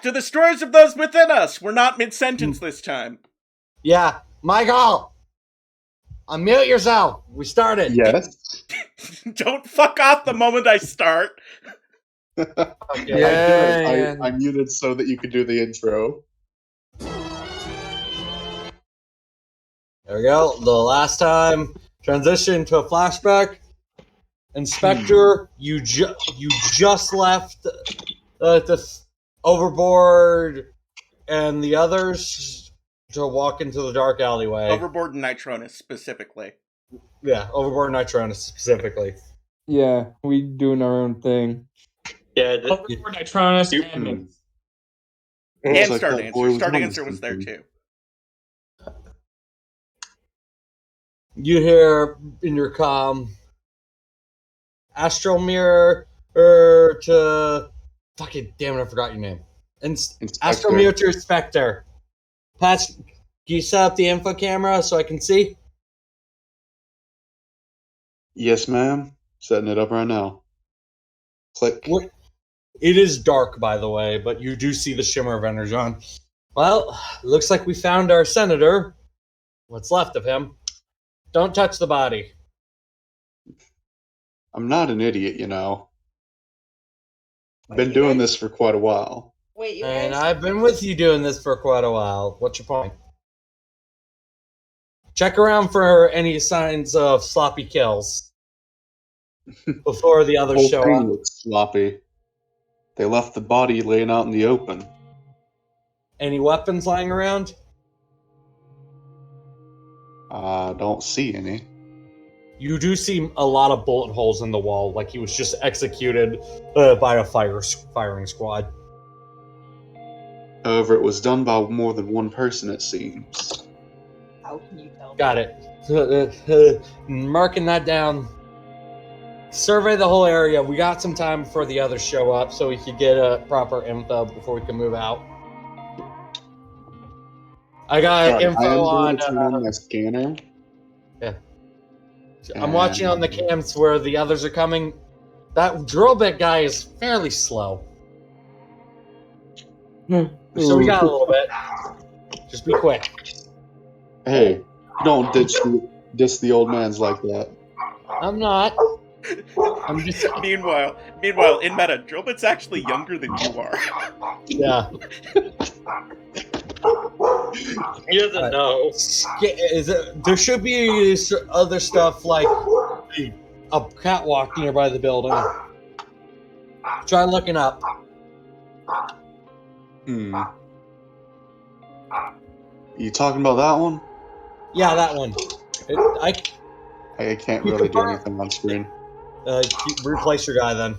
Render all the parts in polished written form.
back to the stories of those within us. We're not mid-sentence this time. Yeah, Michael! Unmute yourself. We started. Yes. Don't fuck off the moment I start. Okay. I muted so that you could do the intro. There we go. The last time, transition to a flashback. Inspector, you just left the Overboard and the others to walk into the dark alleyway. Overboard and Nitronus, specifically. Yeah, Overboard and Nitronus specifically. Yeah, we doing our own thing. Yeah, Overboard, Nitronus, and And like Star that boy Dancer. was Star on Dancer was there, something. too. You hear in your comm, Astral Mirror to... Fucking damn it, I forgot your name. Astral Mirror to Inspector. Patch, can you set up the info camera so I can see? Yes, ma'am. Setting it up right now. Click. What? It is dark, by the way, but you do see the shimmer of energon. Well, looks like we found our senator. What's left of him. Don't touch the body. I'm not an idiot, you know. I've been doing this for quite a while. Wait, you And guys? I've been with you doing this for quite a while. What's your point? Check around for any signs of sloppy kills before the others Whole show thing up. looks sloppy. They left the body laying out in the open. Any weapons lying around? Don't see any. You do see a lot of bullet holes in the wall, like he was just executed by a firing squad. However, it was done by more than one person, it seems. How can you tell? Got it. Marking that down. Survey the whole area. We got some time before the others show up, so we could get a proper info before we can move out. I got Sorry, I am info going on. to turn on my scanner. I'm watching on the cams where the others are coming. That drill bit guy is fairly slow. So we got a little bit. Just be quick. Hey, don't diss the old mans like that. I'm not. I'm just. Meanwhile, in meta, Drillbit's actually younger than you are. Yeah. he doesn't know. There should be other stuff like a catwalk nearby the building. Try looking up. You talking about that one? Yeah, that one. I can't really do anything on screen. Replace your guy then.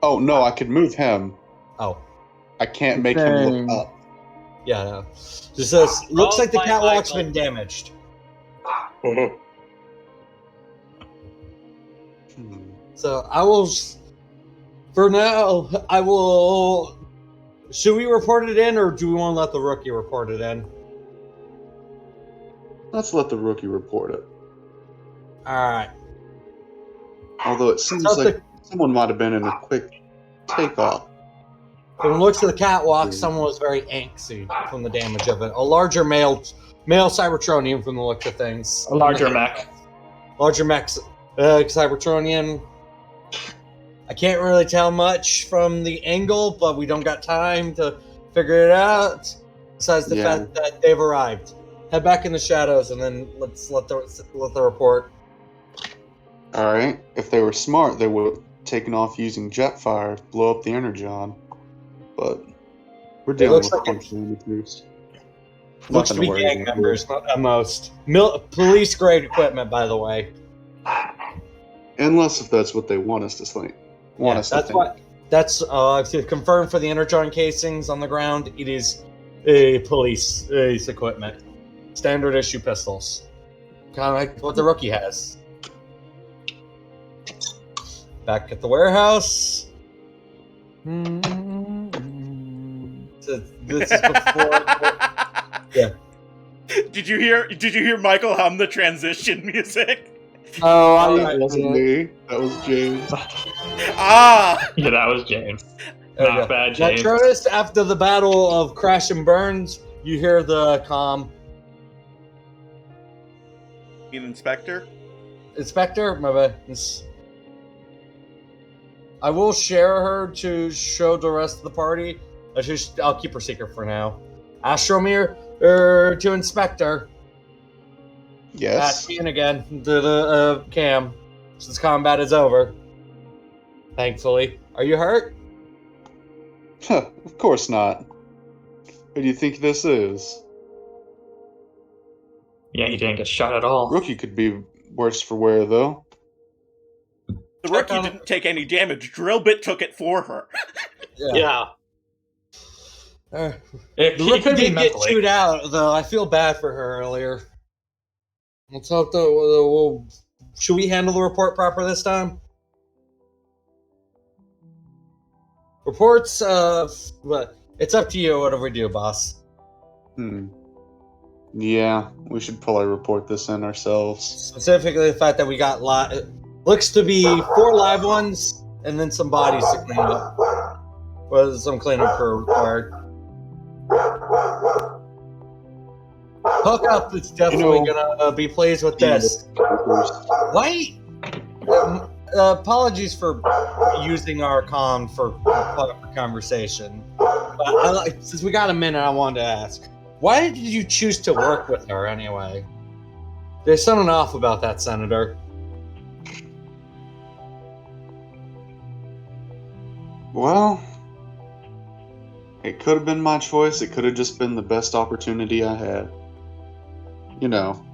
Oh, no, I could move him. Oh. I can't make him look up. Yeah, no. Looks like the catwalk's been damaged. So I will... For now, I will... Should we report it in, or do we want to let the rookie report it in? Let's let the rookie report it. Alright. Although it seems like someone might have been in a quick takeoff. From the looks of the catwalk, someone was very angsty from the damage of it. A larger male Cybertronian from the looks of things. a larger mech. Larger mech Cybertronian. I can't really tell much from the angle, but we don't got time to figure it out. Besides the fact that they've arrived. Head back in the shadows, and then let's let the report. All right. If they were smart, they would have taken off using jet fire, blow up the energon. But we're dealing with functional crews. Looks to be gang members, not at most. Police grade equipment, by the way. Unless if that's what they want us to think. That's to confirm for the energon casings on the ground. It is a police equipment, standard issue pistols, kind of like what the rookie has. Back at the warehouse. So this is before. Yeah. Did you hear Michael hum the transition music? Oh, That wasn't me. That was James. Ah! Yeah, that was James. There we Not go. bad, James. Natronus, after the battle of Crash and Burns, you hear the comm. An inspector? Inspector? My bad. I will share her to show the rest of the party. I'll keep her secret for now. Astromir, to Inspector. Yes. Ian again, to the cam, since combat is over. Thankfully. Are you hurt? Huh, of course not. Who do you think this is? Yeah, he didn't get shot at all. Rookie could be worse for wear, though. The rookie didn't take any damage. Drillbit took it for her. Yeah. The He rookie could be did get mentally. chewed out, though. I feel bad for her earlier. Let's hope that should we handle the report proper this time? Reports, but it's up to you. Whatever we do, boss. Yeah, we should probably report this in ourselves. Specifically, the fact that we got looks to be 4 live ones, and then some bodies to clean up. Well, some cleanup required. Hook up is definitely gonna be pleased with this. Wait! Apologies for using our comm for conversation. But since we got a minute, I wanted to ask. Why did you choose to work with her anyway? There's something off about that, Senator. Well, it could have been my choice. It could have just been the best opportunity I had. You know.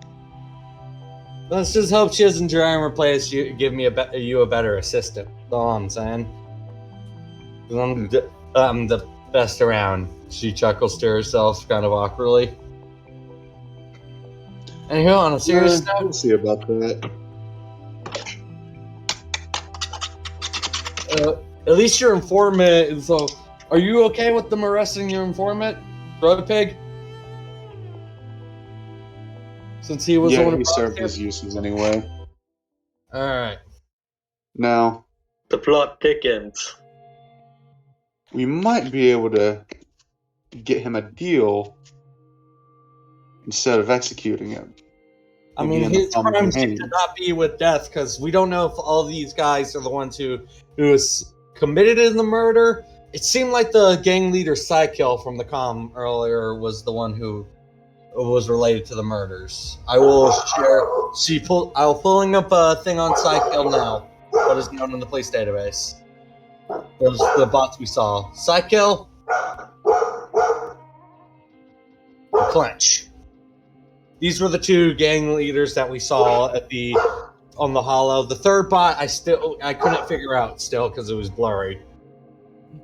Let's just hope she doesn't try and replace you. Give me you a better assistant. That's all I'm saying. 'Cause I'm the best around. She chuckles to herself, kind of awkwardly. Anywho, on a serious note, We'll see about that. at least your informant. So, are you okay with them arresting your informant, Road Pig? Since he was the Yeah, one he who served brought his uses anyway. All right. Now, The plot thickens. we might be able to get him a deal instead of executing him. I mean, Maybe in his the common crime domain. seems to not be with death, because we don't know if all these guys are the ones who committed in the murder. It seemed like the gang leader Psykill from the comm earlier was the one who was related to the murders. I will share. I'll pulling up a thing on Psykill now. What is known in the police database? Those the bots we saw. Psykill. Clench. These were the 2 gang leaders that we saw on the hollow. The third bot I couldn't figure out still because it was blurry.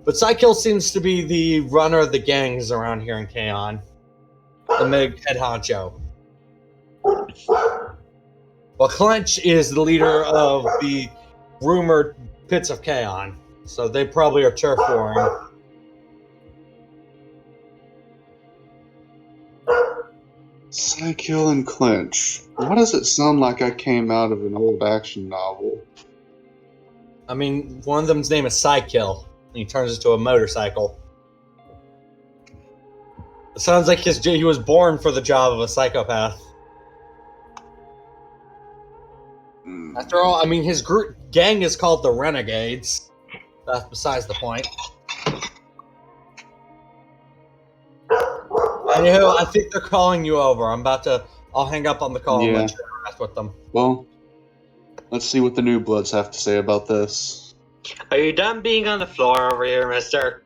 But Psykill seems to be the runner of the gangs around here in Kaon. The head honcho. Well, Clench is the leader of the rumored Pits of Kaon. So they probably are turf warring. Psykill and Clinch. Why does it sound like I came out of an old action novel? I mean, one of them's name is Psykill, and he turns into a motorcycle. It sounds like he was born for the job of a psychopath. After all, I mean, his gang is called the Renegades. That's besides the point. Anywho, I think they're calling you over. I'll hang up on the call and let you interact with them. Well, let's see what the New Bloods have to say about this. Are you done being on the floor over here, mister?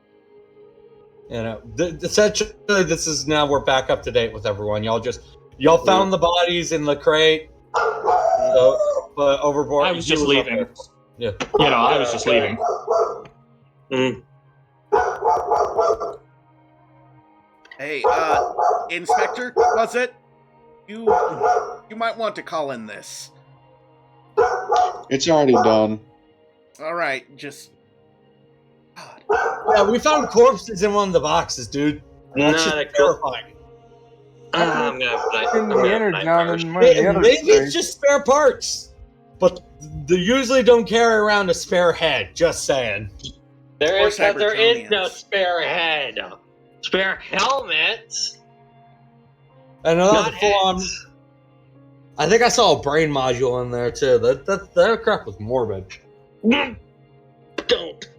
You know, essentially, this is now we're back up to date with everyone. Y'all found the bodies in the crate, but overboard. I was just leaving. Yeah. You know, I was just leaving. Hey, Inspector, was it? You might want to call in this. It's already done. Alright, just... God. Yeah, we found corpses in one of the boxes, dude. That's Nah, just terrifying. I'm gonna play. In the energon and one of the other Maybe it's things. just spare parts, but they usually don't carry around a spare head. Just saying. There Or is no Cybertronians. spare head. Spare helmets. And another Not full-on. heads. I think I saw a brain module in there too. That crap was morbid. Don't.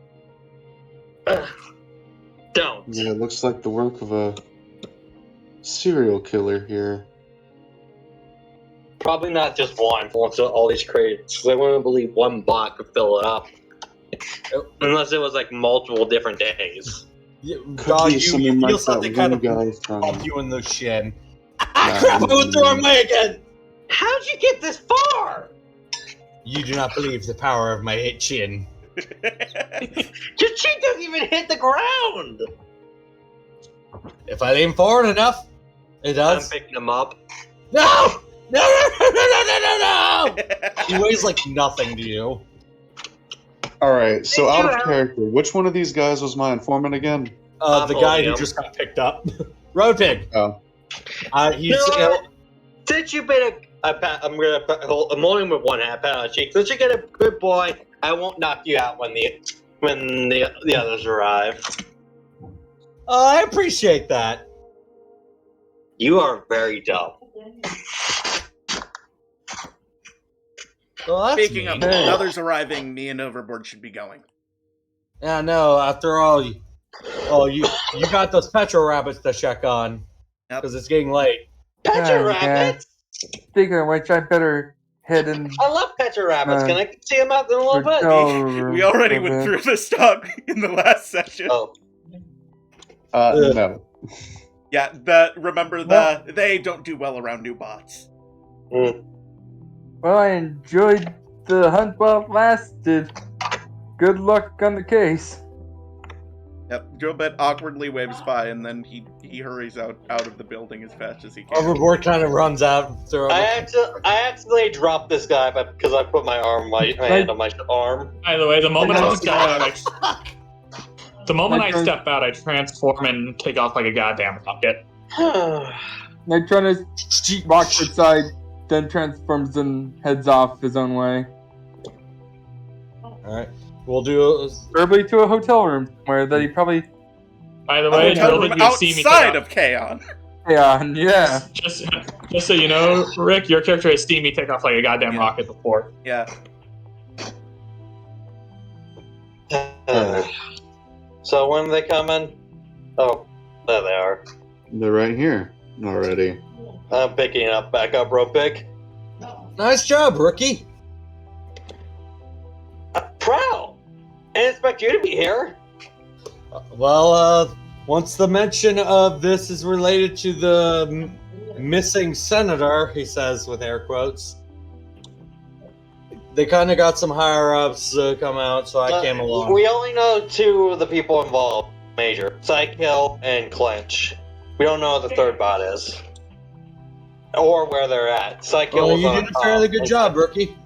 Don't. Yeah, it looks like the work of a serial killer here. Probably not just one. Wants all these crates. 'Cause I wouldn't believe one bot could fill it up. Unless it was like multiple different days. Could be you someone feel like something that kind one of guy from. pump you in the shin. Nah, Crap! I went the wrong way again. How'd you get this far? You do not believe the power of my chin. Your chin doesn't even hit the ground. If I lean forward enough, it I'm does. picking him up. No! No! He weighs like nothing to you. Alright, so Thank out you, of Al. character, which one of these guys was my informant again? The guy holding who him. just got picked up. Road Pig. Oh. He's. You know what? Since you've been I'm holding him with one hand, pat on the cheek. Since you're a good boy, I won't knock you out when the others arrive. I appreciate that. You are very dumb. Well, that's Speaking of mean. others arriving, me and Overboard should be going. Yeah, no. After all, you got those petrol rabbits to check on Yep. because it's getting late. Petra Yeah. rabbits. Speaking of which, I better head and I love Petra rabbits. Can I see them out in a little bit? We already went through this talk in the last session. Oh, No. Yeah, remember they don't do well around new bots. Well, I enjoyed the hunt while it lasted. Good luck on the case. Yep, Jobet awkwardly waves by and then he hurries out of the building as fast as he can. Overboard kind of runs out. I accidentally dropped this guy because I put my hand on my arm. By the way, the moment I step out, My turn. I transform and take off like a goddamn rocket. Nitronus walks inside, then transforms and heads off his own way. All right, we'll do. Probably to a hotel room somewhere that he probably. By the A way, hotel Dylan, room you see me outside take of Kaon. Yeah. just so you know, Rick, your character has seen me take off like a goddamn Yeah. rocket before. Yeah. So when are they coming? Oh, there they are. They're right here already. I'm picking it up. Back up, real quick. Nice job, rookie. Proud. I didn't expect you to be here. Well, once the mention of this is related to the missing senator, he says with air quotes, they kind of got some higher ups come out, so I came along. We only know two of the people involved, major. Psykill and Clench. We don't know who the third bot is. Or where they're at. Psykill Well, was you on did a top. fairly good job, rookie.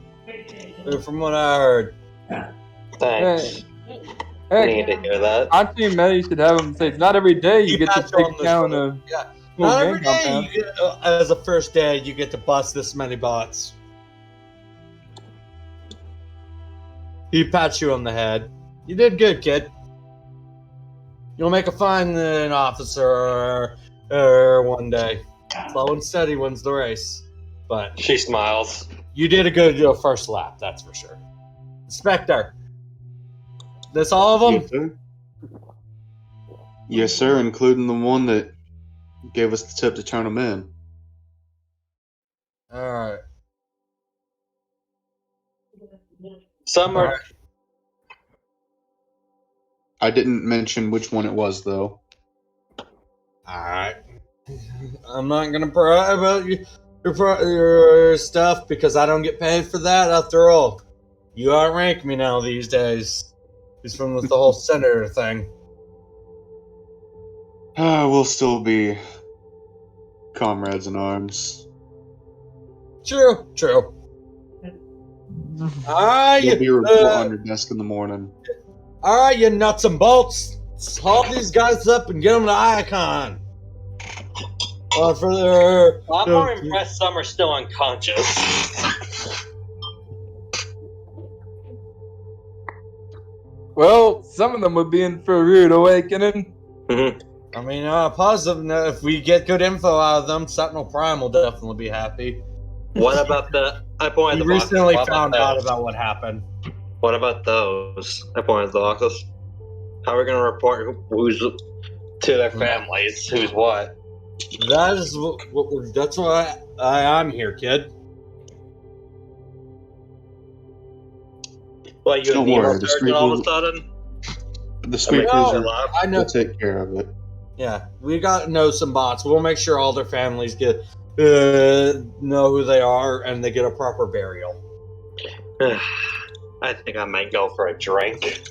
From what I heard. Thanks. I need Hey, to hear that. Auntie and Maddie should have him say it's not every day you get to Pat you on take the down shoulder. a Yeah. full Not gang every day, compound. you get, as a first day, you get to bust this many bots. He pats you on the head. You did good, kid. You'll make a fine officer one day. Slow and steady wins the race. But She smiles. you did a good first lap, that's for sure. Inspector. This all of them? Yes, sir. Yes, sir, including the one that gave us the tip to turn them in. Alright. Some are. I didn't mention which one it was, though. Alright. I'm not gonna pry about your stuff because I don't get paid for that after all. You outrank me now these days. It's from the whole senator thing. We'll still be comrades in arms. True. Alright, You'll be a report on your desk in the morning. alright, you nuts and bolts. Let's haul these guys up and get them to Icon. For their, I'm more impressed some are still unconscious. Well, some of them would be in for a rude awakening. I mean, positive. If we get good info out of them, Sentinel Prime will definitely be happy. What about the? I pointed We the boxes. recently What about found out those? about what happened. What about those? I pointed the boxes. How are we gonna report who's to their families? Who's what? That is that's why I'm here, kid. What, you Don't and Nemo worry, the surgeon street all of will- a sudden? The sweet No, cruiser I know. will take care of it. Yeah, we got to know some bots. We'll make sure all their families get know who they are and they get a proper burial. I think I might go for a drink.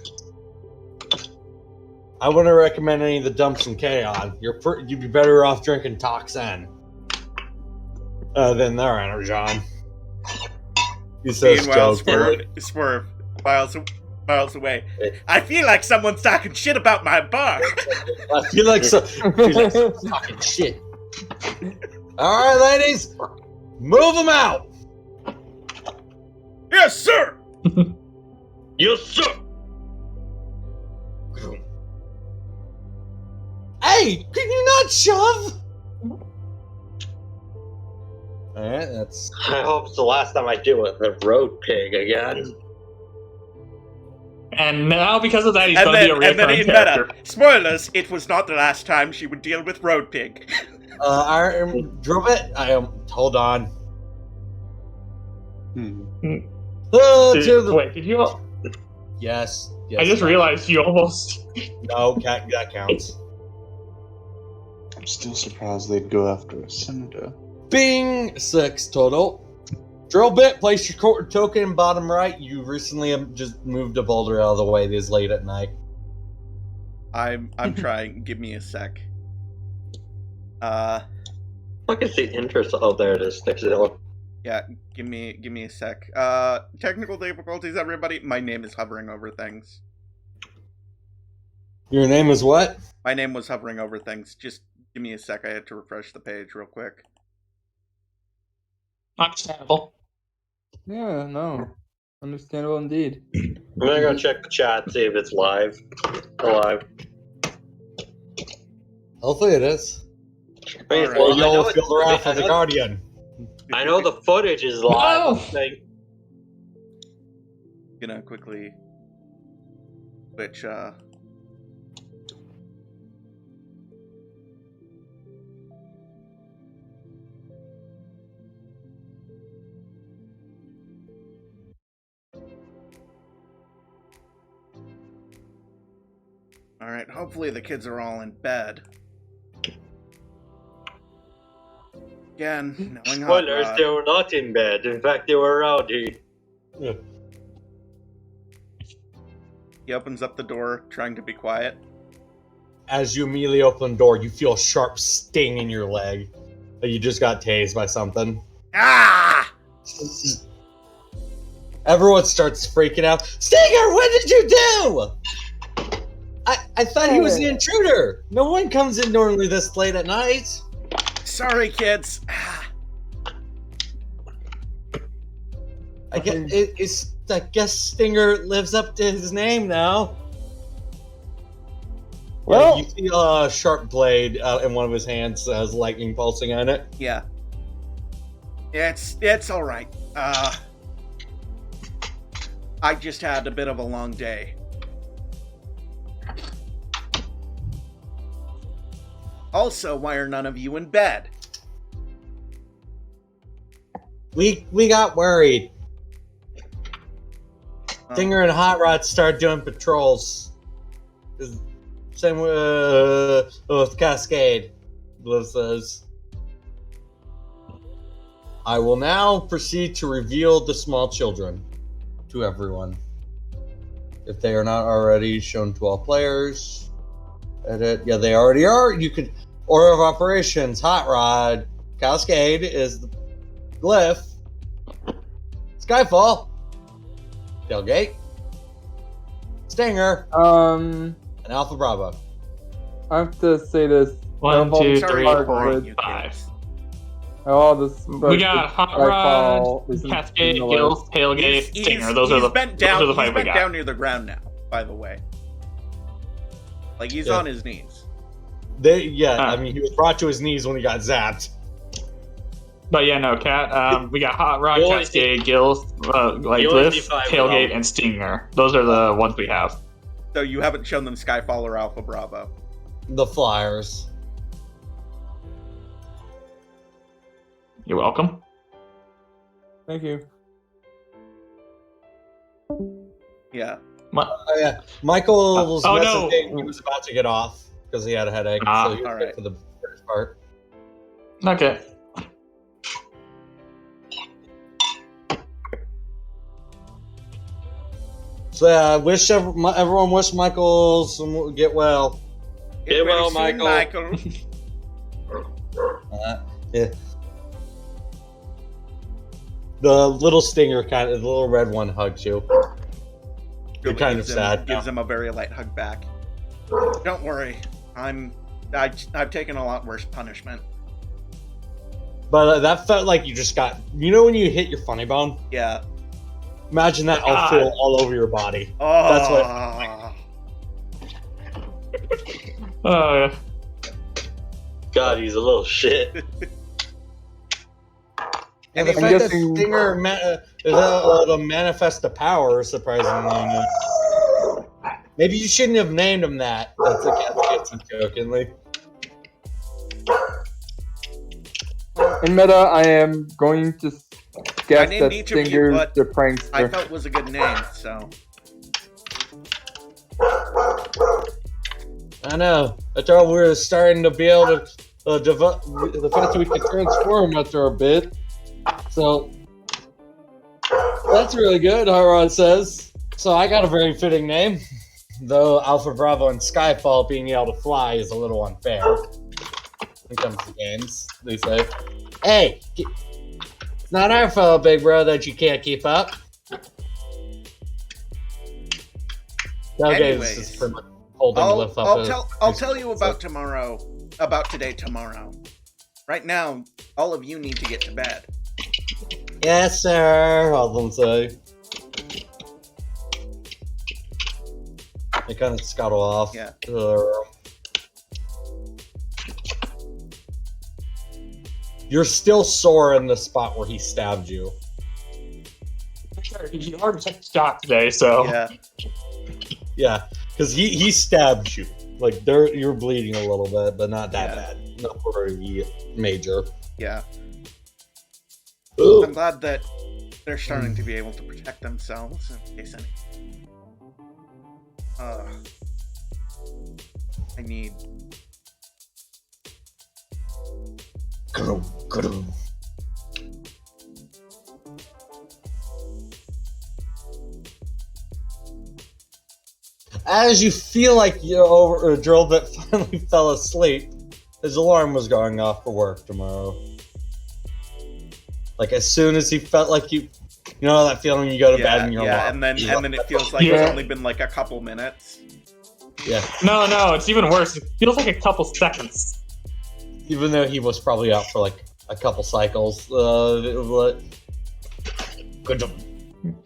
I wouldn't recommend any of the dumps in Chaos. You'd be better off drinking Toxin than their Energon. He says, Meanwhile, Joe. Swerve miles away. I feel like someone's talking shit about my bar. I feel like someone's talking shit. All right, ladies, move them out. Yes, sir. Yes, sir. Hey, can you not shove? All right, that's. I hope it's the last time I do it with a road pig again. And now, because of that, he's And going to be a then recurring in character. meta, spoilers, it was not the last time she would deal with Road Pig. Drobit, hold on. Wait, did you? Yes. I just realized you almost. No, that counts. I'm still surprised they'd go after a senator. Bing! 6 total. Drillbit, place your token bottom right. You recently just moved a boulder out of the way this late at night. I'm trying. Give me a sec. I can see interest. Oh, there it is. Next to it. Yeah, give me a sec. Technical difficulties, everybody. My name is hovering over things. Your name is what? My name was hovering over things. Just give me a sec. I had to refresh the page real quick. Understandable. Yeah, no. Understandable indeed. I'm gonna go check the chat, see if it's live. Alive. Hopefully it is. I mean, Alright. well, You'll I know feel the wrath of the I know- Guardian. I know the footage is live. No! Like, Gonna quickly switch. All right. Hopefully the kids are all in bed. Again, knowing Hot spoilers, Rod. they were not in bed. In fact, they were rowdy. He opens up the door, trying to be quiet. As you immediately open the door, you feel a sharp sting in your leg. Like you just got tased by something. Ah! Everyone starts freaking out. Stinger, what did you do? I thought he was the intruder. No one comes in normally this late at night. Sorry, kids. Ah. I guess Stinger lives up to his name now. Well- you see a sharp blade in one of his hands that has lightning pulsing on it. Yeah. It's all right. I just had a bit of a long day. Also, why are none of you in bed? We got worried. Oh. Stinger and Hot Rod started doing patrols. Same with Cascade, Bliss says. I will now proceed to reveal the small children to everyone. If they are not already shown to all players. Edit. Yeah, they already are. You could order of operations. Hot Rod. Cascade is the glyph. Skyfall. Tailgate. Stinger. Um, And Alpha Bravo. I have to say this. 1, 2, Sorry 3, for 4, boring you 5. kids. All this. We got Hot Rod, Cascade, Guild, Tailgate, He's Stinger. Those are the bent those down. are the He's 5 we bent got. down near the ground now. by the way. Like, he's on his knees. I mean, he was brought to his knees when he got zapped. But yeah, no, Cat. We got Hot Rod, You only Cascade, Gills, Lift, see 5 Tailgate, of and Stinger. Those are the ones we have. So you haven't shown them Skyfall or Alpha Bravo. The Flyers. You're welcome. Thank you. Yeah. Yeah, Michael was Oh, no. messaging. He was about to get off because he had a headache. So he was alright. good for the first part. Okay. So yeah, I wish everyone wish Michael some get well. Get well, soon, Michael. Yeah. The little Stinger the little red one hugs you. You're kind of sad. Gives him a very light hug back. Don't worry. I've taken a lot worse punishment. But that felt like you just got. You know when you hit your funny bone? Yeah. Imagine that all over your body. Oh. That's what. Oh, yeah. God, he's a little shit. And the I'm fact that guessing- Stinger is able to manifest the power, surprisingly. Maybe you shouldn't have named him that. That's a ChaosKitsune jokingly. In meta, I am going to guess named that each of you, Stinger's but the I prankster. felt was a good name, so. I know. I thought we were starting to be able to the fact that we could transform after a bit. So that's really good, Haran says. So I got a very fitting name. Though Alpha Bravo and Skyfall being able to fly is a little unfair. When it comes to games, they say. Hey, it's not our fault, big bro, that you can't keep up. Anyways, is pretty much holding Lift up. I'll tell you about today tomorrow. Right now, all of you need to get to bed. Yes, sir. All of them say. They kind of scuttle off. Yeah. You're still sore in the spot where he stabbed you. You already took a shot today, so. Yeah. Yeah, because he stabbed you. Like you're bleeding a little bit, but not that bad. Not very major. Yeah. Ugh. I'm glad that they're starting to be able to protect themselves in case anything. I need. As you feel like you're over a drill bit finally fell asleep, his alarm was going off for work tomorrow. Like as soon as he felt like you know that feeling you go to bed and you're and then it feels like it's only been like a couple minutes. Yeah. No, it's even worse. It feels like a couple seconds. Even though he was probably out for like a couple cycles. Good job.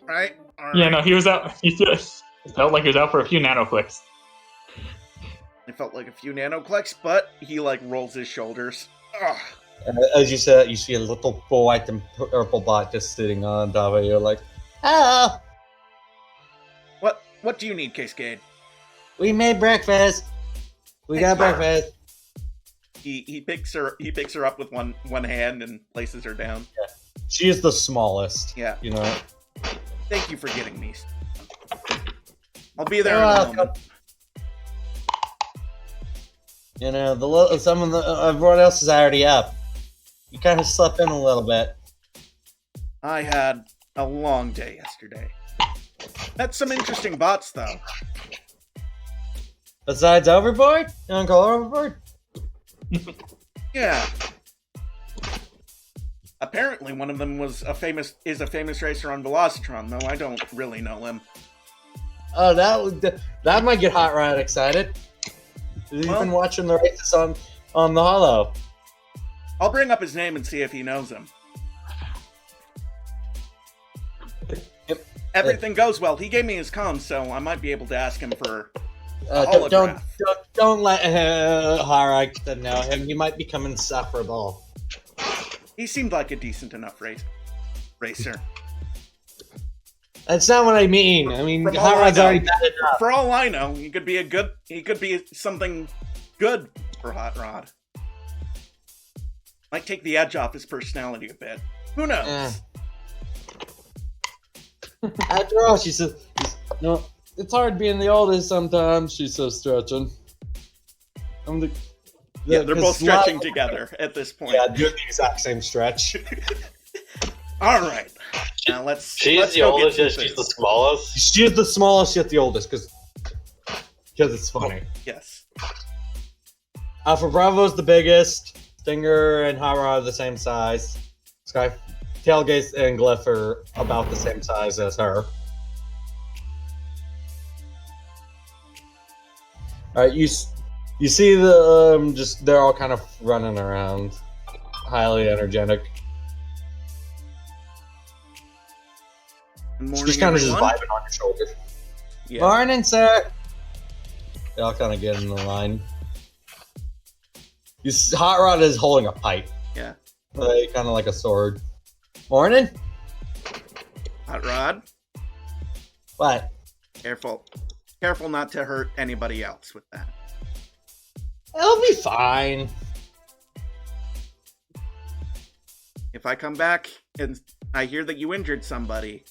Right? Yeah, no, he was out. It felt like he was out for a few nanoclicks. It felt like a few nanoclicks, but he like rolls his shoulders. Ugh. As you said, you see a little white and purple bot just sitting on top of you, like, "Oh, What do you need, Cascade? we made breakfast. We got breakfast." He picks her up with one hand and places her down. She is the smallest. Yeah. You know. Thank you for getting me. I'll be there You're in a welcome. moment. You know, everyone else is already up. You kind of slept in a little bit. I had a long day yesterday. Met some interesting bots, though. Besides Overboard? You want to call Overboard? Yeah. Apparently, one of them is a famous racer on Velocitron, though I don't really know him. Oh, that might get Hot Rod excited. He's been watching the races on the Hollow. I'll bring up his name and see if he knows him. everything goes well. He gave me his comms, so I might be able to ask him for a don't holograph. let Harak know him. He might become insufferable. He seemed like a decent enough racer. That's not what I mean. I mean, From all I Harak's know- already bad enough. For all I know, he could be something good for Hot Rod. Might take the edge off his personality a bit. Who knows? After all, she says, "No, it's hard being the oldest sometimes." She says, stretching. Yeah, they're both stretching together at this point. Yeah, doing the exact same stretch. All right. Now let's. She's let's the go get oldest, some yet she's food. the smallest. She's the smallest yet the oldest, because it's funny. Yes. Alpha Bravo's the biggest. Stinger and Hara are the same size. Sky, Tailgate and Glyph are about the same size as her. Alright, you see the, just, they're all kind of running around. Highly energetic. Morning, She's kind of just everyone. vibing on your shoulder. Yeah. Morning, sir! They all kind of get in the line. Hot Rod is holding a pipe. Yeah. Kind of like a sword. Morning? Hot Rod, What? careful. Careful not to hurt anybody else with that. It'll be fine. If I come back and I hear that you injured somebody,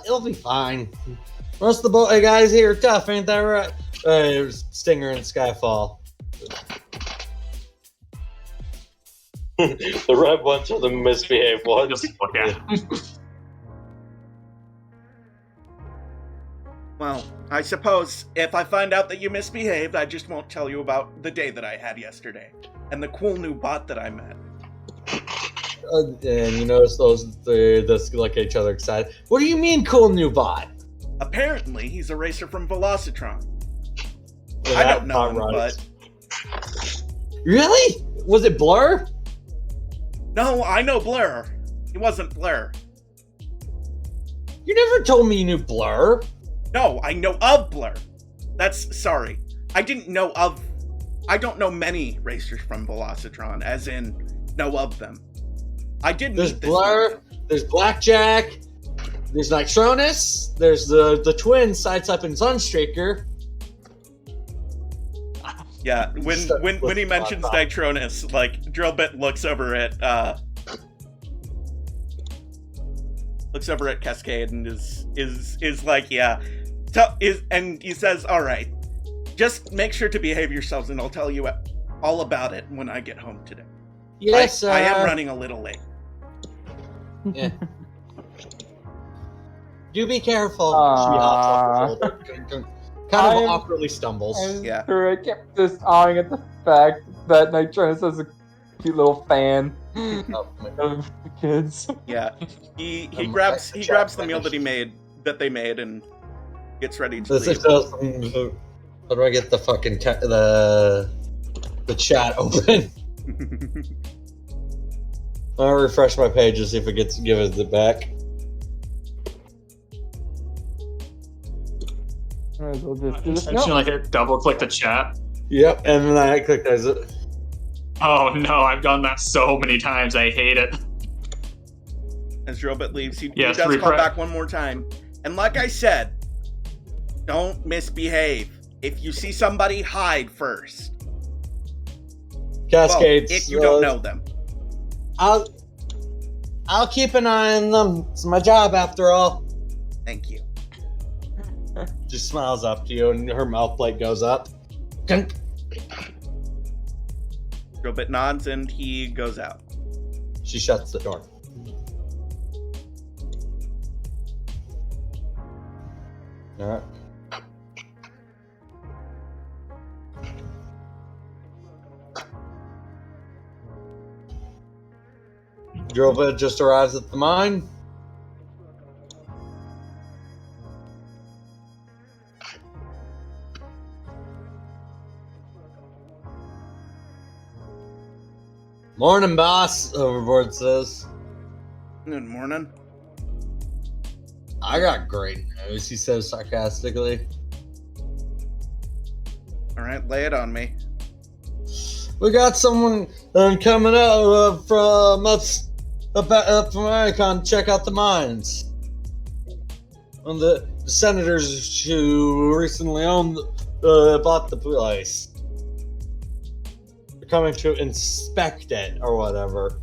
It'll be fine. Most of the guys here are tough, ain't that right? Stinger and Skyfall. The red ones are the misbehaved ones. Just look at. well, I suppose if I find out that you misbehaved, I just won't tell you about the day that I had yesterday and the cool new bot that I met. And you notice they look at each other excited. What do you mean, cool new bot? Apparently, he's a racer from Velocitron. Yeah, I don't know him, Hot Rod but is- Really? Was it Blur? no, I know Blur. He wasn't Blur. You never told me you knew Blur. No, I know of Blur. Sorry. I don't know many racers from Velocitron, as in know of them. I did There's meet this Blur, one. there's Blackjack, there's Nitronus, there's the twins, Sidestep and Sunstreaker. Yeah, when he mentions Nitronus, like Drillbit looks over at Cascade and is like, yeah, and he says, all right, just make sure to behave yourselves, and I'll tell you all about it when I get home today. Yes, I am running a little late. Yeah. Do be careful. Aw. She hops off the shoulder. Kind of awkwardly stumbles. Yeah. I kept just eyeing at the fact that Nitronus has a cute little fan Oh, of the kids. Yeah, he Um, grabs I- the meal that they made and gets ready to This leave. is how do I get the fucking the chat open? I'll refresh my page to see if it give us it back. Might as well just do this. I should like hit double click the chat. Yep, and then I clicked as it. Oh no, I've done that so many times. I hate it. As Drillbit leaves, he Yes, does call refresh. back one more time. And like I said, don't misbehave. If you see somebody, hide first. Well, Cascades. if you don't know them. I'll keep an eye on them. It's my job after all. Thank you. Just smiles up to you, and her mouth plate goes up. Drillbit nods and he goes out. She shuts the door. All right. Drillbit just arrives at the mine. Morning, boss, Overboard says. Good morning. I got great news, he says sarcastically. Alright, lay it on me. We got someone coming out from up from Icon to check out the mines. One of the senators who recently bought the place. They're coming to inspect it or whatever.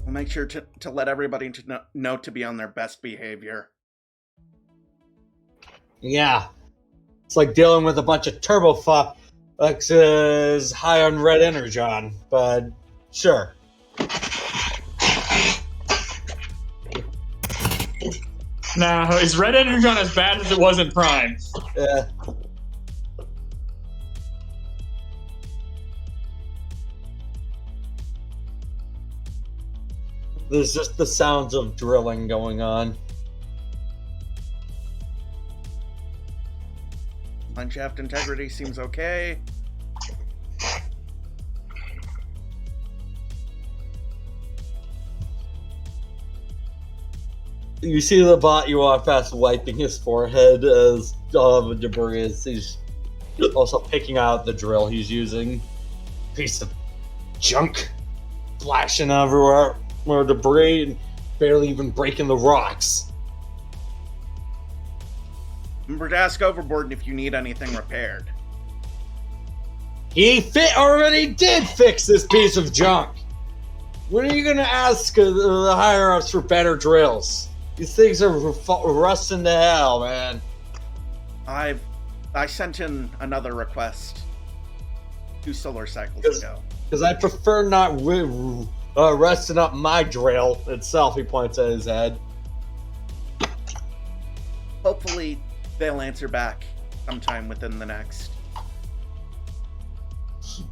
We'll make sure to let everybody know to be on their best behavior. Yeah. It's like dealing with a bunch of turbofoxes high on red energon, but sure. Now, is red energon as bad as it was in Prime? Yeah. There's just the sounds of drilling going on. Mineshaft integrity seems okay. You see the bot you walk past wiping his forehead as all the debris is. He's also picking out the drill he's using. Piece of junk flashing everywhere. More debris and barely even breaking the rocks. Remember to ask Overboard if you need anything repaired. He already did fix this piece of junk. When are you going to ask the higher-ups for better drills? These things are rusting to hell, man. I sent in another request 2 solar cycles ago. Because I prefer not rusting up my drill itself, he points at his head. Hopefully, they'll answer back sometime within the next.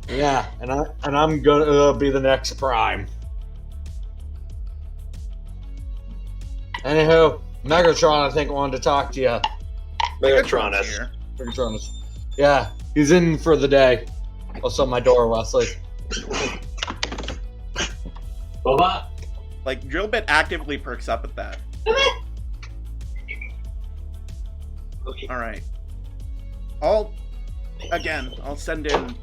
Yeah, and I'm gonna be the next Prime. Anywho, Megatron, I think, wanted to talk to you. Megatronus. Here. Megatronus. Yeah, he's in for the day. Also, my door, Wesley. What? Like, Drillbit actively perks up at that. Okay. Alright. I'll send in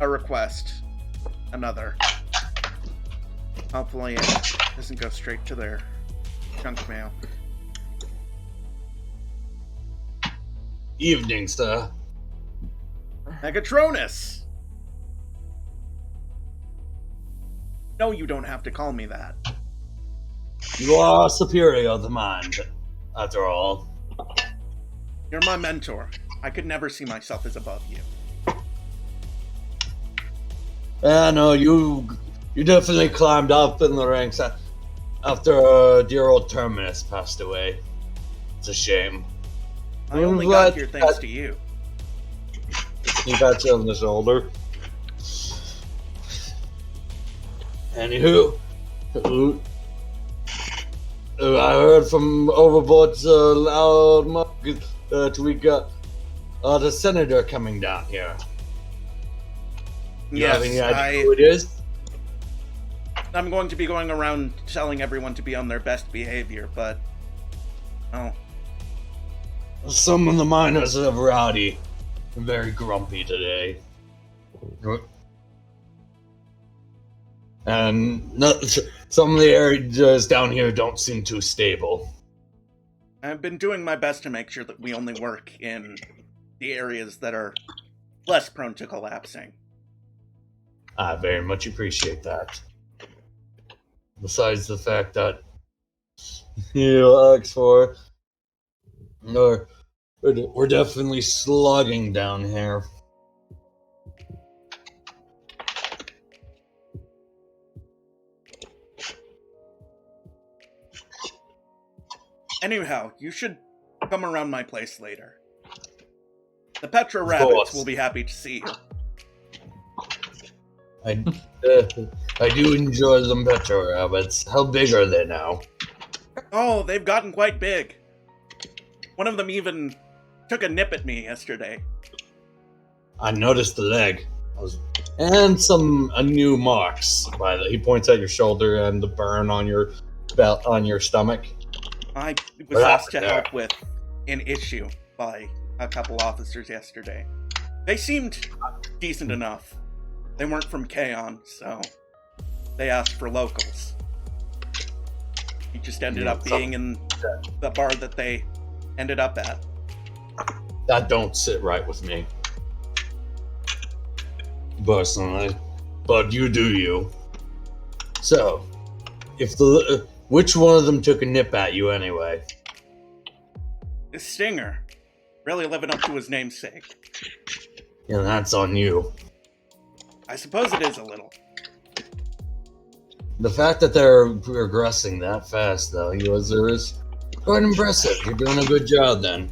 a request. Another. Hopefully it doesn't go straight to their junk mail. Evening, sir. Megatronus! No, you don't have to call me that. You are superior of the mind, after all. You're my mentor. I could never see myself as above you. No, you definitely climbed up in the ranks after dear old Terminus passed away. It's a shame. I only got here thanks to you. He pats you on the shoulder. Anywho, I heard from Overboard's loud mug that we got the senator coming down here. You have any idea who it is? I'm going to be going around telling everyone to be on their best behavior, but... Oh. Some of the miners are rowdy. Very grumpy today. And some of the areas down here don't seem too stable. I've been doing my best to make sure that we only work in the areas that are less prone to collapsing. I very much appreciate that. Besides the fact that you asked for, we're definitely slugging down here. Anyhow, you should come around my place later. The Petra Rabbits will be happy to see you. I do enjoy them Petra Rabbits. How big are they now? Oh, they've gotten quite big. One of them even took a nip at me yesterday. I noticed the leg. And some new marks. He points at your shoulder and the burn on your belt on your stomach. I was What asked to happened there? help with an issue by a couple officers yesterday. They seemed decent enough. They weren't from Kaon, so they asked for locals. He just ended up being in the bar that they ended up at. That don't sit right with me. Personally. But you do you. So, which one of them took a nip at you anyway? The Stinger, really living up to his namesake. And that's on you. I suppose it is a little. The fact that they're progressing that fast, though, is quite impressive. You're doing a good job, then.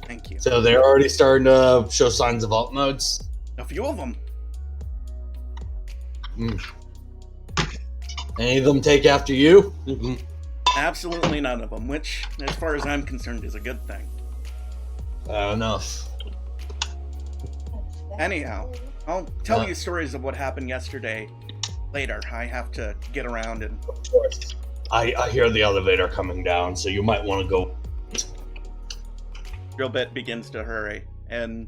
Thank you. So they're already starting to show signs of alt modes? A few of them. Any of them take after you? Absolutely none of them, which, as far as I'm concerned, is a good thing. Enough. Anyhow, I'll tell you stories of what happened yesterday later. I have to get around and... Of course. I hear the elevator coming down, so you might want to go. Drillbit begins to hurry and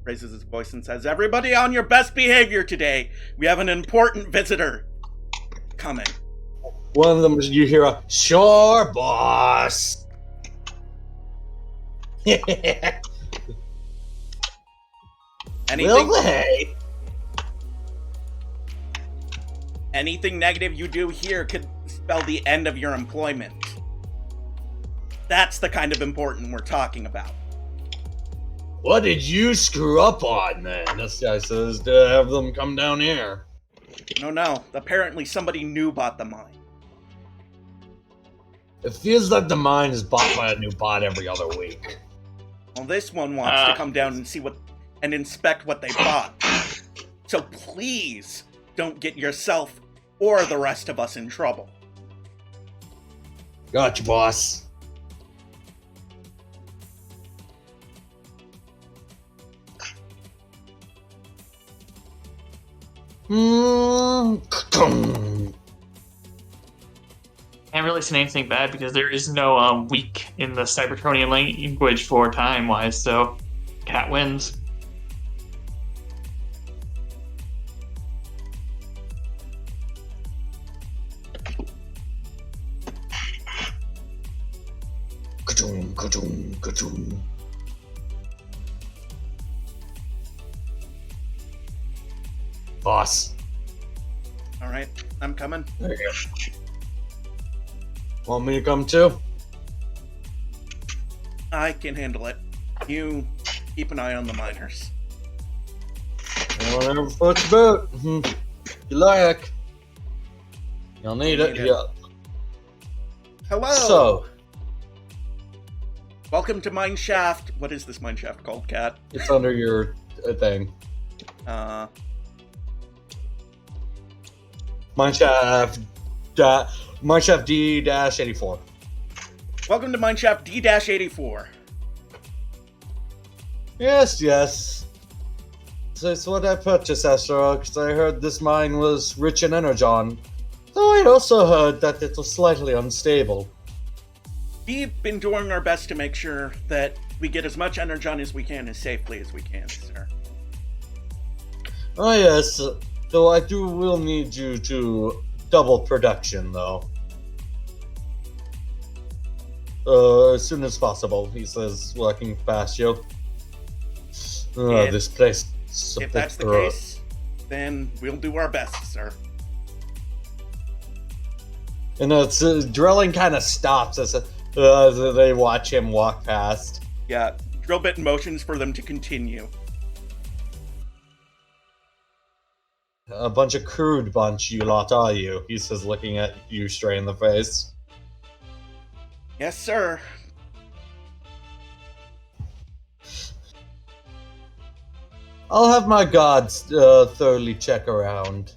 raises his voice and says, "Everybody on your best behavior today. We have an important visitor coming." One of them, you hear a, "Sure, boss." Anything, Will they? anything negative you do here could spell the end of your employment. That's the kind of important we're talking about. What did you screw up on, then? This guy says to have them come down here. No. Apparently somebody new bought the mine. It feels like the mine is bought by a new bot every other week. Well, this one wants to come down and see and inspect what they bought. So please don't get yourself or the rest of us in trouble. Gotcha, boss. Can't really say anything bad because there is no weak in the Cybertronian language for time-wise, so Cat wins. Boss. Alright, I'm coming. There you go. Want me to come too? I can handle it. You keep an eye on the miners. Whatever floats your boat. You like. You'll need it. Yeah. Hello! So, Welcome to Mineshaft. What is this mineshaft called, Cat? it's under your thing. Mineshaft D-84. Welcome to Mineshaft D-84. Yes. So it's what I purchased, Astro, because I heard this mine was rich in energon. Though I also heard that it was slightly unstable. We've been doing our best to make sure that we get as much energon as we can as safely as we can, sir. Oh yes, though I will need you to double production, though. As soon as possible, he says, walking past you. This place is a If bit that's the case, then we'll do our best, sir. And drilling kind of stops as they watch him walk past. Yeah, Drillbit motions for them to continue. A bunch of crude bunch, you lot, are you? He says, looking at you straight in the face. Yes, sir. I'll have my guards thoroughly check around.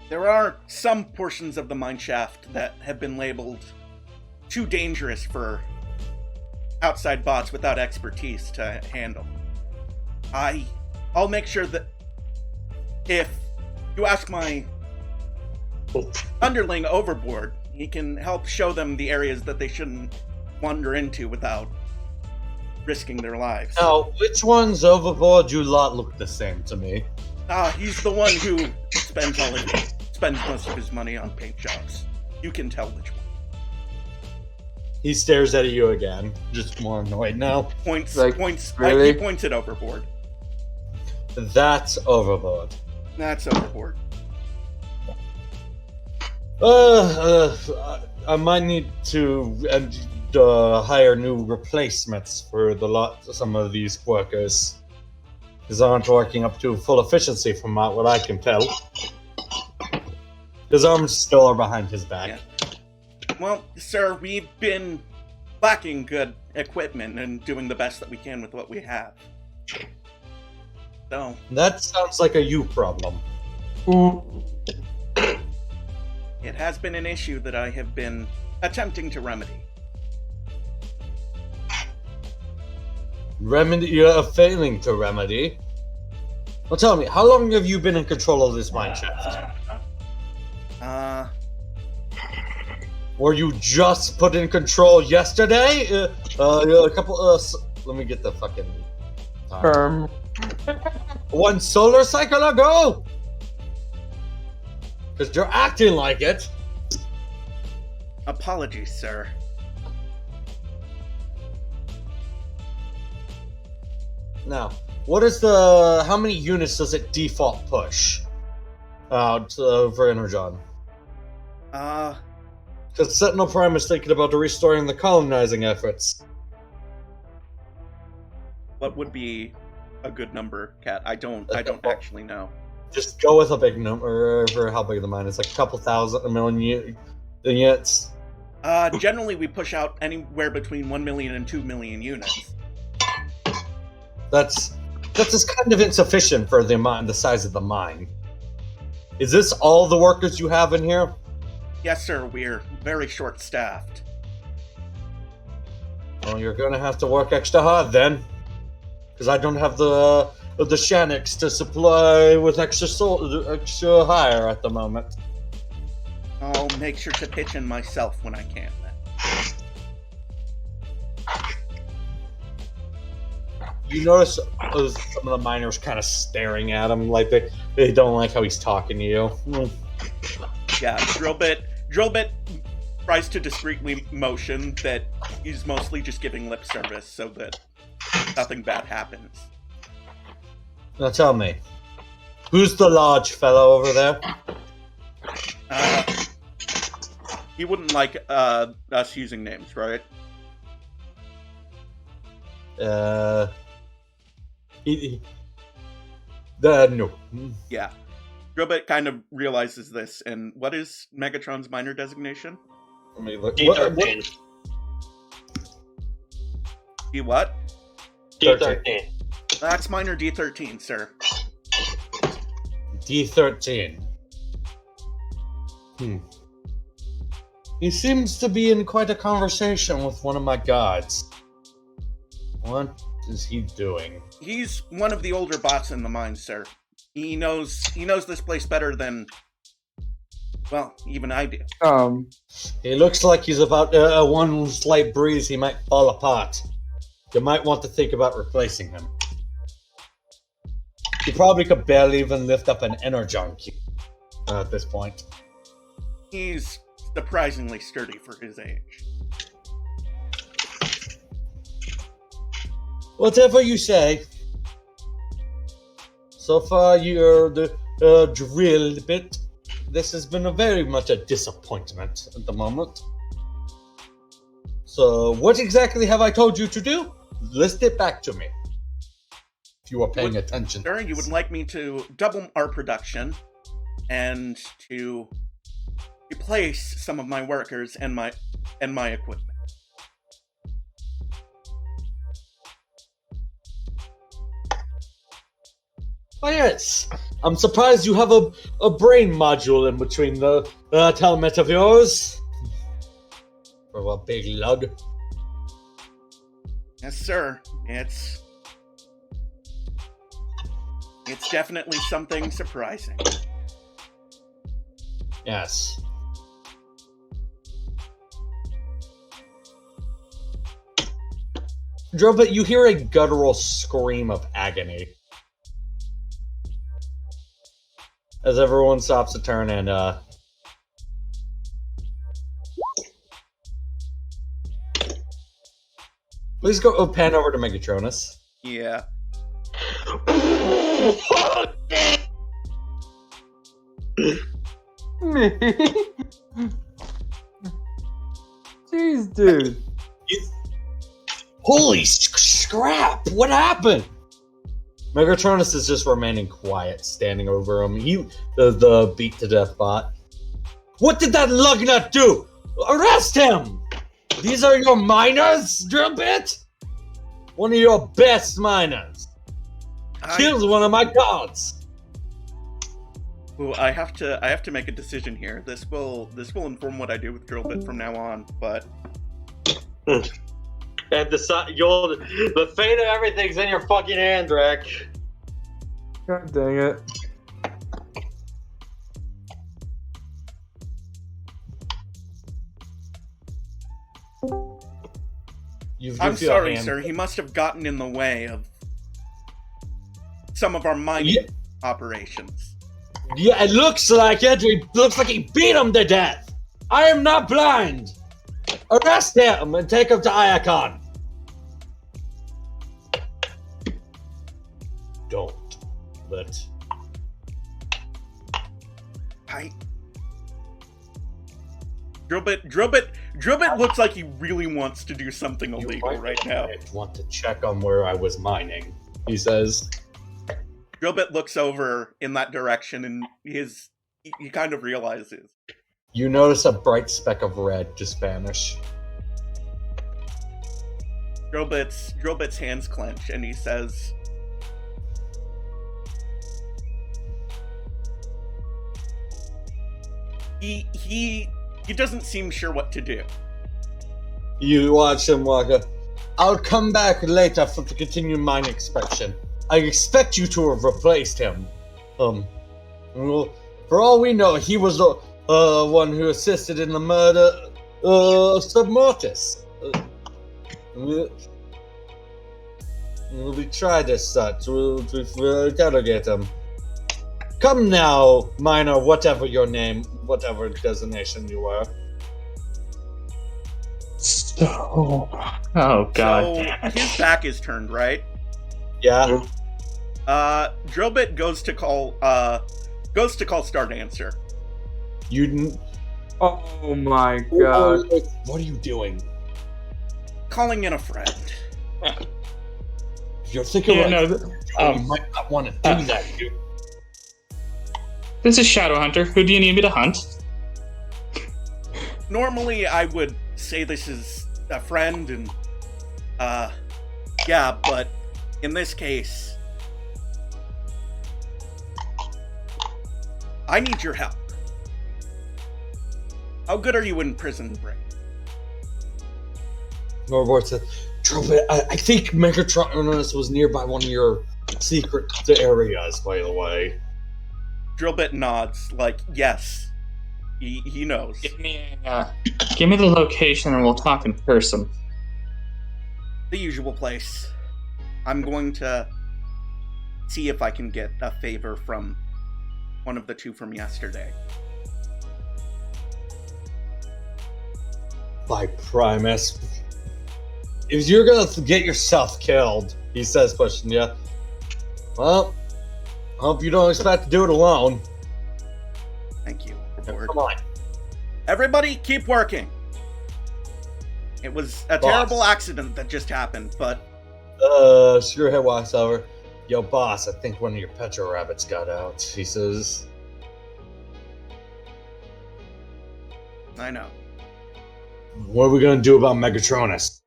There are some portions of the mineshaft that have been labeled too dangerous for outside bots without expertise to handle. I'll make sure that if you ask my underling Overboard, he can help show them the areas that they shouldn't wander into without risking their lives. Now, which one's Overboard? You lot look the same to me. He's the one who spends most of his money on paint jobs. You can tell which one. He stares at you again, just more annoyed now. Points. Really? He points at Overboard. That's Overboard. That's Overboard. I might need to hire new replacements for some of these workers. These aren't working up to full efficiency from what I can tell. His arms still are behind his back. Yeah. Well, sir, we've been lacking good equipment and doing the best that we can with what we have. So, That sounds like a you problem. Ooh. it has been an issue that I have been attempting to remedy. You're failing to remedy. Well, tell me, how long have you been in control of this mine shaft? Were you just put in control yesterday? A couple. Let me get the fucking time. One solar cycle ago. Because you're acting like it. Apologies, sir. Now, what is the? How many units does it default push out for Energon? Because Sentinel Prime is thinking about restoring the colonizing efforts. What would be a good number, Cat? I don't actually know. Just go with a big number for how big the mine is, like a couple thousand, a million units. Generally we push out anywhere between 1 million and 2 million units. That's just kind of insufficient for the size of the mine. Is this all the workers you have in here? Yes, sir, we're very short-staffed. Well, you're gonna have to work extra hard then, because I don't have the Shaniks to supply with extra hire at the moment. I'll make sure to pitch in myself when I can, then. You notice some of the miners kind of staring at him, like they don't like how he's talking to you. Yeah, Drillbit tries to discreetly motion that he's mostly just giving lip service so that nothing bad happens. Now tell me, who's the large fellow over there? He wouldn't like us using names, right? No. Yeah. Drillbit kind of realizes this, and what is Megatron's minor designation? Let me look. D13. What? D13. That's minor D13, sir. D13. He seems to be in quite a conversation with one of my guards. What is he doing? He's one of the older bots in the mine, sir. He knows this place better than, well, even I do. He looks like he's about one slight breeze, he might fall apart. You might want to think about replacing him. He probably could barely even lift up an energon cube at this point. He's surprisingly sturdy for his age. Whatever you say. So far, you're the drilled bit. This has been very much a disappointment at the moment. So, what exactly have I told you to do? List it back to me. If you are paying attention. Sir, you would like me to double our production and to replace some of my workers and my equipment. Oh yes, I'm surprised you have a brain module in between the helmet of yours. For a big lug. Yes, sir. It's definitely something surprising. Yes. Drobit, you hear a guttural scream of agony. As everyone stops to turn and, please go pan over to Megatronus. Yeah. Me? Jeez, dude. Holy scrap! What happened? Megatronus is just remaining quiet, standing over him. The beat to death bot. What did that lugnut do? Arrest him! These are your miners, Drillbit? One of your best miners. Kills one of my gods. Ooh, I have to make a decision here. This will inform what I do with Drillbit from now on, but And the fate of everything's in your fucking hands, Rick. God dang it. I'm sorry, sir. He must have gotten in the way of some of our mining operations. Yeah, it looks like it. It looks like he beat him to death. I am not blind. Arrest him and take him to Iacon. Don't let. Drillbit looks like he really wants to do something illegal right now. I want to check on where I was mining, he says. Drillbit looks over in that direction and he kind of realizes. You notice a bright speck of red just vanish. Drillbit's hands clench and he says, He doesn't seem sure what to do. You watch him walk up. I'll come back later to continue mine inspection. I expect you to have replaced him. Well, for all we know, he was the one who assisted in the murder of Submortis. We tried as such. We'll interrogate him. Come now, minor, whatever your name, whatever designation you are. So, oh god. So his back is turned, right? Yeah. Drillbit goes to call Stardancer. You. Oh my god. What are you doing? Calling in a friend. If you're thinking Yeah, like, no, you might not want to do that. This is Shadowhunter. Who do you need me to hunt? Normally, I would say this is a friend, and yeah, but in this case, I need your help. How good are you in prison break? Norbord said, I think Megatron was nearby one of your secret areas, by the way. Drillbit nods, like, yes. He knows. Give me the location and we'll talk in person. The usual place. I'm going to see if I can get a favor from one of the two from yesterday. By Primus. If you're gonna get yourself killed, he says, pushing you. Well, hope you don't expect to do it alone. Thank you. Come on. Everybody, keep working. It was a terrible accident that just happened, but... Screwhead walks over. Yo, boss, I think one of your petro rabbits got out, he says. I know. What are we gonna do about Megatronus?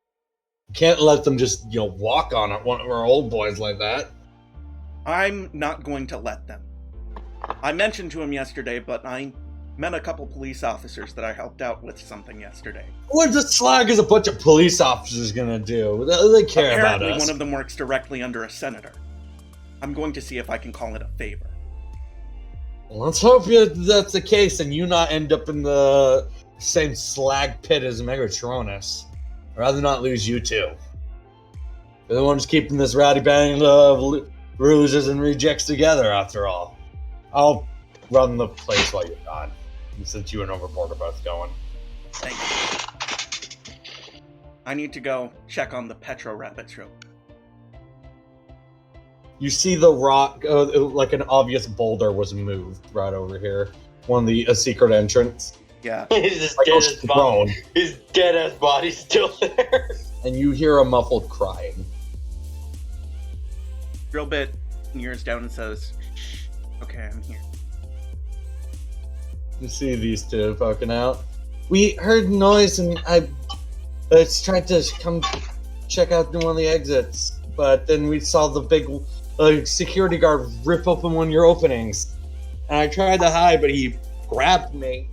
Can't let them just, walk on it, one of our old boys like that. I'm not going to let them. I mentioned to him yesterday, but I met a couple police officers that I helped out with something yesterday. What the slag is a bunch of police officers gonna do? They care about Apparently, us. one of them works directly under a senator. I'm going to see if I can call it a favor. Let's hope that's the case and you not end up in the same slag pit as Megatronus. I'd rather not lose you too. You're the ones keeping this rowdy band of losers and rejects together, after all. I'll run the place while you're gone, since you and Overboard are both going. Thank you. I need to go check on the Petro Rabbit's room. You see the rock, like an obvious boulder was moved right over here. One of the secret entrance. Yeah. His Like dead-ass thrown, body. His dead-ass body's still there. and you hear a muffled crying. Drillbit ears down and says, "Shh. Okay, I'm here." You see these two poking out. We heard noise and I tried to come check out one of the exits, but then we saw the big security guard rip open one of your openings. And I tried to hide, but he grabbed me.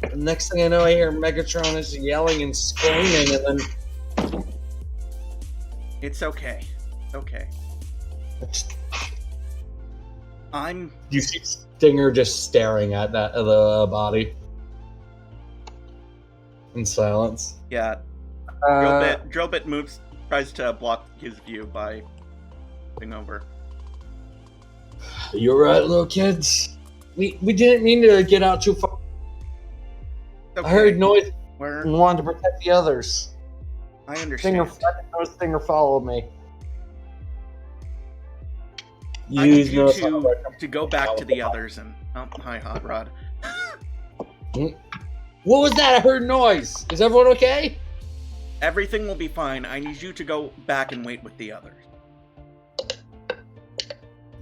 The next thing I know, I hear Megatron is yelling and screaming, and then It's okay. Okay. you see Stinger just staring at the body in silence. Yeah. Uh, Drillbit moves, tries to block his view by moving over. You're right, little kids. We didn't mean to get out too far. Okay. I heard noise Where and wanted to protect the others. I understand. Stinger followed me. I need you to go back to the others and... Oh, hi, Hot Rod. What was that? I heard noise. Is everyone okay? Everything will be fine. I need you to go back and wait with the others.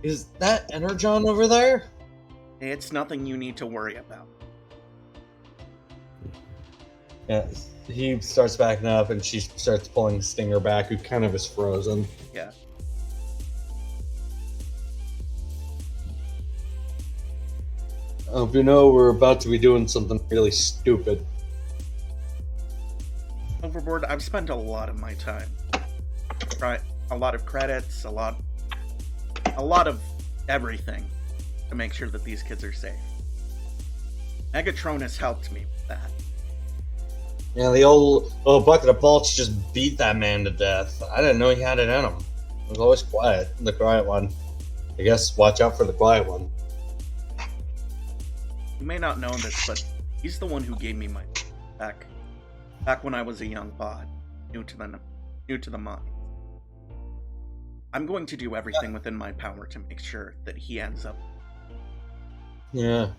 Is that Energon over there? It's nothing you need to worry about. Yeah, he starts backing up and she starts pulling Stinger back, who kind of is frozen. Yeah. I hope you know we're about to be doing something really stupid. Overboard, I've spent a lot of my time. Right, a lot of credits, a lot of everything to make sure that these kids are safe. Megatron has helped me with that. Yeah, the old bucket of bolts just beat that man to death. I didn't know he had it in him. He was always quiet, the quiet one. I guess watch out for the quiet one. You may not know this, but he's the one who gave me my back when I was a young bot, new to the mine. I'm going to do everything within my power to make sure that he ends up. Yeah.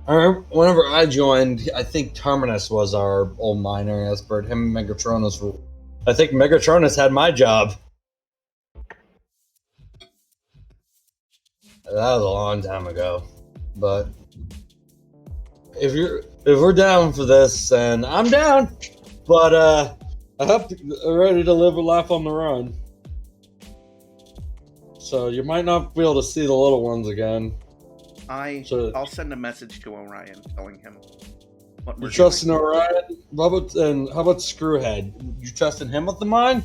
I remember whenever I joined, I think Terminus was our old miner expert. Him and Megatronus were... I think Megatronus had my job. That was a long time ago. But if we're down for this, then I'm down. But I hope you're ready to live a life on the run. So you might not be able to see the little ones again. I'll send a message to Orion telling him what we're You trust in doing. Orion? How about Screwhead? You trust in him with the mine?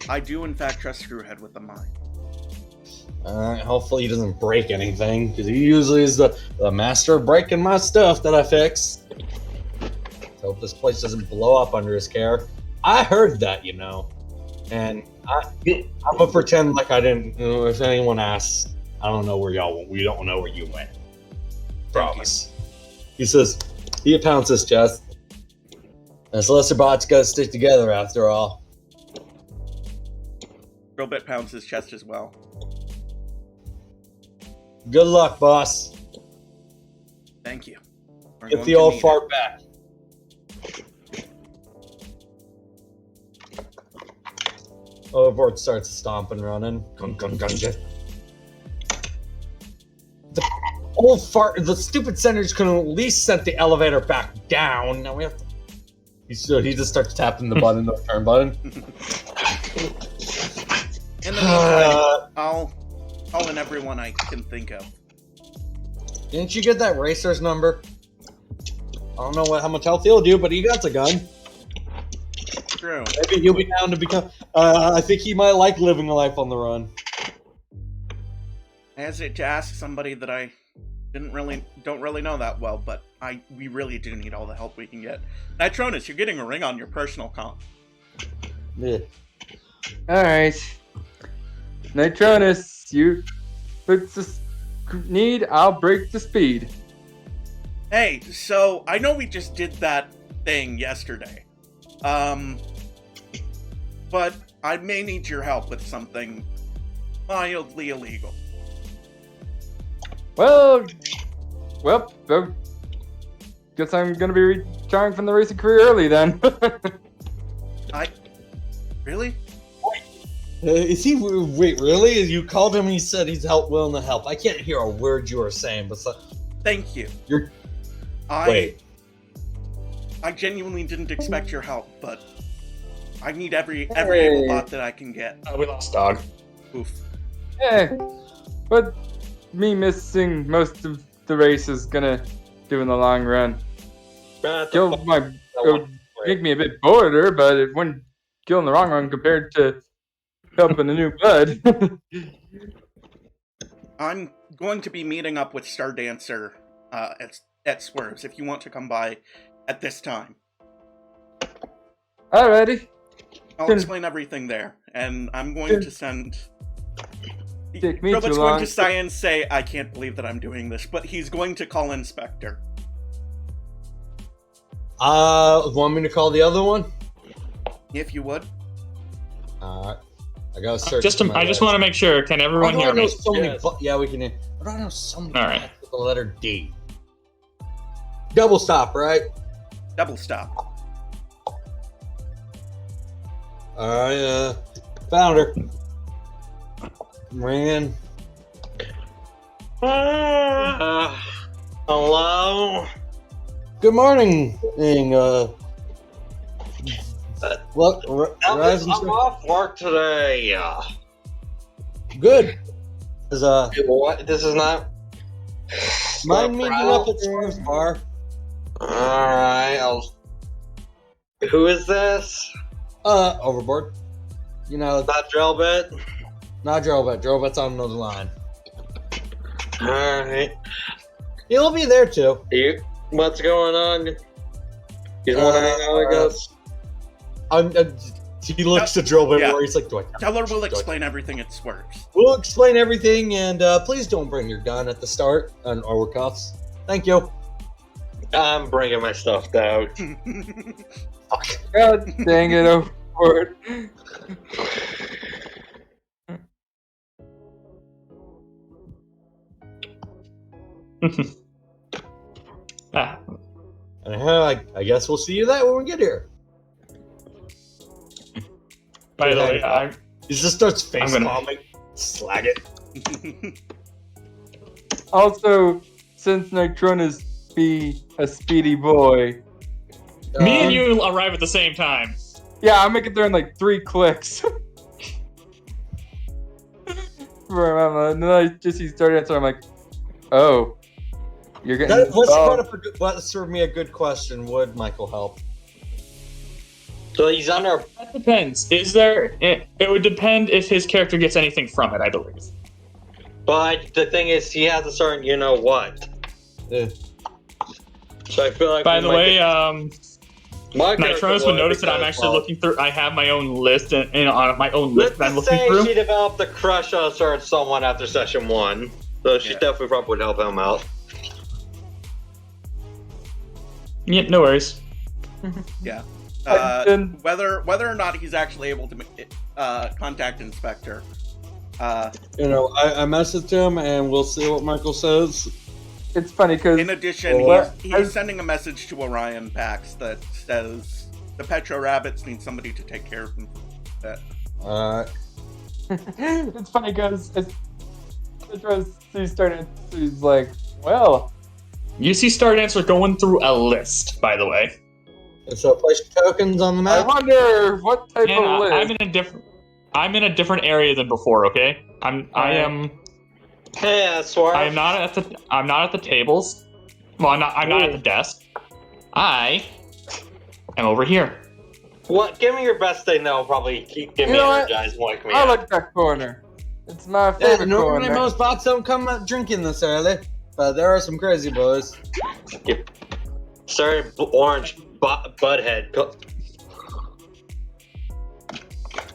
I do in fact trust Screwhead with the mine. Alright, hopefully he doesn't break anything, because he usually is the master of breaking my stuff that I fix. Hope this place doesn't blow up under his care. I heard that, and I'm gonna pretend like I didn't. If anyone asks, I don't know where y'all went. We don't know where you went. Promise. He says, he pounds his chest. This lesser bot's gotta stick together after all. Drillbit pounds his chest as well. Good luck, boss. Thank you. We're Get going the to old need fart it. back. Overboard starts stomping, running. Gun, gun, gun, gun. The old fart, the stupid senators could have at least sent the elevator back down. Now we have to. He just starts tapping the button, the turn button. In the meantime, I'll call in everyone I can think of. Didn't you get that racer's number? I don't know how much health he'll do, but he got the gun. True. Maybe he'll be down to become. I think he might like living a life on the run. I hesitate to ask somebody that I don't really know that well, but we really do need all the help we can get. Nitronus, you're getting a ring on your personal comp. Yeah. Alright. Nitronus, you fix the need, I'll break the speed. Hey, so I know we just did that thing yesterday. But I may need your help with something mildly illegal. Well, guess I'm gonna be retiring from the racing career early then. Really? Is he? Wait, really? You called him and he said he's willing to help. I can't hear a word you were saying, but Thank you. Wait. I genuinely didn't expect your help, but I need every able bot that I can get. We lost dog. Oof. Yeah, but me missing most of the race is gonna do in the long run. Make me a bit bolder, but it wouldn't kill in the long run compared to helping a new bud. I'm going to be meeting up with Star Dancer at Swerves if you want to come by at this time. Alrighty. I'll explain everything there, and I'm going to send... Take me Robo's too going long. to sigh and say, I can't believe that I'm doing this, but he's going to call Inspector. Want me to call the other one? If you would. Alright. I gotta search. I just want to make sure. Can everyone hear me? Yeah, we can hear. I don't know so many All right. with the letter D. Double stop, right? Double stop. Alright, found her. Ran. Hello? Good morning. What? I'm off work today. Good. What? This is not... Mind meeting up at Swerve's Bar? Alright, Who is this? Overboard. You know, Not Drillbit? not Drobet. Drobet's on another line. Alright. He'll be there too. What's going on? You want to hang out with us? He looks to Drobet Yeah. where he's like, Tell her we'll explain everything at Swerves. We'll explain everything, and please don't bring your gun at the start or cuffs. Thank you. I'm bringing my stuff down. God dang it, Overboard. I guess we'll see you there when we get here. By the way, He just starts face I'm gonna- palming. Slag it. Also, since Nitronus be a speedy boy, me and you arrive at the same time. yeah, I'll make it there in like 3 clicks. And then I just see Star Dancer, I'm like, oh, you're getting Let's serve me a good question. Would Michael help? So he's under... That depends. It would depend if his character gets anything from it, I believe. But the thing is, he has a certain you-know-what. Yeah. So I feel like... By the way, my Nitronus would notice that I'm actually looking through. I have my own list, and on my own list that I'm looking say through. she developed a crush on a certain someone after session 1. So she definitely probably would help him out. Yeah, no worries. Yeah. Whether or not he's actually able to contact Inspector. I messaged him, and we'll see what Michael says. It's funny because In addition, he's sending a message to Orion Pax that says the Petro Rabbits need somebody to take care of them. it's funny because he started. He's like, well, You see Star Dancer going through a list, by the way. So place tokens on the I map. wonder what type And of list. I'm in a different area than before. Okay, I am. Hey, Swerve. I'm not at the tables. Well, I'm not at the desk. I am over here. What? Give me your best thing. That'll probably give me You know what? energized and wake me I up. like that corner. It's my Yeah, favorite normally corner. most bots don't come out drinking this early, but there are some crazy boys. Sorry, orange butthead.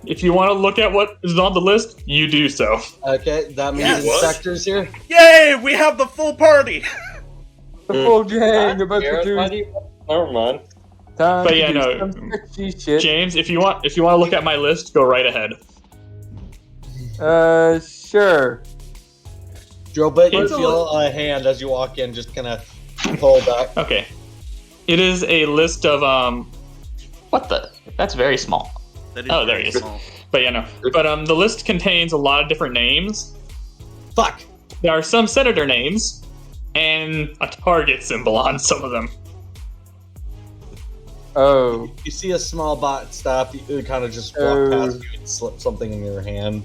If you want to look at what is on the list, you do so. Okay, that means Yes. inspectors here. Yay! We have the full party. The full gang about to Garrett, do why do you- Never mind. time But to yeah, do no. some sexy shit. James, if you want to look at my list, go right ahead. Sure. Joe, but you It's a feel a hand as you walk in, just kind of pull back. Okay. It is a list of What the? That's very small. That is Oh, there very he is. small. But yeah, no. But the list contains a lot of different names. Fuck. There are some senator names, and a target symbol on some of them. Oh. You see a small bot stop, you kind of just walk Oh. past you and slip something in your hand.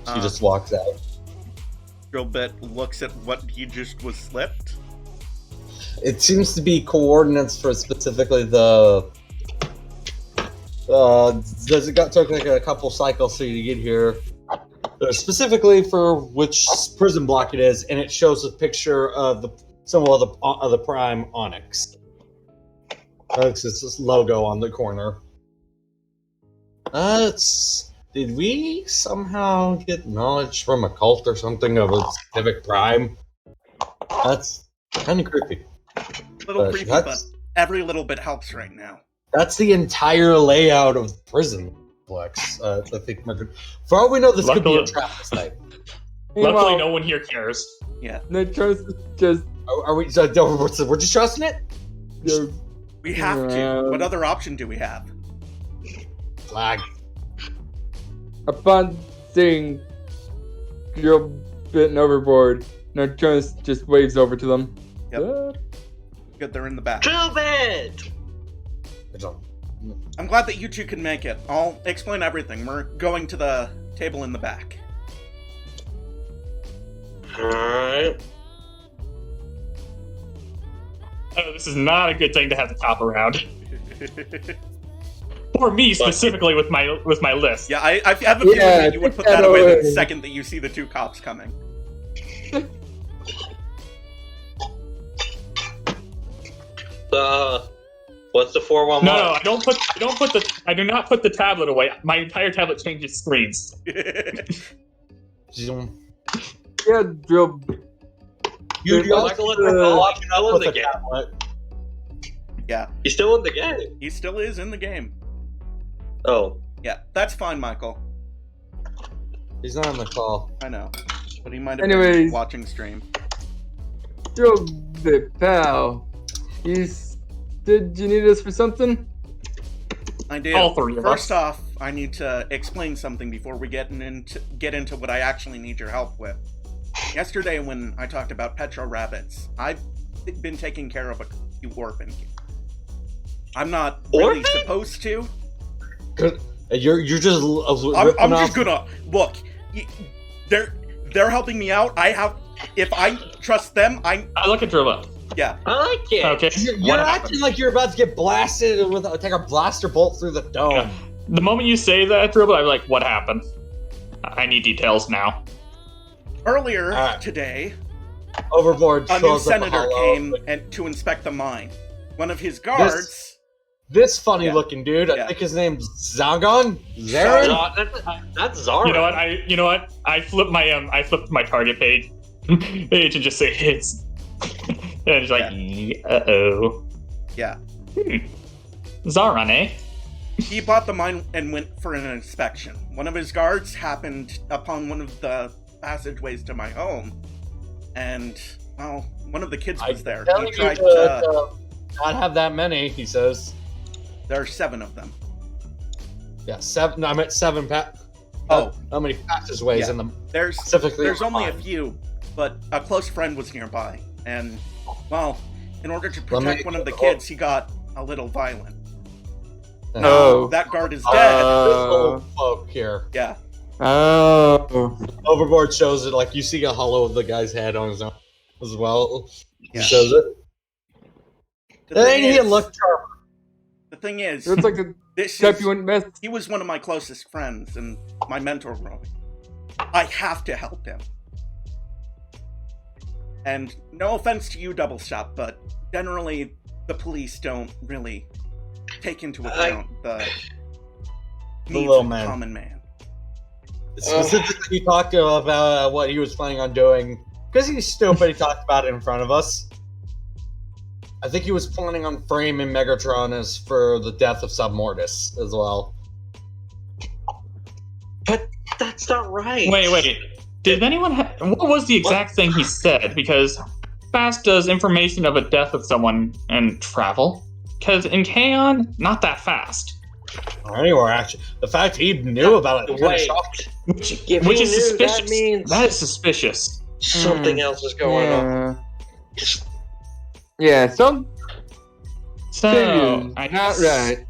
She Uh, just walks out. Drillbit looks at what he just was slipped. It seems to be coordinates for specifically the. Does it took like a couple cycles for you to get here? Specifically for which prison block it is, and it shows a picture of the symbol of the Prime Onyx. It's this logo on the corner. Did we somehow get knowledge from a cult or something of a specific Prime? That's kind of creepy. Little But creepy, but that's- every little bit helps right now. That's the entire layout of the prison complex. I think, for all we know, this could be a Luckily- Trappist type. Luckily, Meanwhile, no one here cares. Nitros is just Are we? So, we're just trusting it? We have to. Yeah. What other option do we have? Flag. upon seeing Drill bitten overboard, Nitros just waves over to them. Yep. Good, they're in the back. Drill bit! I'm glad that you two can make it. I'll explain everything. We're going to the table in the back. Alright. Oh, this is not a good thing to have the top around. Or me specifically with my list. Yeah, I have a feeling Yeah, that you would take put that that away the away. second that you see the two cops coming. What's the 411? No, I do not put the tablet away. My entire tablet changes screens. Zoom. Yeah, Drill. You There's also Michael, still in with the a game. tablet. Yeah, He's still in the game. he still is in the game. Oh. Yeah, that's fine, Michael. He's not on the call. I know. But he might have been Anyways. watching stream. Drill bit, pal. Did you need us for something? I do. All three of First us. off, I need to explain something before we get into what I actually need your help with. Yesterday, when I talked about petro rabbits, I've been taking care of a few orphan kids. I'm not really Orphan? supposed to. You're just I'm ripping just off. gonna look. They're helping me out. If I trust them, I look at Drilla. yeah. I like it. Okay. You're What acting happened? like you're about to get blasted with take a blaster bolt through the dome. Yeah. The moment you say that, Drilla, I'm like, what happened? I need details now. Earlier Alright. today, Overboard. a new shows up senator hollow. came to inspect the mine. One of his guards. This funny Yeah. looking dude. Yeah. I think his name's Zagon. Zarin. That's Zara. You know what? I flipped my target page and just say hits. And it's like, uh-oh. Yeah. Zaran, eh? He bought the mine and went for an inspection. One of his guards happened upon one of the passageways to my home, and, well, one of the kids was there. Telling He you tried to not have that many. He says. There are 7 of them. Yeah, 7. I'm at 7. Oh. How many passageways Yeah. in the There's specifically? only a mine? few, but a close friend was nearby, and, well, in order to Let me- protect one of the kids, he got a little violent. Oh. That guard is dead. This little folk here. Yeah. Oh. Overboard shows it like you see a hollow of the guy's head on his own as well. Yeah. He shows it. The thing Ain't he is- look charming? The thing is, It's like the this step is, you wouldn't miss. he was one of my closest friends and my mentor growing. I have to help him. And no offense to you, Double Shot, but generally the police don't really take into account the needs little of man. the common man. Specifically, he talked about what he was planning on doing. Because he's stupid, he talked about it in front of us. I think he was planning on framing Megatron as for the death of Submortis as well. But that's not right. Wait. Did anyone what was the exact thing he said? Because fast does information of a death of someone and travel? Because in Kaon, not that fast. Anyway, actually, the fact he knew about it kind of Wait. shocked. Which If he is knew, suspicious. that means That is suspicious. something else is going on. Yeah, some So, thing I is not right.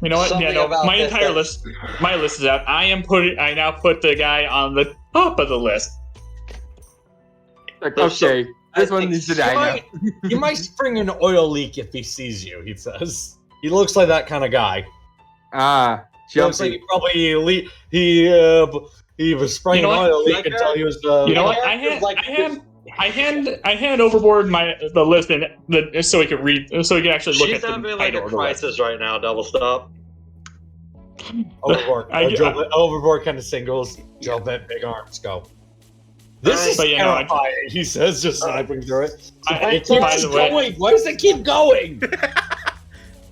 You know what? Something Yeah, no, about my this entire that- list, my list is out. I now put the guy on the top of the list. Like, There's okay, this I one think needs to die now. He might spring an oil leak if he sees you, he says. He looks like that kind of guy. He looks like Jumpy. he was spraying You know an what? oil leak Like until that? he was. You know what? I hand overboard the list and so he could read, so he could actually look She's at the having like a title of the list. crisis right now. Double stop. Overboard. Overboard kind of singles. Jump it, big arms, go. This is But, you know, terrifying, he says, just sniping through it. It by keeps the way, going. Why does it keep going?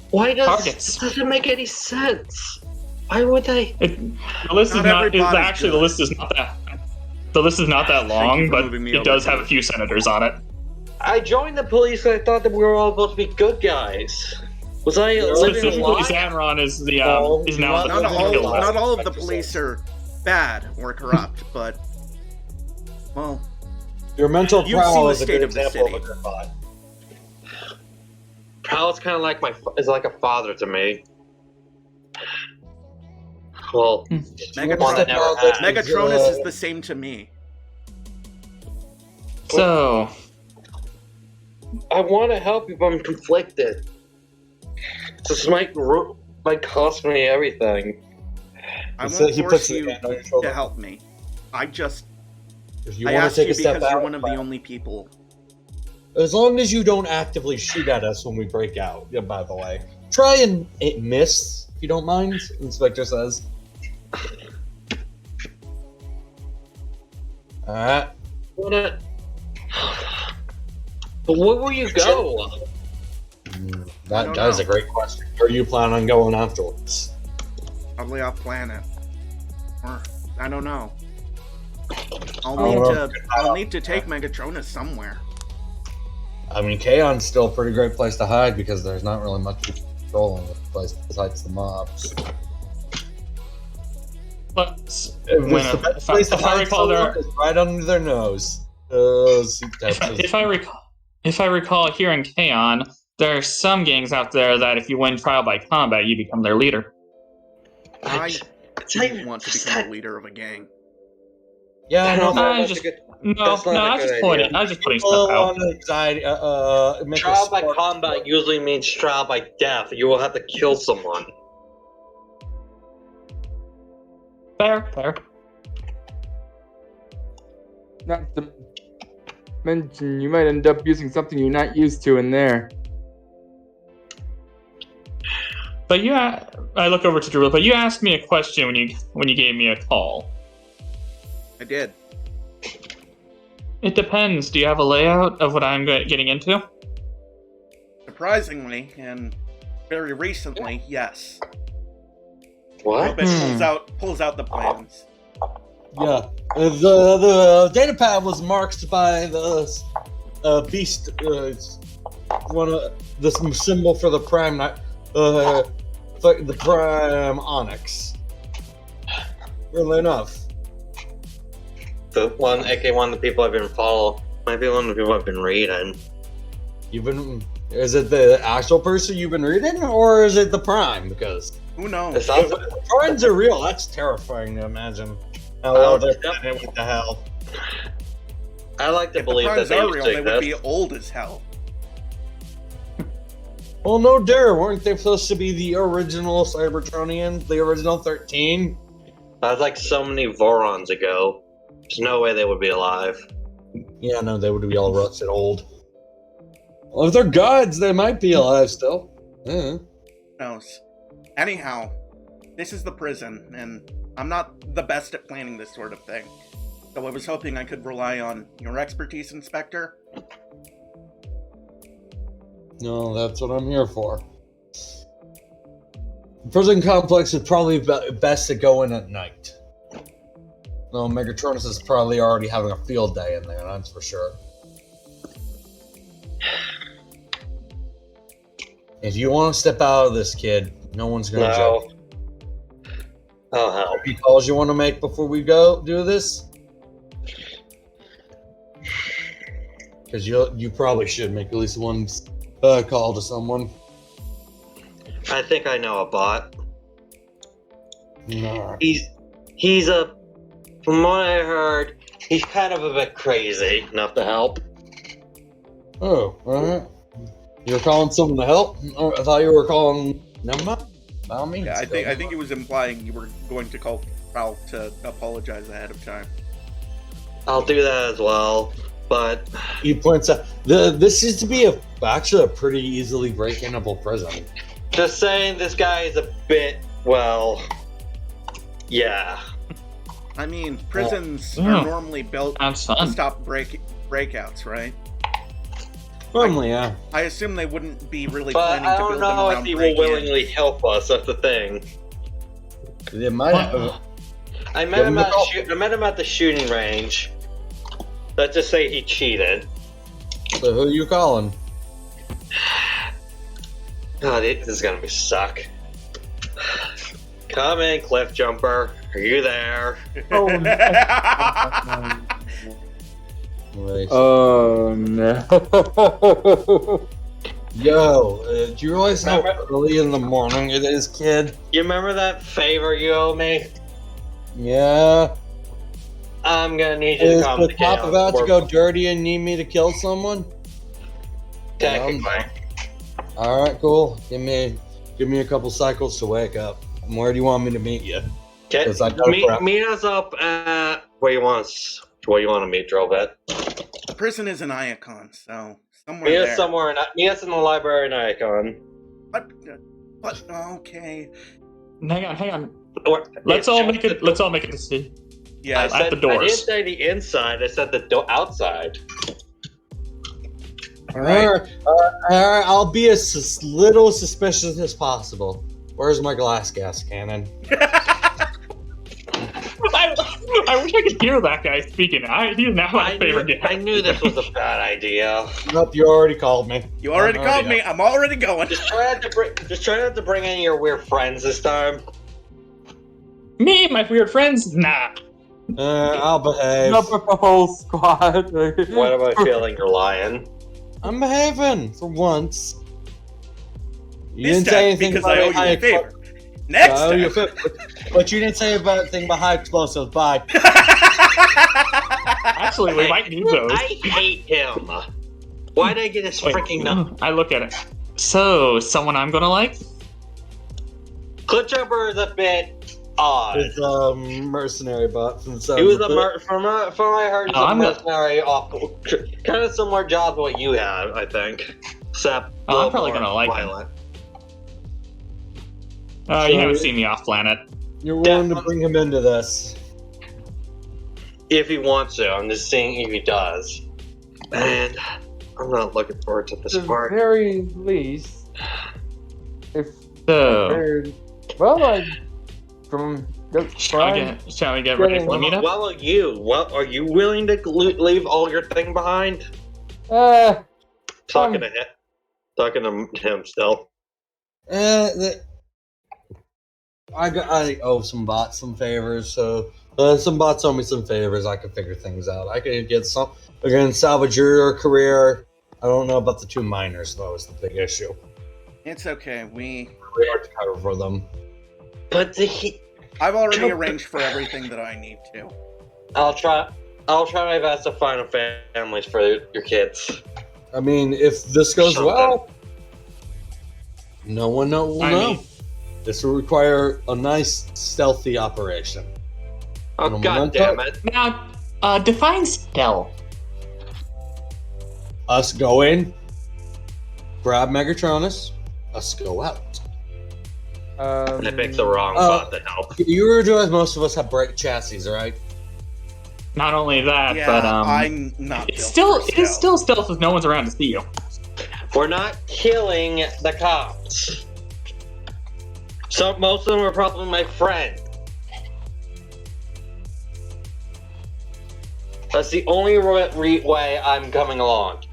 Why does Targets. doesn't make any sense? Why would they? the list Not is not. everybody's Actually, good. the list is not that. The list is not that Thank you long, for but moving me it over does to have a it. few senators on it. I joined the police and I thought that we were all supposed to be good guys. Was I living a Specifically, lie? Zanron is the No, is now on the Not kill list. not all of the police are bad or corrupt, but well, Your mental You've seen prowl the is a state good of the example city. of a good bot. Prowl's kind of like is like a father to me. Well, one I Megatron, never had. Megatronus is the same to me. So, I want to help you, but I'm conflicted. This might cost me everything. I So won't he force puts his you hand on your shoulder. to help me. I just If you I want to asked take you a step because you're out, one of the only people. as long as you don't actively shoot at us when we break out. Yeah, by the way, try and miss if you don't mind. Inspector says. Alright. But where will you go? don't That is a know. great question. Where do you plan on going afterwards? Probably off planet. Or I don't know. Oh, I'll need to take Megatronus somewhere. I mean, Kaon's still a pretty great place to hide because there's not really much control in the place besides the mobs. but It's the best place to if I hide recall, someone is right under their nose. if I recall, here in Kaon, there are some gangs out there that if you win trial by combat, you become their leader. I don't want to become the leader of a gang. Yeah, I know. I That's just- a good- No, That's not a I was good just pointing. idea. I was just putting People stuff out. on anxiety. Make a Trial by sport- combat usually means trial by death. You will have to kill someone. Fair. Not to mention, you might end up using something you're not used to in there. But I look over to Drew. But you asked me a question when you gave me a call. I did. It depends. Do you have a layout of what I'm getting into? Surprisingly, and very recently, yes. What? Robit pulls out the plans. Yeah, the data pad was marked by the beast. One of the symbol for the prime, the prime onyx. Really enough. The one, aka one of the people I've been following. Might be one of the people I've been reading. Is it the actual person you've been reading, or is it the prime? Because Who knows? It sounds if the primes are real, that's terrifying to imagine. How well they're planning, what the hell? I like to If the believe that primes they are used real, to they would be exist. old as hell. Well, no dare, weren't they supposed to be the original Cybertronians, the original 13? That was like so many Vorons ago. There's no way they would be alive. Yeah, no, they would be all rusted old. Well, if they're gods, they might be alive still. Yeah. Who knows? Anyhow, this is the prison, and I'm not the best at planning this sort of thing. So I was hoping I could rely on your expertise, Inspector. No, that's what I'm here for. The prison complex is probably best to go in at night. No, Megatronus is probably already having a field day in there, that's for sure. If you want to step out of this, kid, no one's going to judge you. Oh, hell. Any calls you want to make before we go do this? Because you probably should make at least one call to someone. I think I know a bot. Nah. He's a... From what I heard, he's kind of a bit crazy. Enough to help. Oh, alright. You were calling someone to help? Oh, I thought you were calling... Never mind. By all means. Yeah, I think he was implying you were going to call Prowl to apologize ahead of time. I'll do that as well, but... He points out... This seems to be actually a pretty easily break-inable prison. Just saying, this guy is a bit, well... Yeah. I mean, prisons are normally built to fun. stop breakouts, right? Normally, yeah. I assume they wouldn't be really But planning I to don't build them know around if he will break-in. willingly help us, that's the thing. They might have... I met him at the shooting range. Let's just say he cheated. So who are you calling? God, this is gonna be suck. Come in, Cliff Jumper. Are you there? Oh, Right. oh no. Yo, do you realize how early in the morning it is, kid? You remember that favor you owe me? Yeah. I'm gonna need you to Is come the to top Chaos. about to go dirty and need me to kill someone? Technically. Alright, cool. Give me a couple cycles to wake up. Where do you want me to meet you? Okay. 'Cause I gotta prep. Meet us up at where you want to meet, Drillbit. The prison is an icon, so somewhere Meet there. us somewhere. Meet us in the library in Icon. But okay. Hang on. Or, Let's all make it a decision. Yeah, I the didn't doors. say the inside. I said the outside. Alright, I'll be as little suspicious as possible. Where's my glass gas cannon? I wish I could hear that guy speaking. He's now my favorite guy. I knew this was a bad idea. Nope, you already called me. You already called me. I'm already going. Just try not to bring any of your weird friends this time. Me, my weird friends? Nah. I'll behave. Up with the whole squad. What am I feeling? You're lying. I'm behaving for once. You This didn't say time, anything because about I owe you high a favor. Next I owe you a time. favor. But you didn't say anything about high explosives. Bye. Actually, we might need those. I hate him. Why'd I get his Wait, freaking number? I look at it. So, someone I'm gonna like? Cliff Jumper is a bit odd. It's a mercenary bot from He was from what I heard, he's Oh, a I'm not- mercenary off, kind of similar job to what you have, I think. Except a I'm little probably more gonna like him. violent. You haven't seen me off planet. You're willing to bring him into this. If he wants to, I'm just saying if he does. And I'm not looking forward to this At the part. very least, if So, shall we get ready for the meetup? Well, are you willing to leave all your thing behind? Talking to him still. I owe some bots some favors, so some bots owe me some favors. I can figure things out. I can get some. I can salvage your career. I don't know about the two miners, though. Is the big issue. It's okay. We are to cover for them. But I've already arranged for everything that I need to. I'll try my best to find families for your kids. I mean, if this goes well, no one will know. This will require a nice, stealthy operation. Oh, god damn it. Now, Define stealth. Us go in, grab Megatronus, us go out. I picked the wrong bot to help. You realize most of us have break chassis, right? Not only that, Yeah, but I'm not. it is still stealth if no one's around to see you. We're not killing the cops. So most of them are probably my friend. That's the only way I'm coming along.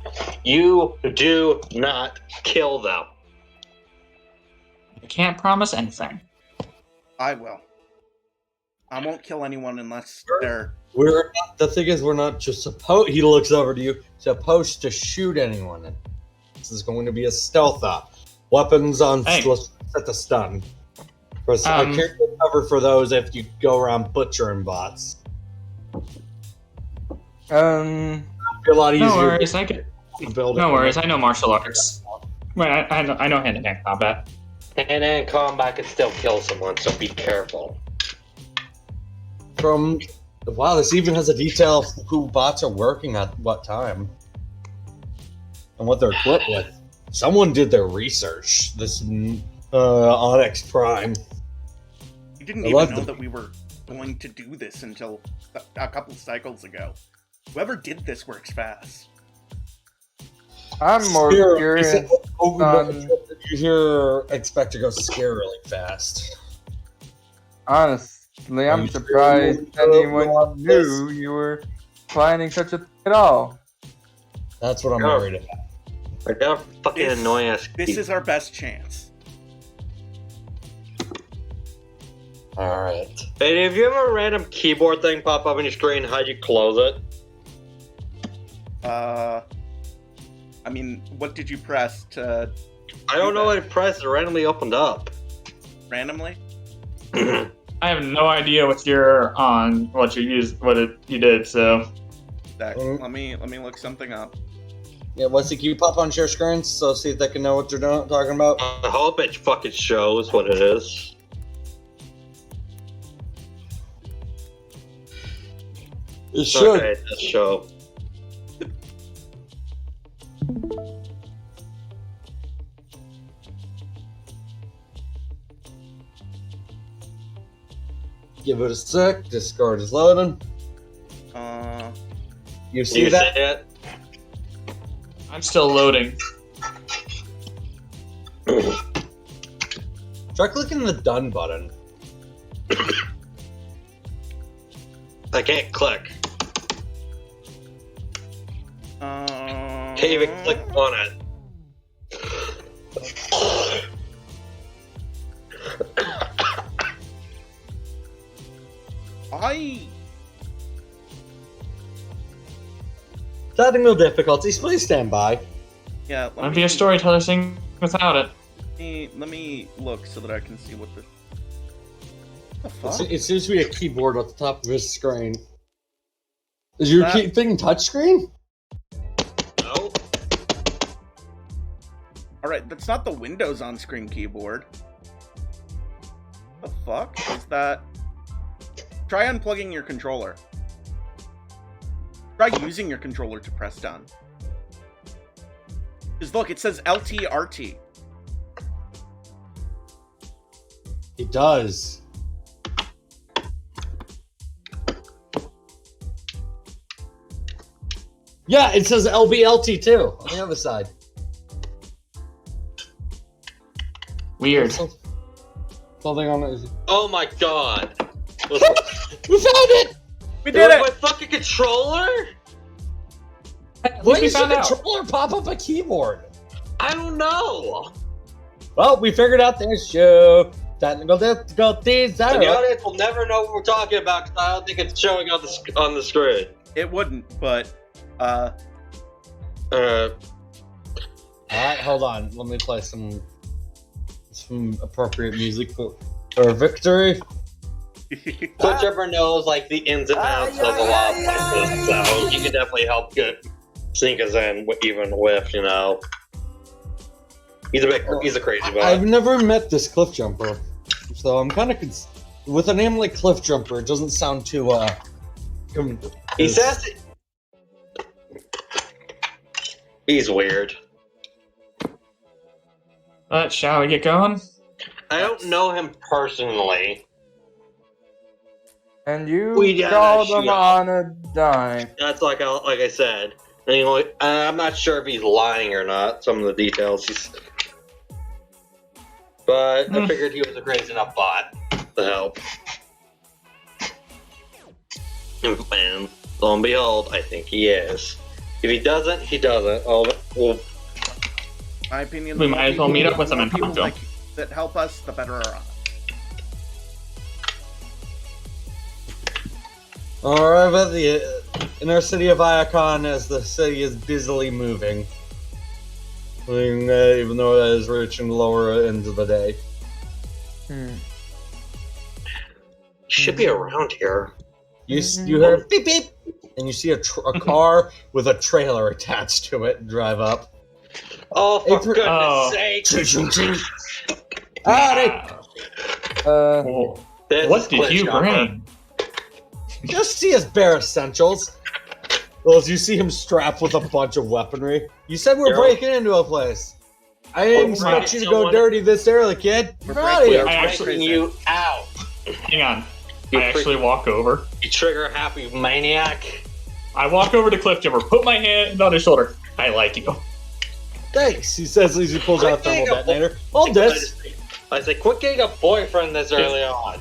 You do not kill them. I can't promise anything. I will. I won't kill anyone unless they're. The thing is, we're not just supposed. He looks over to you. Supposed to shoot anyone. This is going to be a stealth op. Weapons on. Hey. Let's set the stun. I can't cover for those if you go around butchering bots. It'd be a lot easier. No worries, to build no it. worries. I know martial arts. Wait, I know hand-to-hand combat. Hand-to-hand combat can still kill someone, so be careful. Wow, this even has a detail of who bots are working at what time and what they're equipped with. Someone did their research. This Onyx Prime. You didn't even know that we were going to do this until a couple cycles ago. Whoever did this works fast. I'm more curious. You hear Expector go scare really fast. Honestly, I'm you surprised sure anyone knew you were planning such a thing at all. That's what I'm worried about. I got fucking annoying ass. This is our best chance. Alright. Hey, if you have a random keyboard thing pop up on your screen, how'd you close it? I mean, what did you press to I don't know what I pressed. It randomly opened up. randomly? I have no idea what you're on, what you did. So Zach, let me look something up. Yeah, can you pop on share screens so see if they can know what you're talking about? I hope it fucking shows what it is. It should. Okay, it does show. Give it a sec. Discord is loading. You see You that? see it? I'm still loading. Try clicking the done button. I can't click. Can't even click on it. Technical difficulties, please stand by. Yeah, Might be a storyteller thing without it. let me look so that I can see what the fuck? It seems to be a keyboard at the top of his screen. Is your thing touchscreen? No. Alright, that's not the Windows on-screen keyboard. The fuck is that? Try unplugging your controller. Try using your controller to press done. Because look, it says LTRT. It does. Yeah, it says LBLT too on the other side. Weird. Something on it. Oh my god. We found it! We did it! My fucking controller? Why does the controller pop up a keyboard? I don't know. Well, we figured out the issue. Technical difficulties. The audience will never know what we're talking about because I don't think it's showing on the screen. It wouldn't, but Alright, hold on. Let me play some appropriate music for victory. Whichever knows like the ins and outs of a lot of places, so you can definitely help sneak us in, even with, you know. He's a crazy guy. I've never met this cliff jumper, so I'm kind of with a name like Cliff Jumper. It doesn't sound too He says he's weird. But shall we get going? I don't know him personally. And you We gotta called him shoot. on a dime. That's like I said. Anyway, I'm not sure if he's lying or not. Some of the details but I figured he was a crazy enough bot to help. And lo and behold, I think he is. If he doesn't, he doesn't. Well, My opinion. We the might as well more meet up people- with them and people talk to 'em. that help us, the better our odds. Alright, but the inner city of Iacon as the city is busily moving. Even though it is reaching the lower ends of the day. should be around here. You hear beep beep, and you see a car with a trailer attached to it drive up. Oh, for Hey, goodness sake! Ching, ching, ching. Howdy! This What is did you Glitchhopper. bring? Just see his bare essentials. Well, as you see him strapped with a bunch of weaponry. You said we're You're- breaking into a place. I didn't We're expect breaking you to go someone- dirty this early, kid. We're Get out of breaking- here. We're I actually- breaking you out. Hang on. You I actually walk over. You trigger happy maniac. I walk over to Cliffjumper, put my hand on his shoulder. I like you. Thanks, he says as he pulls out a thermal Quick, detonator. Hold this. I say, quit getting a boyfriend this early on.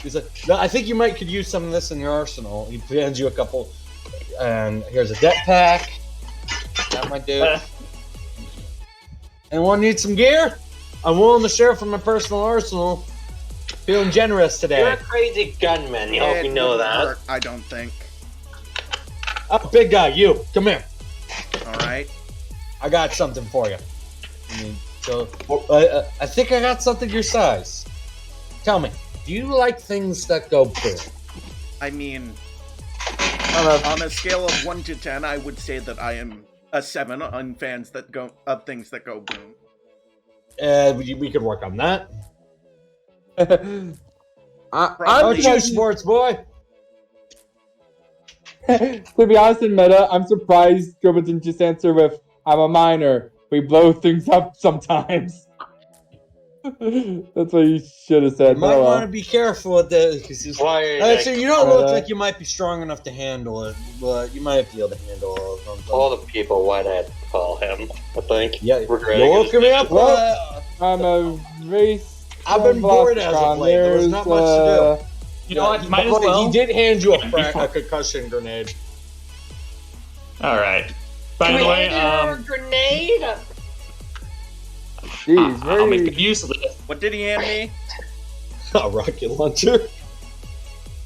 He's like, no, I think you might could use some of this in your arsenal. He hands you a couple, and here's a det pack. That might do. Anyone need some gear? I'm willing to share from my personal arsenal. Feeling generous You're today. a crazy gunman. You hope It you know wouldn't that. hurt, I don't think. Oh, big guy, you come here. All right. I got something for you. I think I got something your size. Tell me, do you like things that go boom? I mean, on a scale of 1 to 10, I would say that I am a 7 on fans that go of things that go boom. We could work on that. I'm Don't you, sports boy? To be honest, in meta, I'm surprised Joe didn't just answer with, I'm a miner. We blow things up sometimes. That's what you should have said. You might Oh, well. want to be careful with that. Because Why are you so you don't look Uh, like you might be strong enough to handle it, but you might be able to handle it. all the people why I'd call him, I think. Yeah, Regretting you're his looking me up. Well, I'm a race. I've been bored as of late. There was not much to do. You know what? Might as But well. He did hand you a concussion grenade. All right. By the way, grenade. Jeez, I'll make very... good use of this. What did he hand me? A rocket launcher.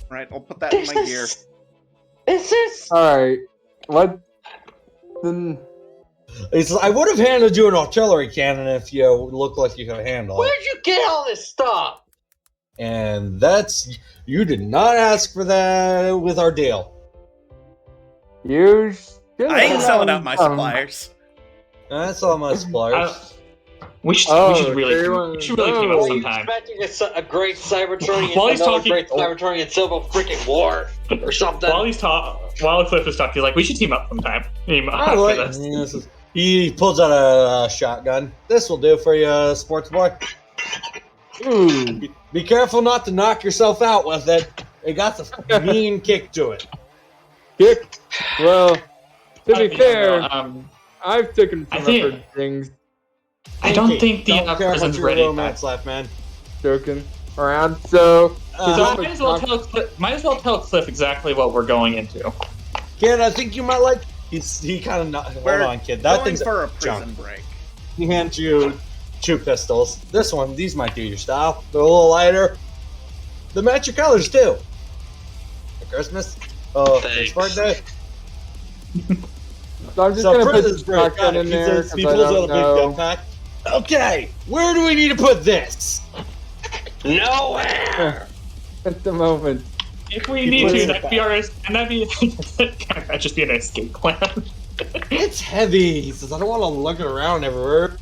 Right, I'll put that in my gear. Alright. What? Then... I would have handed you an artillery cannon if you looked like you could handle it. Where'd you get all this stuff? And you did not ask for that with our deal. You should I ain't have selling known out my some. suppliers. That's all my suppliers. We should really team up Were you sometime. expecting a great Cybertronian, While he's another talking- great Cybertronian Civil freaking War or something? While Cliff is talking, he's like, we should team up sometime. Team up Probably. after this. He pulls out a shotgun. This will do for you, sports boy. Ooh. Be careful not to knock yourself out with it. It got the mean kick to it. Kick. Well, to be fair, no, I've taken I some think- other things, I don't think the Don't care how prison's much ready. romance left, man. joking around, so... So Uh, might as well tell Cliff exactly what we're going into. Kid, I think you might like. He kind of not. Hold We're on, kid. That going thing's for a prison junk. break. He hands you 2 pistols. These might do your style. They're a little lighter. They match your colors too. For Christmas. Oh, Thanks. his birthday. So I'm just So gonna put prison's this break. shotgun Got it. in He there says- because he I pulls out a don't big know. gun pack. Okay, where do we need to put this? Nowhere! At the moment. If we You need put it to, in the that'd just be an escape plan. It's heavy. He says, I don't want to lug it around everywhere.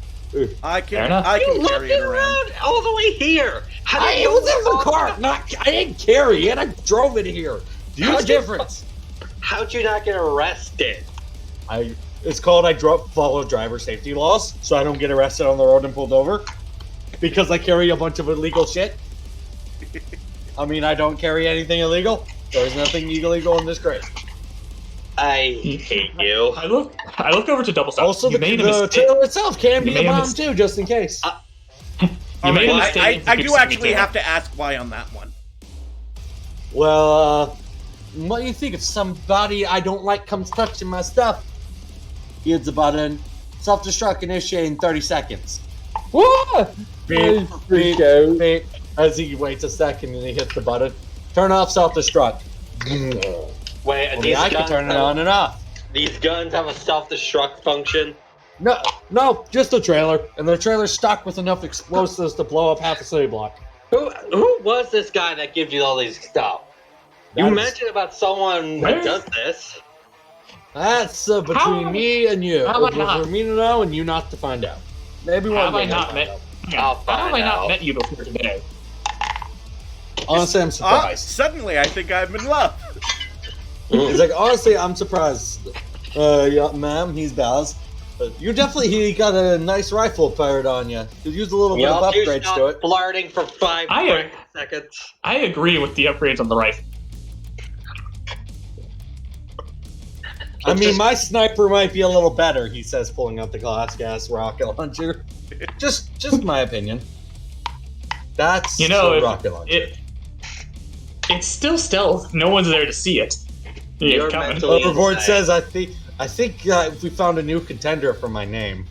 I Fair can enough. I You can left carry it it around. around all the way here. How did It you was in the cart. I didn't carry it. I drove it here. Huge difference. How'd you not get arrested? It's called follow driver safety laws, so I don't get arrested on the road and pulled over. Because I carry a bunch of illegal shit. I mean, I don't carry anything illegal. There's nothing illegal in this crate. I hate you. I look over to Double Stop. Also, you the made a mistake. trailer itself can be You a made a bomb too, just in case. You made a Well, mistake. I do actually have to ask why on that one. Well, what do you think if somebody I don't like comes touching my stuff? He hits the button. Self-destruct initiate in 30 seconds. What? Beep, Freak beep, out. beep. As he waits a second and he hits the button. Turn off self-destruct. Wait, Well, these I can guns turn it have- on and off. These guns have a self-destruct function. No, just a trailer. And the trailer's stocked with enough explosives to blow up half a city block. Who was this guy that gives you all these stuff? You That is- mentioned about someone Where? that does this. That's between me and you. How have I For not? me to know and you not to find out. Maybe one Have day I you'll not find met? out. I'll How have I find not out. met you before today? Honestly, I'm surprised. Suddenly, I think I'm in love. He's like, honestly, I'm surprised. Yeah, ma'am, he's Baz. But you definitely got a nice rifle fired on you. Could use a little bit of Yup, you upgrades to stop it. flirting for 5 seconds. I agree with the upgrades on the rifle. I mean, my sniper might be a little better, he says, pulling out the glass gas rocket launcher. Just my opinion. That's You know, a if rocket launcher. it's still stealth. No one's there to see it. You're It's coming. mentally- Overboard insane. says, I think if we found a new contender for my name.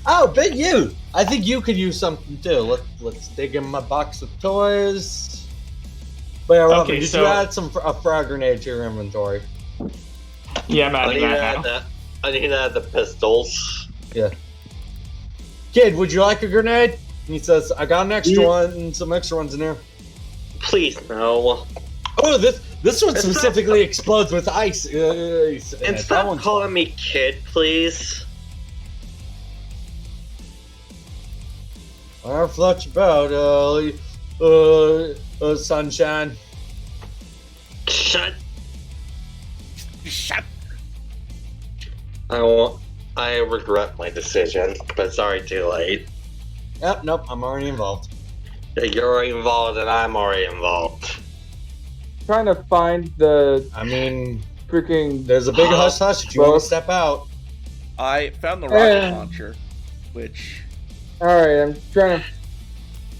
Oh, Big You! I think you could use something too. Let's dig in my box of toys. But yeah, Robin, Okay, did so- you add a frag grenade to your inventory? Yeah, I'm I adding need, to that add now. I need to add the pistols. Yeah. Kid, would you like a grenade? And he says, I got an extra one and some extra ones in there. Please, no. Oh, this one It's specifically explodes with ice. And that stop one's calling me kid, please. I'll float you about, sunshine. Shut. Shut. I regret my decision, but sorry, too late. Yep, nope, I'm already involved. You're already involved, and I'm already involved. Trying to find the I mean, freaking. there's a big hush hush if you want to step out. I found the rocket launcher, which Alright, I'm trying to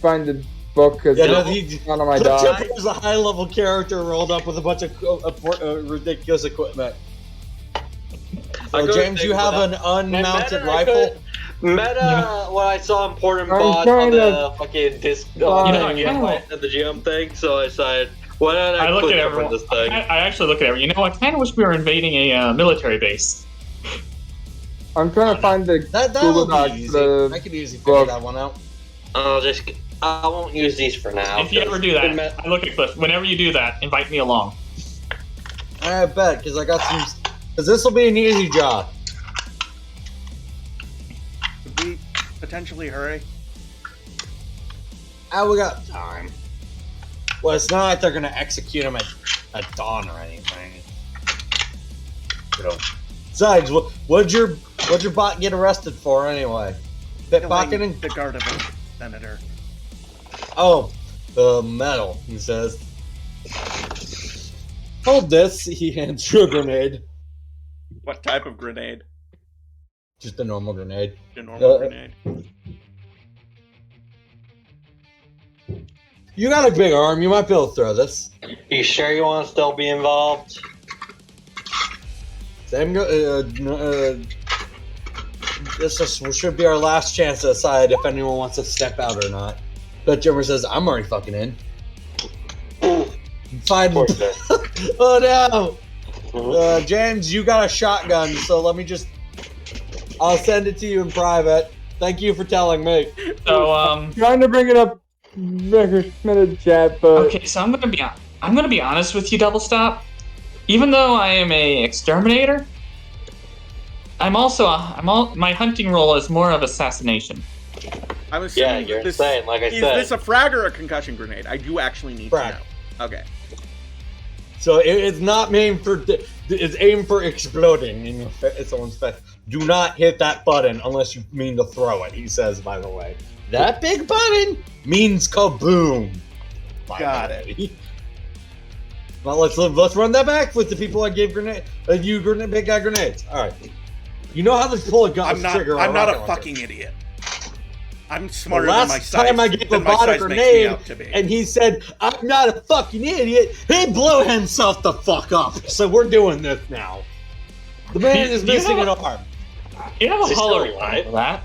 find the book because Yeah, no, it's one of my Flip dogs. Chipper is a high level character rolled up with a bunch of ridiculous equipment. I So, couldn't James, you think have of an unmounted Meta, rifle? When I saw important I'm bots trying on the to fucking disc find- You know, I kinda- at the GM thing, so I decided, why don't I I look click at up on everyone. this thing? I actually look at everyone. You know, I kind of wish we were invading a military base. I'm trying to find the That Google would Doc be easy. for I could easily figure book. that one out. I won't use these for now. If you ever do that, I look at Cliff. Whenever you do that, invite me along. I bet, because I got some. Because this will be an easy job. could we potentially hurry? We got time. Well, it's not like they're gonna execute him at dawn or anything. You know. Besides, what'd your bot get arrested for anyway? Pickpocketing? Killing the guard of a senator. Oh, the medal, he says. Hold this, he hands you a grenade. What type of grenade? Just a normal grenade. A normal grenade. You got a big arm, you might be able to throw this. You sure you want to still be involved? Same this should be our last chance to decide if anyone wants to step out or not. But Jimmer says, I'm already fucking in. Fine. Poor thing. Oh no! James, you got a shotgun, so I'll send it to you in private. Thank you for telling me. So, trying to bring it up minute chat, but okay, so I'm gonna be honest with you, Double Stop. Even though I am a exterminator, my hunting role is more of assassination. I'm assuming Yeah, you're this, insane, like I is said. this a frag or a concussion grenade? I do actually need Frag. to know. Okay. So it's not aimed for. It's aimed for exploding in someone's face. Do not hit that button unless you mean to throw it. He says, by the way, that big button means kaboom. Got it. Well, let's run that back with the people I gave big guy grenades. All right. You know how to pull a gun trigger. I'm not a fucking idiot. I'm smarter the than my last size. time I gave a bot a grenade, and he said, "I'm not a fucking idiot," he blew himself the fuck up. So we're doing this now. The man is missing an arm. You have a holler line for that.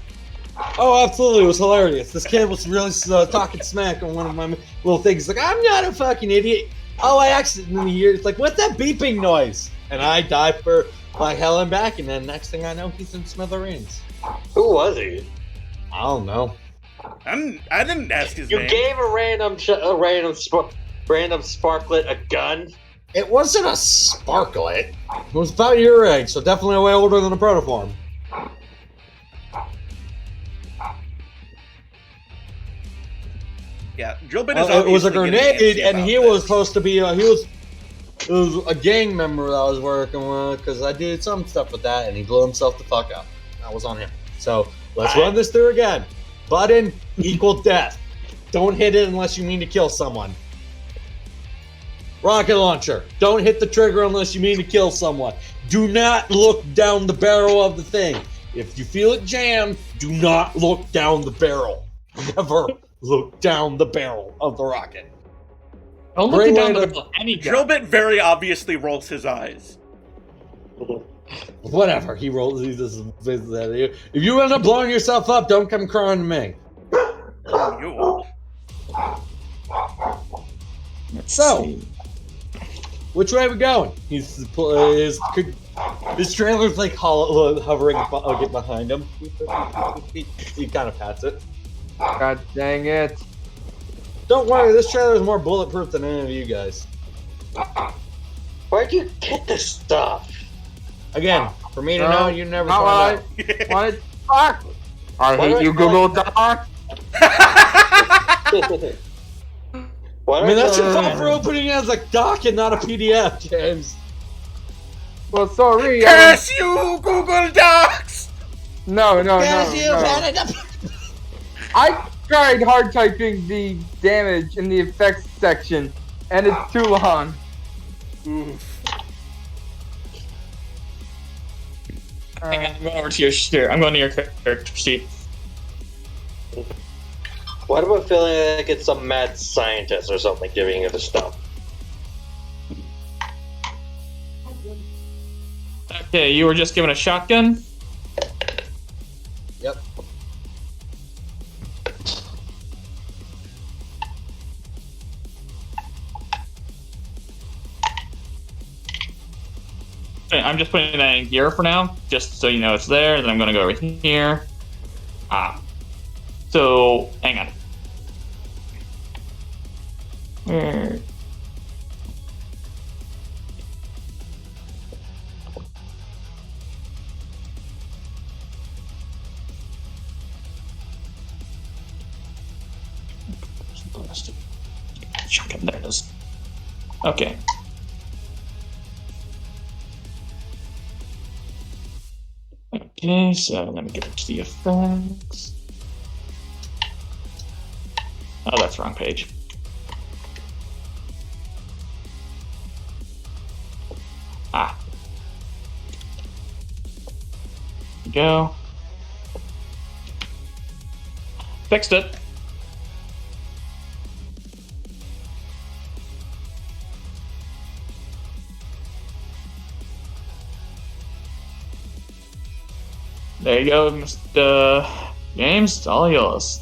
Oh, absolutely. It was hilarious. This kid was really talking smack on one of my little things. Like, I'm not a fucking idiot. Oh, I accidentally hear. It's like, what's that beeping noise? And I dive for like hell and back, and then next thing I know, he's in smithereens. Who was he? I don't know. I didn't ask his You name. gave a random sparklet a gun? It wasn't a sparklet. It was about your age, so definitely way older than a protoform. Yeah, Drillbit is it was a obviously getting grenade, antsy and about he was this. supposed to be. It was a gang member that I was working with because I did some stuff with that, and he blew himself the fuck up. That was on him. So let's run this through again. Button equal death. Don't hit it unless you mean to kill someone. Rocket launcher. Don't hit the trigger unless you mean to kill someone. Do not look down the barrel of the thing. If you feel it jam, do not look down the barrel. Never look down the barrel of the rocket. Don't look down the any gun. Drillbit very obviously rolls his eyes. Whatever, he rolls. He just if you end up blowing yourself up, don't come crying to me. You. So, which way are we going? His trailer's like hovering behind him. He kind of pats it. God dang it. Don't worry, this trailer is more bulletproof than any of you guys. Where'd you get this stuff? Again, for me to know, you never Not find out. what it fuck. I hate you, Google Doc. I mean, that's your fault for opening it as a doc and not a PDF, James. Well, sorry. Curse you, Google Docs! No. I tried hard typing the damage in the effects section, and it's too long. Oof. Hang on, I'm going over to your share. I'm going to your character sheet. Why do I feel like it's some mad scientist or something giving you the stuff? Okay, you were just given a shotgun? Yep. Okay, I'm just putting that in gear for now, just so you know it's there, then I'm going to go over here. So, hang on. Shotgun, there it is. Okay. Okay, so let me get to the effects. Oh, that's the wrong page. Go. Fixed it. There you go, Mr. James. It's all yours.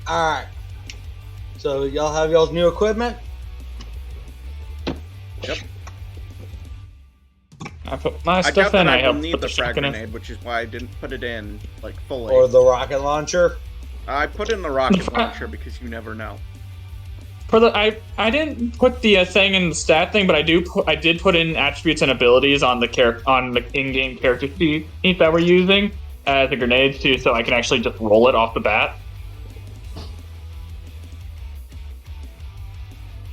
Alright. So, y'all have y'all's new equipment? Yep. I put my I stuff doubt that in. I I will helped need put the the frag shotgun in. grenade, which is why I didn't put it in, like, fully. Or the rocket launcher. I put in the rocket launcher because you never know. For the I didn't put the thing in the stat thing, but I did put in attributes and abilities on the in-game character sheet that we're using as the grenades too, so I can actually just roll it off the bat.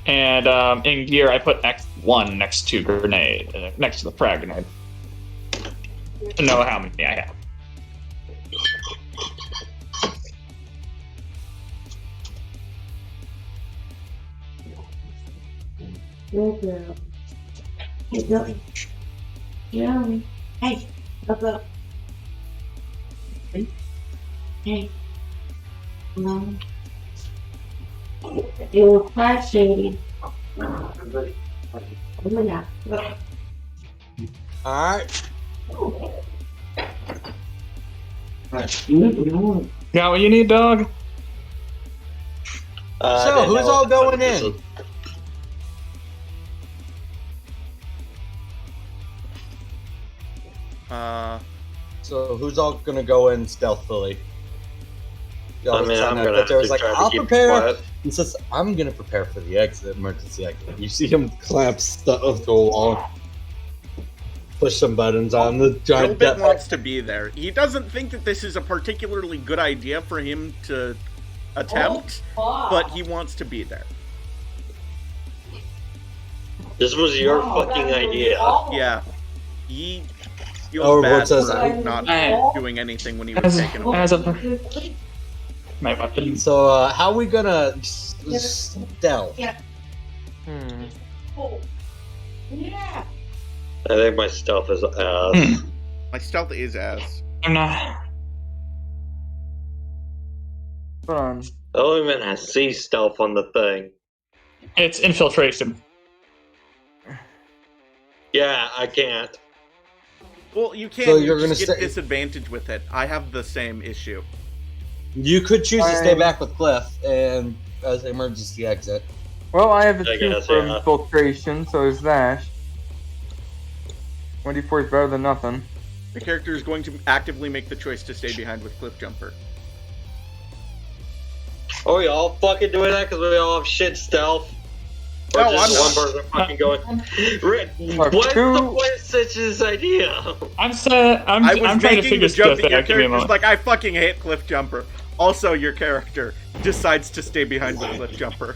And in gear, I put X1 next to the frag grenade, to know how many I have. Good girl. Hey, Billy. Billy. Hey, up. Hey. No. It was quite shady. Alright. Got what you need, dog? So, who's all going in? So, who's all gonna go in stealthily? I'm gonna there was like, try to I'll keep prepare. quiet. He says, I'm gonna prepare for the emergency exit. You see him clamp stuff to the wall, push some buttons on the giant Gilbit wants to be there. He doesn't think that this is a particularly good idea for him to attempt, but he wants to be there. This was your fucking idea. Yeah. He feels Overboard bad says for that. not doing anything when he was taken away. As a my weapon. So, how are we gonna stealth? Yeah. I think my stealth is ass. My stealth is ass. I'm not. Hold on. I don't even have C stealth on the thing. It's infiltration. Yeah, I can't. Well, you can't. So you you're just gonna get stay- disadvantage with it. I have the same issue. You could choose to stay back with Cliff and as emergency exit. Well, I have a I 2 guess, for yeah. infiltration, so is that. 1d4 is better than nothing. The character is going to actively make the choice to stay behind with Cliff Jumper. Are we all fucking doing that because we all have shit stealth? Or No, just I'm one not. person fucking going? Rick, Fuck what's you. the point of such this idea? I'm I was trying to making figure the joke stuff that your out. Give me a character's moment. like, I fucking hate Cliff Jumper. Also, your character decides to stay behind with Cliff Jumper.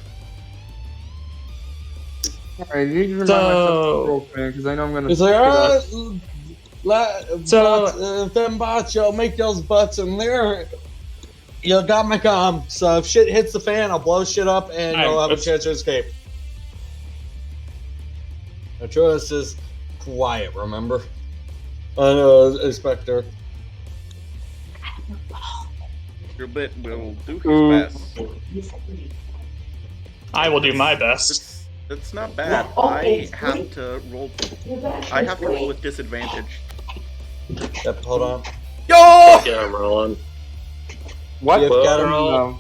Alright, you need to remind So- myself because I know I'm gonna. He's like, fuck it alright, So- Fembot, y'all make those butts in there. You got my comm, so if shit hits the fan, I'll blow shit up and Alright, you'll have a let's- chance to escape. Atreus is quiet, remember? Inspector. Gilbit will do his Ooh. best. I will do my best. That's not bad. I have to roll. I have to roll with disadvantage. Yep, hold on. Yo! Yeah, I'm rolling. What? Yep, got him. No.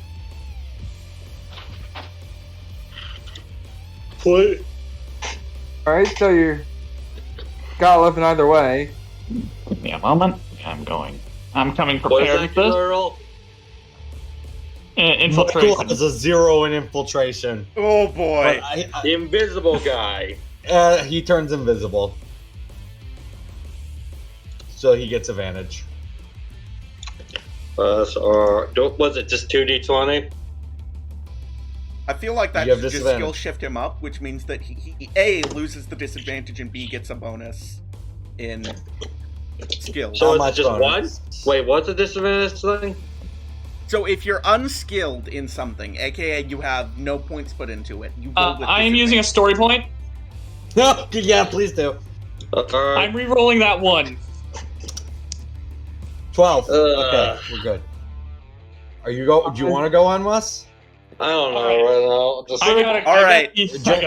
What? Alright, so you got left in either way. Give me a moment. I'm going. I'm coming What is prepared that with this. roll? Michael Infiltration. has a 0 in infiltration. Oh boy. But The invisible guy. he turns invisible. So he gets advantage. Was it just 2d20? I feel like that You have should just disadvantage. skill shift him up, which means that he A, loses the disadvantage and B, gets a bonus in skills. So How it's much just bonus? one? Wait, what's the disadvantage thing? So if you're unskilled in something, aka you have no points put into it, you roll with I am using a disadvantage. story point. No, yeah, please do. Alright. I'm re-rolling that one. 12. Okay, we're good. Are you go? Do you want to go on, Wes? I don't know right now. Just I got it. All right.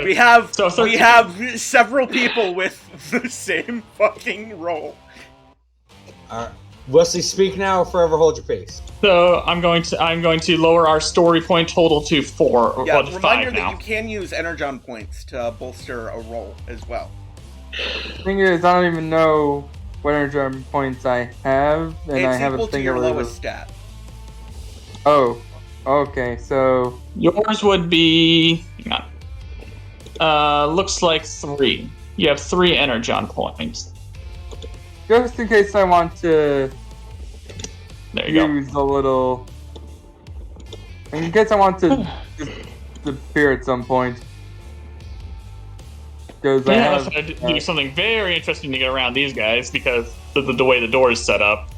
We have So 13. we have several people with the same fucking roll. Alright. Wesley, speak now or forever hold your peace. So I'm going to lower our story point total to 4 or Yeah, to reminder 5 that now. you can use energon points to bolster a roll as well. Thing is, I don't even know what energy points I have, and I It's have equal a to thing your that lowest stat. Oh, okay. So Yours would be. Hang on. Looks like 3. You have 3 energon points. just in case I want to There you go. use a little, in case I want to just disappear at some point. Because I Yeah, have, so I do something very interesting to get around these guys because the way the door is set up.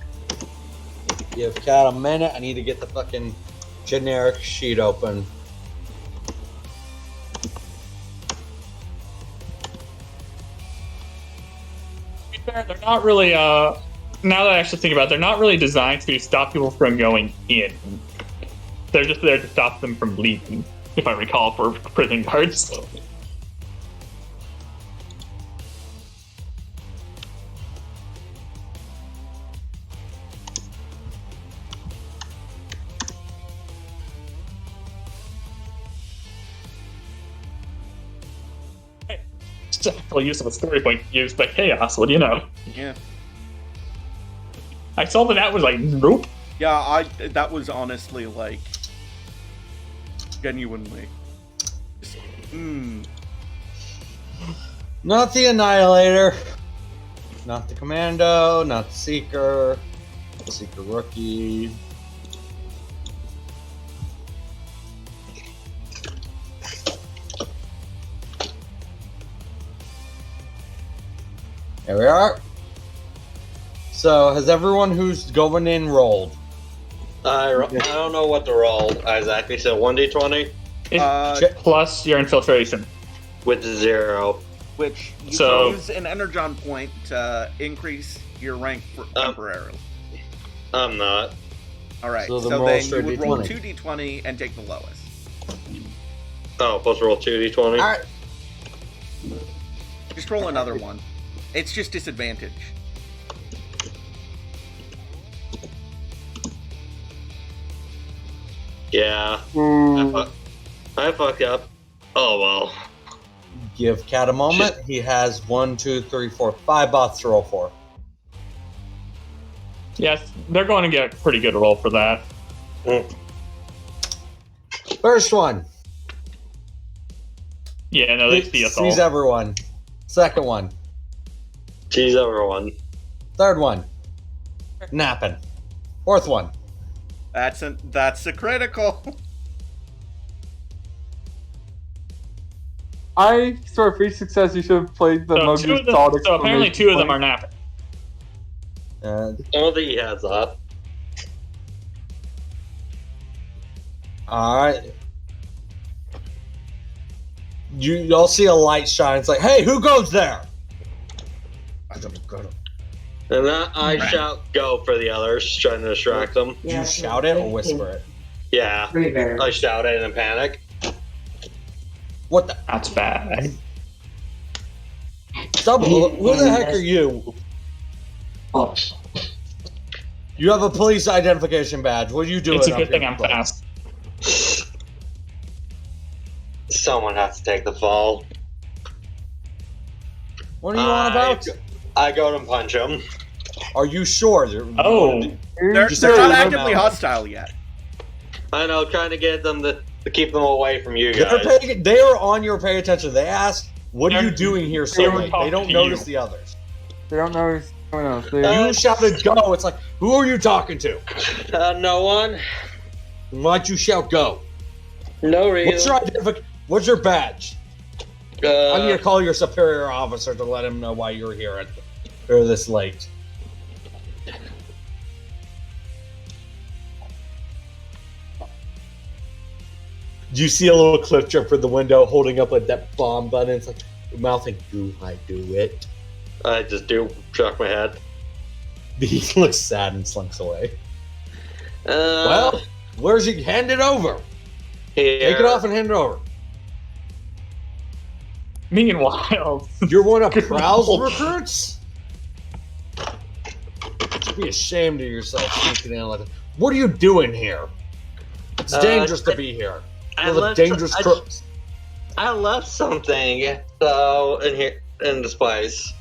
Give Cat a minute. I need to get the fucking generic sheet open. To be fair, they're not really. Now that I actually think about it, they're not really designed to stop people from going in. They're just there to stop them from leaving, if I recall, for prison guards. Exactly use of a story point used by Chaos. What do you know? Yeah. I saw that was like, nope. Yeah, that was honestly like genuinely. Just, Not the Annihilator. Not the Commando. Not the Seeker. The Seeker Rookie. There we are. So, has everyone who's going in rolled? I don't know what to roll exactly. So 1d20 Plus your infiltration. with 0. which you So- can use an energon point to increase your rank temporarily. I'm not. Alright, So so, the rolls then for you would roll D20. 2d20 and take the lowest. Oh, supposed to roll 2d20. Alright. Just roll another one. It's just disadvantage. Yeah. I fucked up. Oh well. Give Cat a moment. He has 1, 2, 3, 4, 5 bots to roll for. Yes, they're going to get a pretty good roll for that. First one. Yeah, no, they see us all. Sees everyone. Second one. Sees everyone. Third one. Napping. Fourth one. That's a critical. I sort of free success. You should have played the most So solid. apparently 2 of them are napping. Uh, I don't think he has that. Alright. You'll see a light shine. It's like, hey, who goes there? I don't go. And then I shout go for the others, trying to distract them. Do you shout it or whisper it? Yeah. I shout it in panic. What the? That's bad. Double, who the heck are you? Oh, You have a police identification badge. What are you doing? It's a up good thing here? I'm fast. Someone has to take the fall. What are you on about? I go to punch him. Are you sure? Oh. They're Just not say- actively hostile yet. I know, trying to get them to keep them away from you They guys. are on your pay attention. They ask, "What are you doing here so they were late?" They talking don't to notice you. the others. They don't know someone else. You shouted "go." It's like, who are you talking to? No one. Why'd you shout "go"? No reason. What's your identification? What's your badge? I need to call your superior officer to let him know why you're here or this late. Do you see a little cliff jumper in the window holding up that bomb button? It's like mouthing, "Do I do it?" I just do shock my head. He looks sad and slunks away. Well, Well, where's he? Hand it over. here. Take it off and hand it over. Meanwhile, You're one of Prowl's recruits? Be ashamed of yourself sneaking in like that. What are you doing here? It's dangerous to be here. I You're the left- dangerous I- crooks. I left something. So in here, in this place.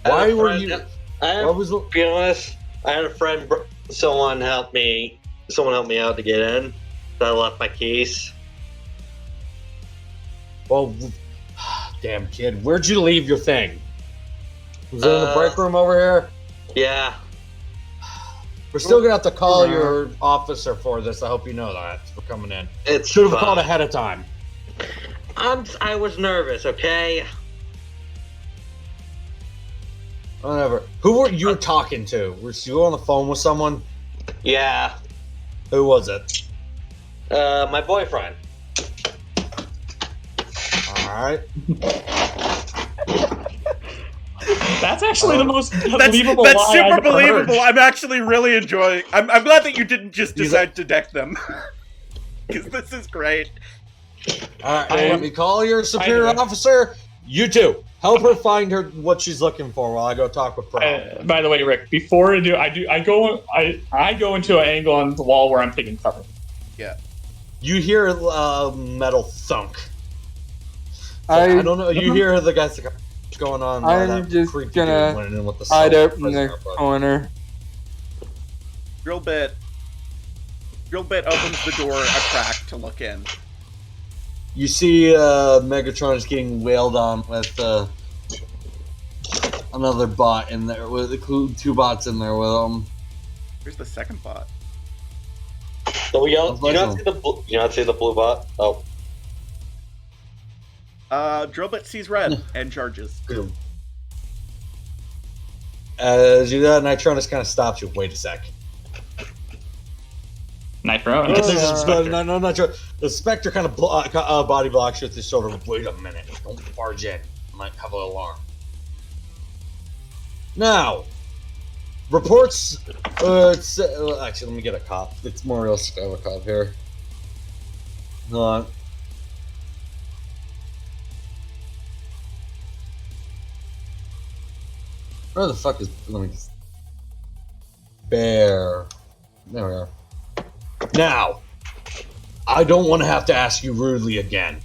Why were you? Be honest, I had a friend. Someone helped me out to get in. So I left my keys. Well, damn kid, where'd you leave your thing? Was it in the break room over here? Yeah. We're still gonna have to call your officer for this. I hope you know that for coming in. Should have called ahead of time. I was nervous. Okay. Whatever. Who were you talking to? Were you on the phone with someone? Yeah. Who was it? My boyfriend. All right. That's actually the most believable That's lie super I've ever believable. heard. I'm actually really enjoying. I'm glad that you didn't just decide to deck them, because this is great. All right. Let me call your superior officer. You too. Help her find her what she's looking for while I go talk with Pro. By the way, Rick, before I go into an angle on the wall where I'm taking cover. Yeah. You hear a metal thunk. I don't know. You hear the guys like, what's going on? I'm just gonna hide up in the corner. Drillbit opens the door a crack to look in. You see Megatron is getting wailed on with another bot in there, with two bots in there with him. Here's the second bot. So you not see the blue bot? Oh. Drillbit sees red and charges. As you do that, Nitronus kind of stops you. Wait a sec. Nitro? No, Nitro. The Spectre kind of body blocks you with his shoulder. Wait a minute. Don't barge in. I might have an alarm. Now, reports... actually, let me get a cop. It's more realistic to have a cop here. Hold on. Where the fuck is... Let me just... Bear. There we are. Now, I don't want to have to ask you rudely again.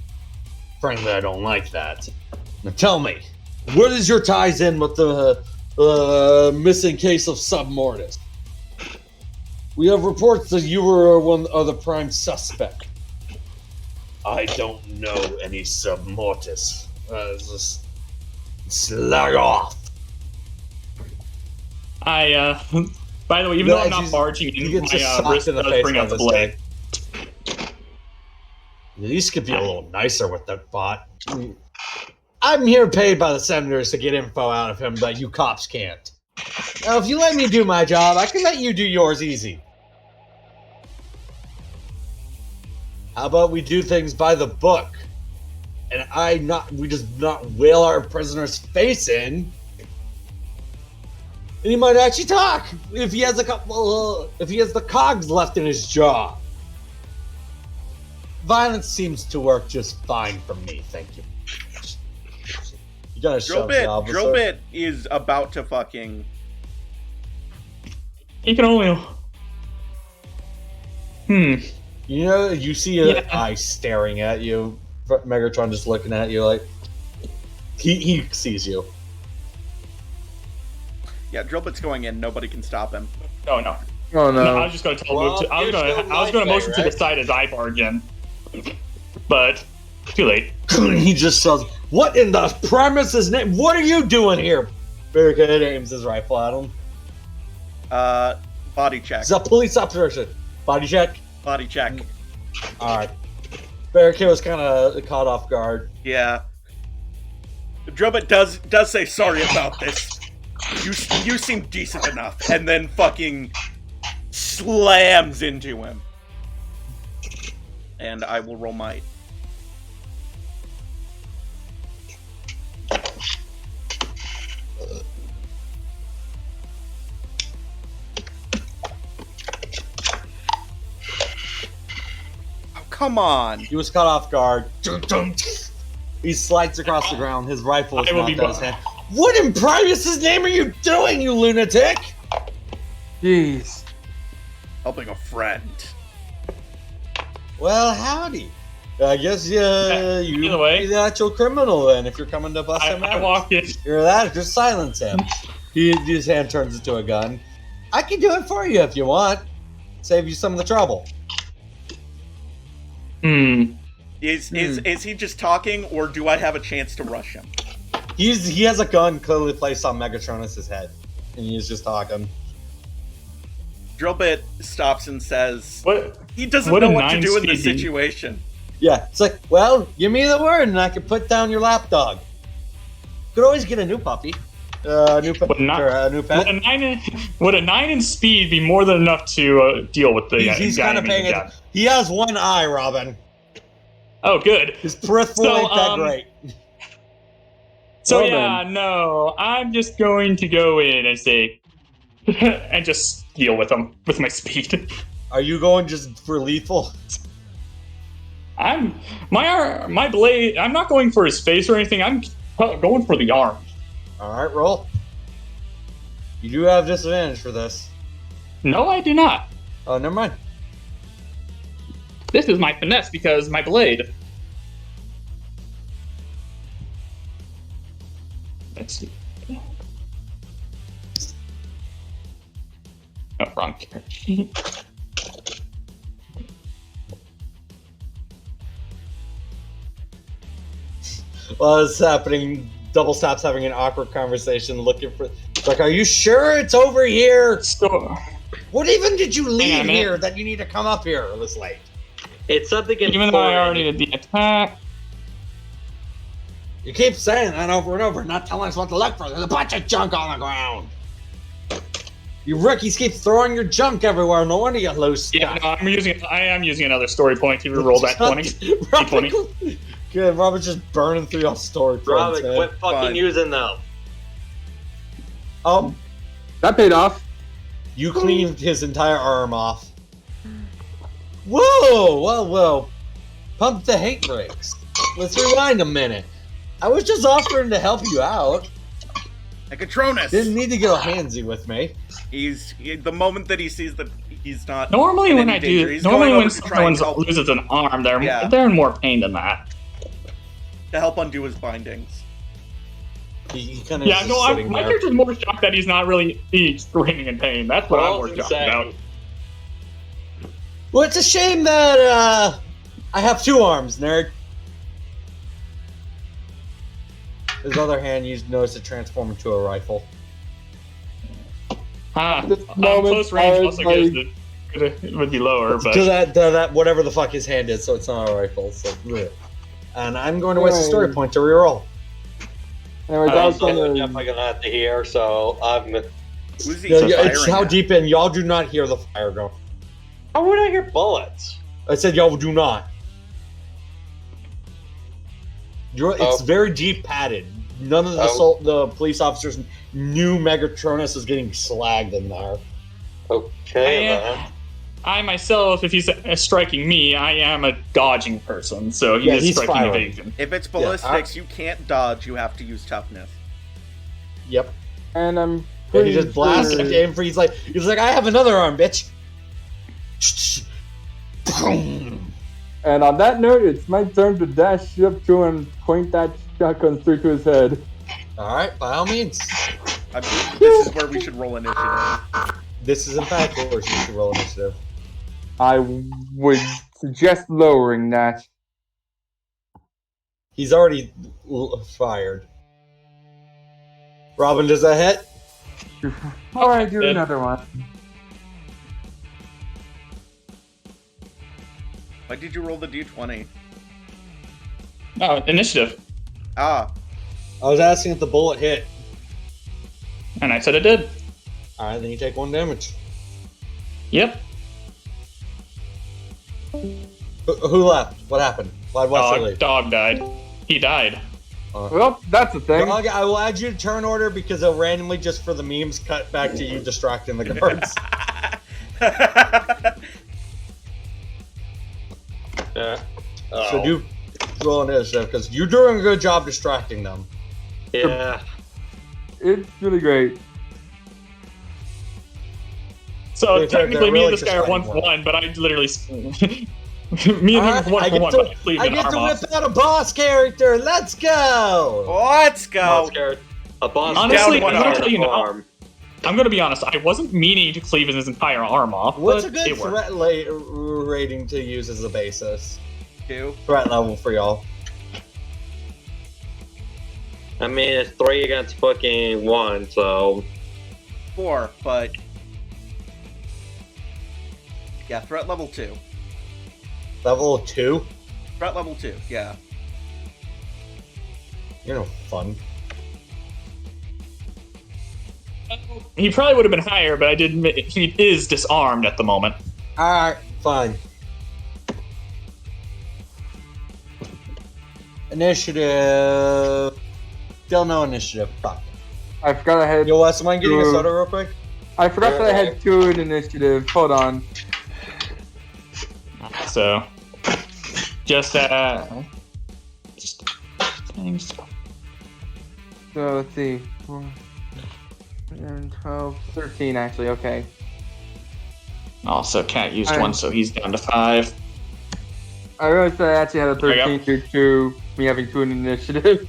Frankly, I don't like that. Now tell me, what is your ties in with the missing case of Submortis? We have reports that you were one of the prime suspect. I don't know any Submortis. Just slag off. By the way, even though I'm not barging in, my wrist does bring out the blade. These could be a little nicer with that bot. I'm here paid by the senators to get info out of him that you cops can't. Now, if you let me do my job, I can let you do yours easy. How about we do things by the book? And we just not whale our prisoner's face in. And he might actually talk if he has if he has the cogs left in his jaw. Violence seems to work just fine for me, thank you. You gotta shove the officer. Drillbit is about to fucking... He can only... You know, you see an eye staring at you. Megatron just looking at you like... He sees you. Yeah, Drillbit's going in. Nobody can stop him. Oh no! Oh no! I was just going to tell him. I was going to motion to the side as I barge in, but too late. He just says, "What in the premises name? What are you doing here?" Barricade aims his rifle at him. Body check. It's a police officer. Body check. Body check. All right. Barricade was kind of caught off guard. Yeah. Drillbit does say sorry about this. You seem decent enough, and then fucking slams into him. And I will roll might. Oh, come on. He was caught off guard. He slides across the ground. His rifle is knocked out of his hand. What in Primus's name are you doing, you lunatic? Jeez. Helping a friend. Well, howdy. I guess you'd Either way. be the actual criminal then if you're coming to bust him I out. walk in. You're that. Just silence him. His hand turns into a gun. I can do it for you if you want. Save you some of the trouble. Is he just talking, or do I have a chance to rush him? He has a gun clearly placed on Megatronus' head, and he's just talking. Drillbit stops and says, What? he doesn't What know a what to do in this 9 speed. situation. Yeah, it's like, well, give me the word, and I can put down your lapdog. Could always get a new puppy. New pet. Would a 9 in speed be more than enough to deal with the He's guy kind of paying it. He has one eye, Robin. Oh, good. His peripheral So, ain't that great. So Well, yeah, no, I'm just going to go in and say, and just deal with him with my speed. Are you going just for lethal? My blade. I'm not going for his face or anything. I'm going for the arm. All right, roll. You do have disadvantage for this. No, I do not. Oh, never mind. This is my finesse because my blade. Let's see. Oh, wrong character. While it's happening, Double Sap's having an awkward conversation, looking for. It's like, are you sure it's over here? So, What even did you Hang on leave a minute. here that you need to come up here this late? It's something important. even though I already did the attack, You keep saying that over and over, not telling us what to look for. There's a bunch of junk on the ground. You rookies keep throwing your junk everywhere. No wonder you lose stuff. yeah, no, I am using another story point to roll that 20. Robin, good. Robin's just burning through your story points, Robin, man. quit fucking Fine. using them. Oh, That paid off. you cleaned his entire arm off. Whoa, whoa. Pump the hate brakes. Let's rewind a minute. I was just offering to help you out. Megatronus! Didn't need to get handsy with me. The moment that he sees that he's not. Normally, in when any I danger, do, he's normally going when over to try and someone help, loses an arm, they're Yeah. in more pain than that. to help undo his bindings. He kind of Yeah, no, my character's more shocked that he's not really screaming in pain. That's what I'm Well, more shocked insane. about. Well, it's a shame that I have two arms, nerd. His other hand, you notice it transform into a rifle. This moment, Close range I was also like- gives it would be lower, but To that whatever the fuck his hand is, so it's not a rifle. So, bleh. And I'm going to waste a story point to reroll. Anyways, I I was don't know gonna. Jeff I'm gonna have to hear, so I'm. Who's he Yeah, firing it's how at? deep in. Y'all do not hear the fire go. How would I hear bullets? I said y'all do not. It's very deep padded. None of the police officers knew Megatronus was getting slagged in there. Okay, then. I myself, if he's striking me, I am a dodging person, so he Yeah, is he's striking firing. evasion. If it's ballistics, you can't dodge. You have to use toughness. Yep. And I'm And pretty he just blasts sure- at him. He's like, I have another arm, bitch. Boom. And on that note, it's my turn to dash up to and point that shotgun straight to his head. All right, by all means. I believe this is where we should roll initiative. This is in fact where you should roll initiative. I would suggest lowering that. He's already fired. Robin, does that hit? Alright, do Good. another one. Why did you roll the d20? Oh, initiative. Ah, I was asking if the bullet hit. And I said it did. All right, then you take 1 damage. Yep. Who left? What happened? Why'd Wesley leave? Dog died. He died. Well, that's the thing. Dog, I will add you to turn order because they'll randomly, just for the memes, cut back to you distracting the guards. Yeah. So do roll initiative because you're doing a good job distracting them. Yeah. It's really great. So They're technically, me really and this guy are just fighting 1-for-1, but I literally Me and Alright, him one I for get one, to- but I cleaved I an get arm to off. whip out a boss character. Let's go. Let's go. A boss Honestly, down one I'm gonna arm. tell you now. I'm gonna be honest. I wasn't meaning to cleave his entire arm off. What's a but good it worked. threat rating to use as a basis? 2. Threat level for y'all. I mean, it's 3 against fucking 1, so 4, but yeah, threat level 2. Level 2? Threat level 2, yeah. You're no fun. He probably would have been higher, but I did admit he is disarmed at the moment. Alright, fine. Initiative. Still no initiative. Fuck. I forgot I had. Yo, Wes, am I getting a soda real quick? I forgot that I had 2 in initiative. Hold on. So, just things. So let's see. 4, 12, 13 actually. Okay. Also, Cat used Alright. 1, so he's down to 5. I realized that I actually had a There you 13 due to me having 2 in initiative.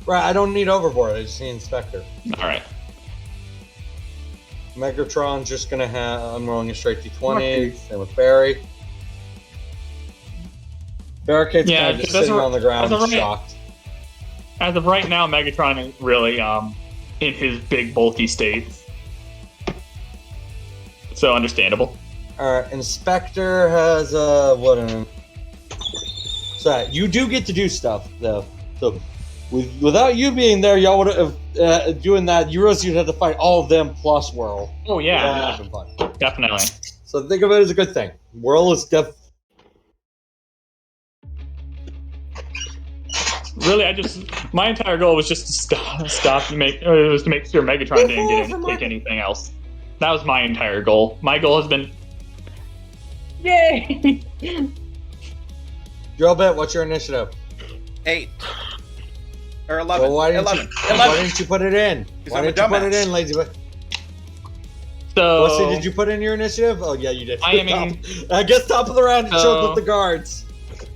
Right, I don't need Overboard, I just need Inspector. All right. Megatron's just gonna have. I'm rolling a straight D20. Okay. Same with Barry. Barricade's Yeah, kind of just that's sitting a- on the ground, that's a right. shocked. As of right now, Megatron is really in his big bulky state. So understandable. Alright, Inspector has So you do get to do stuff though. So without you being there, y'all would have doing that. You realize you'd have to fight all of them plus Whirl. Oh yeah, That would have been fun. definitely. So think of it as a good thing. Whirl is Really, my entire goal was just to stop you it was to make sure Megatron didn't take anything else. That was my entire goal. My goal has been, yay! Drillbit, what's your initiative? 8. Or 11. Well, why didn't 11. you? Why didn't you put it in? 'Cause Why I'm a didn't you put it dumbass. in, lazy boy? So Wesley, did you put in your initiative? Oh yeah, you did. I mean- I guess top of the round, it shows So- with the guards.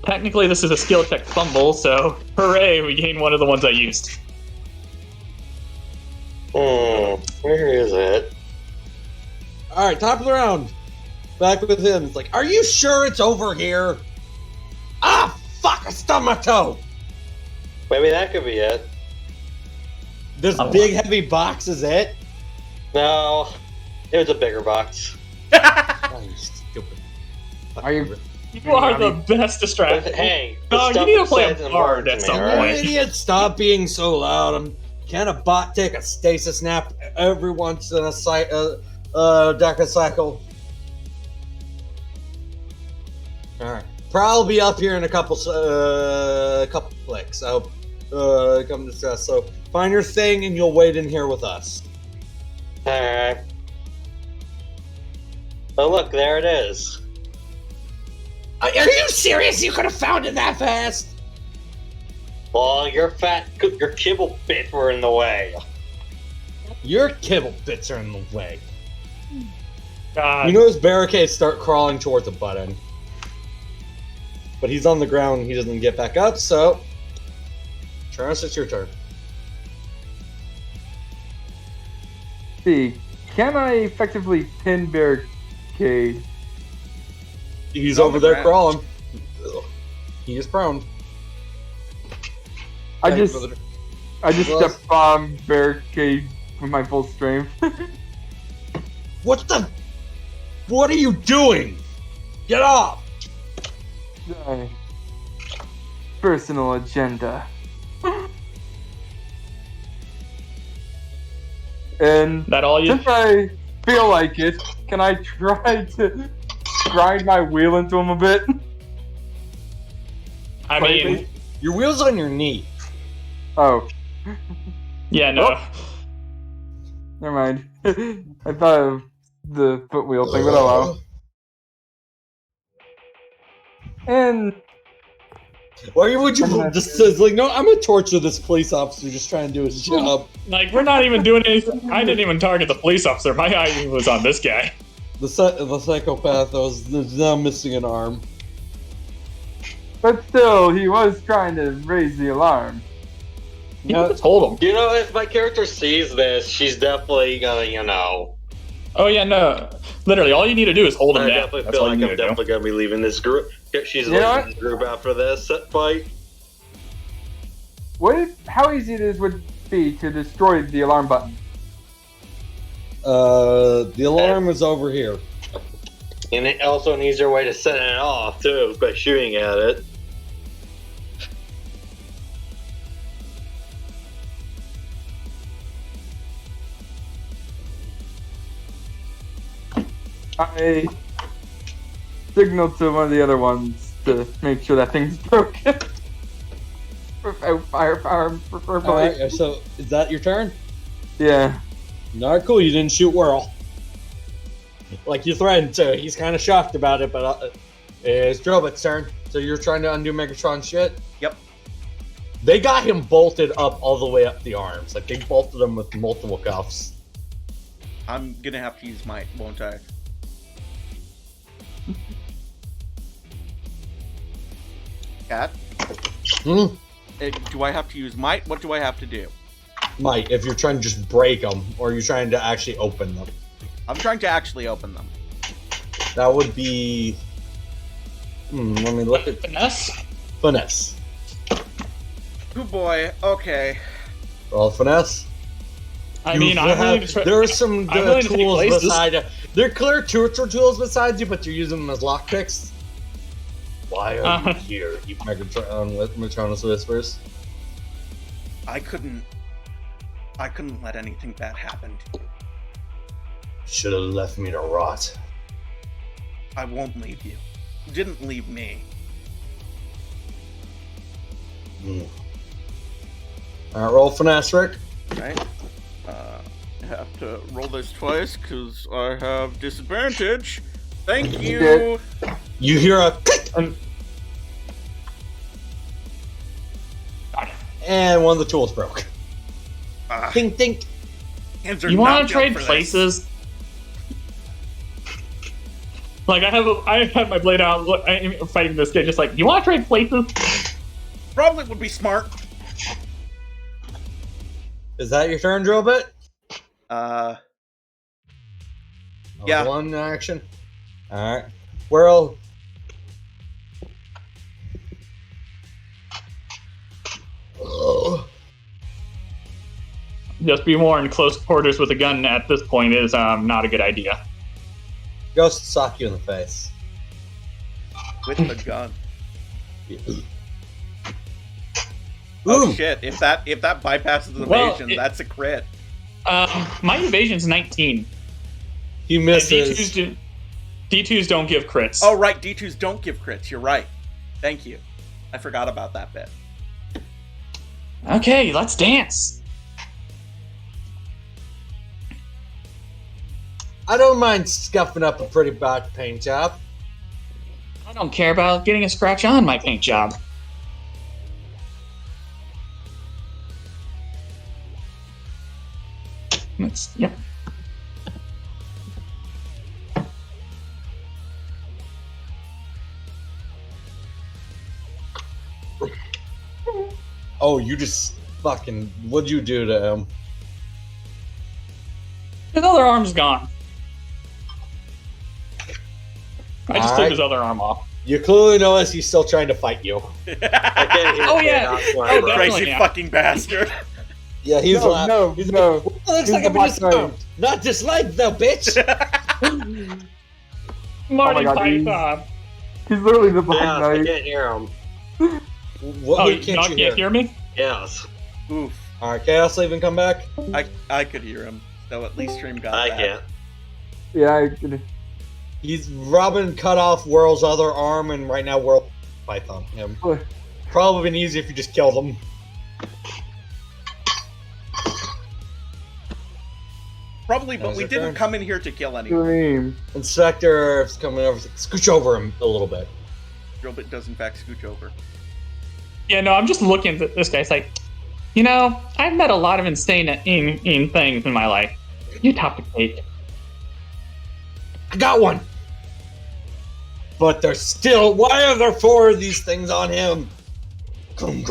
technically, this is a skill check fumble. So hooray, we gained one of the ones I used. where is it? All right, top of the round. Back with him. It's like, are you sure it's over here? Ah, fuck! I stubbed my toe. Maybe that could be it. This Oh. big heavy box is it? No, it was a bigger box. Oh, you stupid. Are you- You are the best distraction. But hey, No, you stuff need to that play says a and card important at to me, some You alright? point. idiot! Stop being so loud. Can a bot take a stasis nap every once in a deca cycle? All right, probably be up here in a couple clicks. I hope come to discuss. So find your thing and you'll wait in here with us. Alright. Oh look, there it is. Are you serious? You could have found it that fast? Well, your kibble bits were in the way. Your kibble bits are in the way. God. You know his barricades start crawling towards the button. But he's on the ground and he doesn't get back up, so... Charles, it's your turn. See, can I effectively pin barricade? He's On over the there ground. crawling. Ugh. He is prone. I just Well- step on barricade with my full strength. What the... What are you doing? Get off! Personal agenda. And That all you? since I feel like it, can I try to grind my wheel into him a bit? I mean, Your wheel's on your knee. Oh, yeah, no. never mind. I thought of the foot wheel thing, but oh well. And Why would you just says like, no, I'm gonna torture this police officer just trying to do his job. Like, we're not even doing anything. I didn't even target the police officer. My eye was on this guy. The psychopath that was now missing an arm. But still, he was trying to raise the alarm. You could have told him. You know, if my character sees this, she's definitely gonna, you know. Oh yeah, no. Literally, all you need to do is hold him I down. definitely That's feel all like you I'm need to do. definitely gonna be leaving this group. She's You know leaving the group after this fight. How easy it would be to destroy the alarm button? The alarm is over here. And it also an easier way to set it off, too, by shooting at it. I signaled to one of the other ones to make sure that thing's broken. Without firepower, preferably. Alright, so is that your turn? Yeah. Not cool, you didn't shoot Whirl. Like you threatened to. He's kind of shocked about it, but it's Drobit's turn. So you're trying to undo Megatron shit? Yep. They got him bolted up all the way up the arms. Like they bolted him with multiple cuffs. I'm gonna have to use might, won't I? Cat? Hmm? Do I have to use might? What do I have to do? Might, if you're trying to just break them, or you're trying to actually open them. I'm trying to actually open them. That would be... let me look at... Finesse? Finesse. Oh boy, okay. Roll finesse. I mean, I'm willing to try. There are some I'm willing to take tools places. beside... There are clear torture tools beside you, but you're using them as lockpicks. Why are you here, you Megatronus whispers? I couldn't let anything bad happen. Should have left me to rot. I won't leave you. You didn't leave me. Alright, roll finesse, Rick. Right? I have to roll this twice because I have disadvantage. Thank you. You hear a click! And one of the tools broke. Ding, ding. Hands are You want not to built trade for this. places? Like I have my blade out. I'm fighting this guy. Just like, you want to trade places? Probably would be smart. Is that your turn, Drobit? Yeah. One action. Alright. Whirl. Oh. Just be more in close quarters with a gun at this point is not a good idea. Ghost sock you in the face. With the gun. Ooh. Oh shit! If that bypasses the Well, evasion, that's a crit. My evasion's 19. He And misses. D2s don't give crits. Oh right, D2s don't give crits. You're right. Thank you. I forgot about that bit. Okay, let's dance. I don't mind scuffing up a pretty bad paint job. I don't care about getting a scratch on my paint job. Yep. Oh, you just fucking... What'd you do to him? His other arm's gone. I just took Alright. his other arm off. You clearly notice he's still trying to fight you. Oh yeah. Oh, definitely. Crazy Yeah. fucking bastard. Yeah, he's No, like... no, he's no. Like, well, looks He's like the I'm Black disarmed. Not disliked, though, bitch! Marty God, Python. He's literally the Black Yeah, I Knight. can't hear him. What Oh, who you can't hear me? Yes, Oof. Alright, Chaos Leaving come back. I could hear him. So at least Stream got I that. can't. Yeah, I can. Robin cut off Whirl's other arm, and right now Whirl Python him. Probably been easy if you just killed him. Probably, but Now's we your didn't turn. come in here to kill anyone. Dream. Inspector's coming over. Scooch over him a little bit. Drobit does in fact scooch over. Yeah, no, I'm just looking at this guy's like, you know, I've met a lot of insane things in my life. You top the cake. I got one! But there's still. Why are there 4 of these things on him? Come.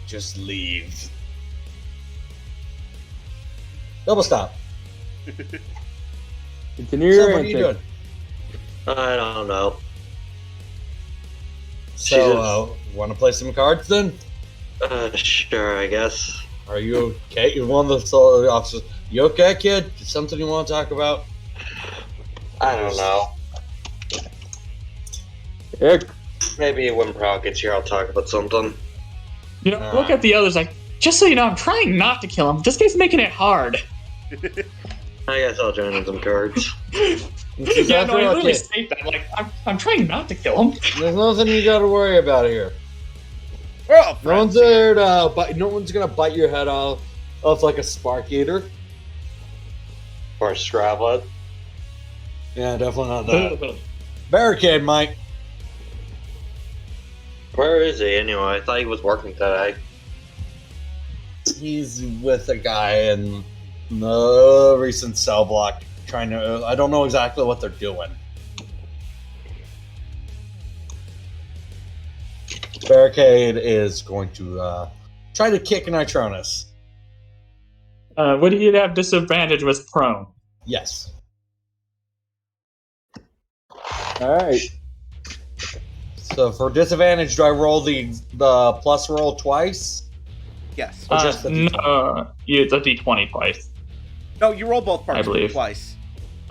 Just leave. Double stop. Continue So your what are you doing? I don't know. So, want to play some cards then? Sure, I guess. Are you okay? You're one of the officers. You okay, kid? Is something you want to talk about? I don't know. Heck, Maybe when Prowl gets here, I'll talk about something. You know, look at the others like, just so you know, I'm trying not to kill him. This guy's making it hard. I guess I'll join in some cards. Yeah, no, I literally state that. Like, I'm trying not to kill him. There's nothing you got to worry about here. We're all No one's friends. there to bite. No one's gonna bite your head off like a spark eater. Or Scrablet. Yeah, definitely not that. Barricade, Mike. Where is he anyway? I thought he was working today. He's with a guy in the recent cell block trying to. I don't know exactly what they're doing. Barricade is going to try to kick Nitronus. Would he have disadvantage with prone? Yes. alright. So for disadvantage, do I roll the plus roll twice? Yes. Or just the D20? No, it's a d20 twice. No, you roll both parts I believe. twice.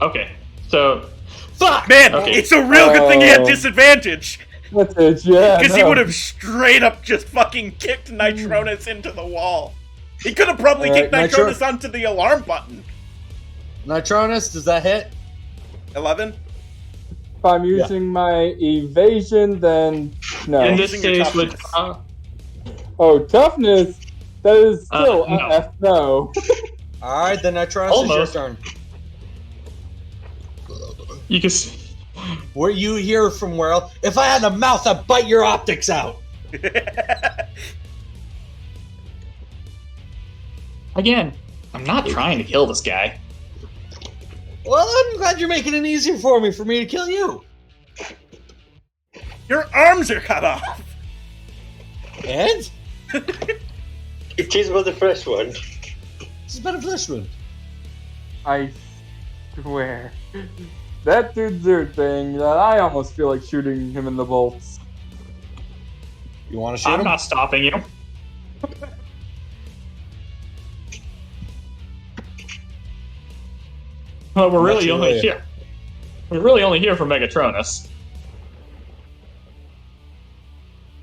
Okay, so Fuck! Man, Okay. it's a real good thing he had Oh. disadvantage. That's it, yeah. Because he no. would have straight up just fucking kicked Nitronus into the wall. He could have probably kicked Nitro- Nitronus onto the alarm button. Nitronus, does that hit? 11? If I'm using my evasion, then no. in this Using your case, with toughness. Oh, toughness? That is still no. F no. Alright, then Nitronus Almost. is your turn. you can. Were you here from where else? If I had a mouth, I'd bite your optics out. Again, I'm not trying to kill this guy. Well, I'm glad you're making it easier for me to kill you. Your arms are cut off. And? Cheese was the first one. This is better for this one. I swear. That dude's their thing that I almost feel like shooting him in the bolts. You want to shoot I'm him? not stopping you. Well, we're really Not only you. here. We're really only here for Megatronus.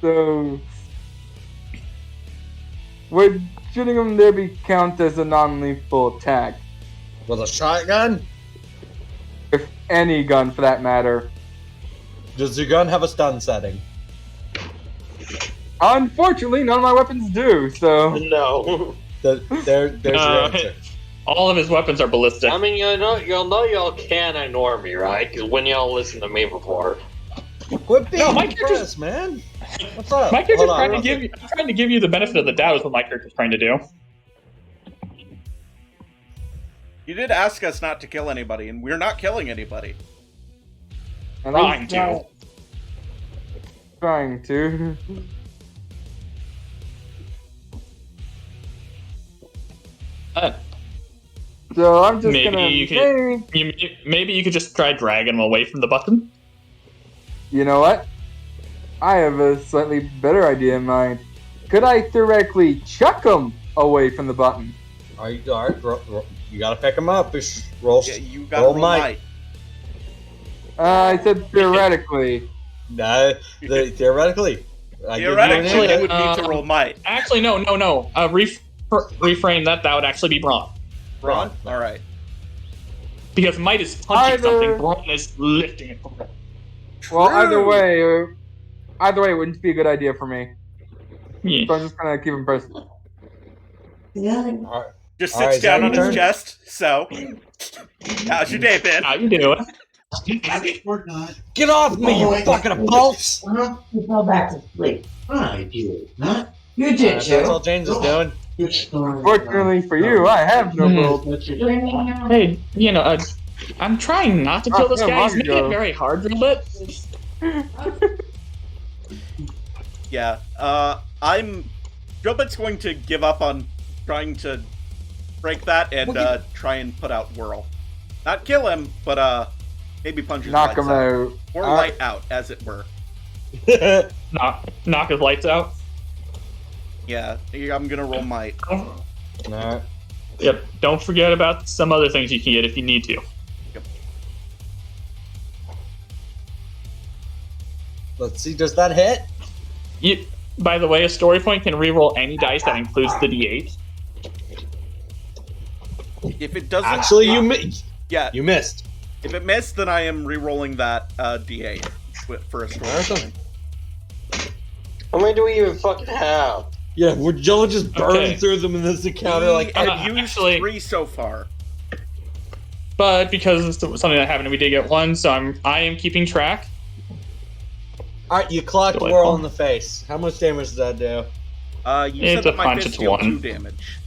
So, would shooting him there be count as a non-lethal attack? With a shotgun? If any gun, for that matter. Does your gun have a stun setting? Unfortunately, none of my weapons do. So, No. There's your answer. All of his weapons are ballistic. I mean, y'all can ignore me, right? Because when y'all listened to me before. Quit being No, my depressed, man. What's up? My character's Hold on, trying to real give quick. you. I'm trying to give you the benefit of the doubt. Is what my character's trying to do. You did ask us not to kill anybody, and we're not killing anybody. and Trying to. Trying to. So I'm just Maybe gonna. you could- Hey, Maybe you could just try dragging him away from the button. you know what? I have a slightly better idea in mind. Could I theoretically chuck him away from the button? All right, you gotta pick him up. Roll, Yeah, you got roll roll might. might. I said theoretically. Nah, theoretically. I give you an Theoretically, answer. you would need to roll might. Actually, no. Reframe that. That would actually be brawn. Braun? Alright. Because might is punching Either- something, brawn is lifting it. Well, True. either way, it wouldn't be a good idea for me. Yeah. So I'm just gonna keep him personal. All Just Alright, sits is that down on your his turn? chest, so. How's your day been? How you doing? Or not. Get off me, you fucking adults! You fell back to sleep. I did not. You did, That's all James is doing. Good story. Fortunately for you, I have no gold. What you're doing now? Hey, I'm trying not to kill this yeah, guy. He's making Mario. it very hard a little bit. Yeah, Drillbit's going to give up on trying to break that and try and put out Whirl. Not kill him, but maybe punch his Knock lights him out. Or light out, as it were. Knock his lights out. Yeah, I'm gonna roll might. Alright. Yep. Don't forget about some other things you can get if you need to. Let's see, does that hit? By the way, a story point can reroll any dice that includes the D8. If it doesn't... Actually, you missed. If it missed, then I am re-rolling that D8 for a story point. How many do we even fucking have? Yeah, we're just burning through them in this encounter. We Like, have used 3 so far. But because it's something that happened, we did get 1, so I am keeping track. alright, you clocked Whirl in the face. How much damage does that do? You said that my fist deals 2 damage.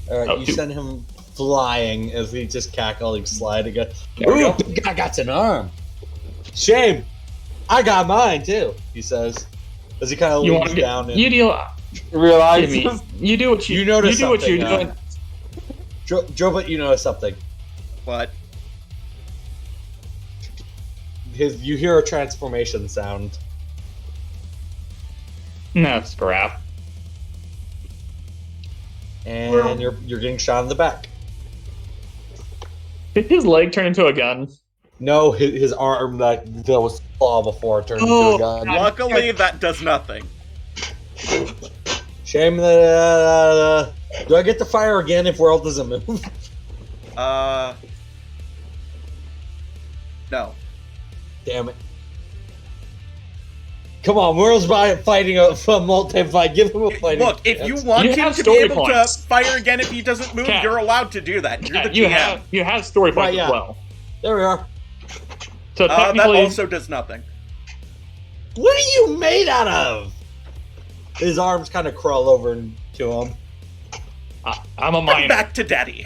Alright, you send him flying as he just cackles and slide again. There we Ooh, go. big guy got an arm. Shame. I got mine too, he says. As he kind of leans down. You deal. Realize you do what you notice. You do what you're doing. Drobit, you notice something. What? You hear a transformation sound. No scrap. And you're getting shot in the back. Did his leg turn into a gun? No, his arm that was claw before turned into a gun. Luckily, that does nothing. Shame that. Do I get to fire again if Whirl doesn't move? No. Damn it. Come on, Whirl's fighting a multi-fight. Give him a fighting. Look, if you want him to be able to fire again if he doesn't move, you're allowed to do that. You're the GM. You have story points as well. There we are. So technically, that also does nothing. What are you made out of? His arms kind of crawl over to him. I'm a miner. Come back to daddy.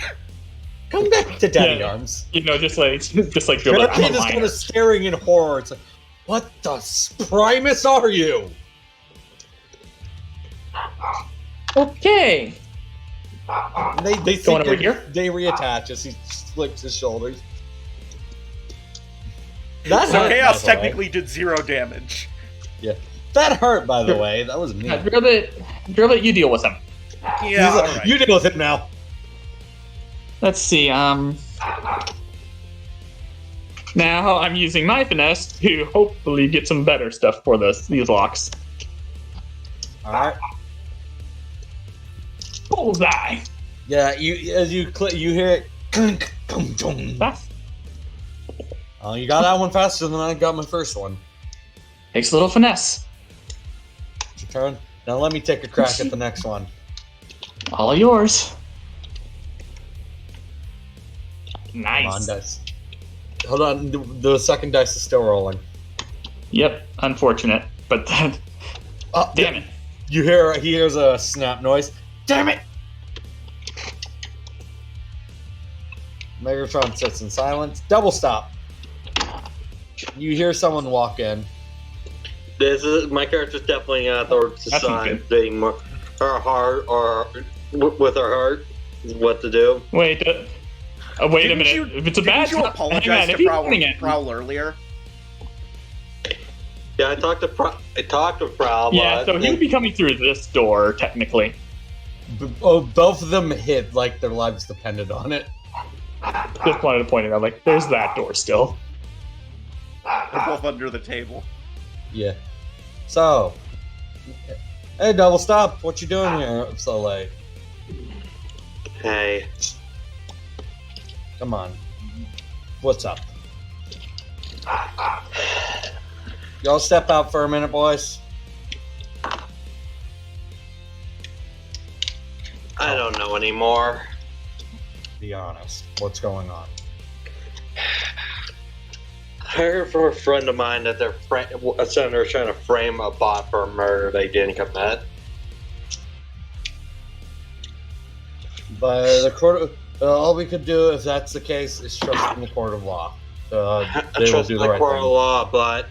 Come back to daddy arms. You know, just like Your kid is kind of staring in horror. It's like, what the Primus are you? Okay. They going over here. They reattach as he flips his shoulders. So Chaos technically did 0 damage. Yeah, that hurt. By the way, that was me. Drillbit, you deal with him. Yeah, all right. You deal with it now. Let's see. Now I'm using my finesse to hopefully get some better stuff for these locks. All right. Bullseye. Yeah, you hear it. Clink, dum, dum. Oh, you got that one faster than I got my first one. Takes a little finesse. It's your turn. Now let me take a crack at the next one. All yours. Nice. Come on, dice. Hold on, the second dice is still rolling. Yep, unfortunate, but then. Oh, damn it! He hears a snap noise. Damn it! Megatron sits in silence. Double stop. You hear someone walk in. My character's definitely the sign being her heart or with her heart what to do. Wait a minute. If it's a bad Didn't you apologize to Prowl earlier? Yeah, I talked to Prowl. Yeah, so he would be coming through this door technically. Both of them hit like their lives depended on it. Just wanted to point it out. Like, there's that door still. They're both under the table. Yeah. So, hey, double stop! What you doing here so late? Hey. Come on. What's up? Y'all step out for a minute, boys. I don't know anymore. Be honest. What's going on? I heard from a friend of mine that a senator is trying to frame a bot for a murder they didn't commit. By the All we could do, if that's the case, is trust in the court of law. They will trust do in the the right court of thing. law, but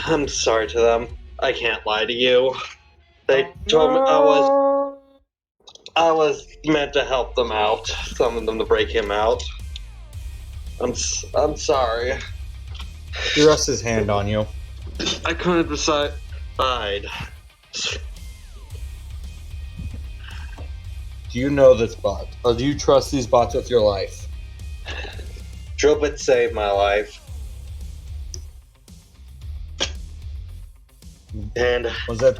I'm sorry to them. I can't lie to you. They told me I was meant to help them out. Some of them to break him out. I'm sorry. He rests his hand on you. I couldn't decide. Do you know this bot? Or do you trust these bots with your life? Drillbit saved my life. And Was that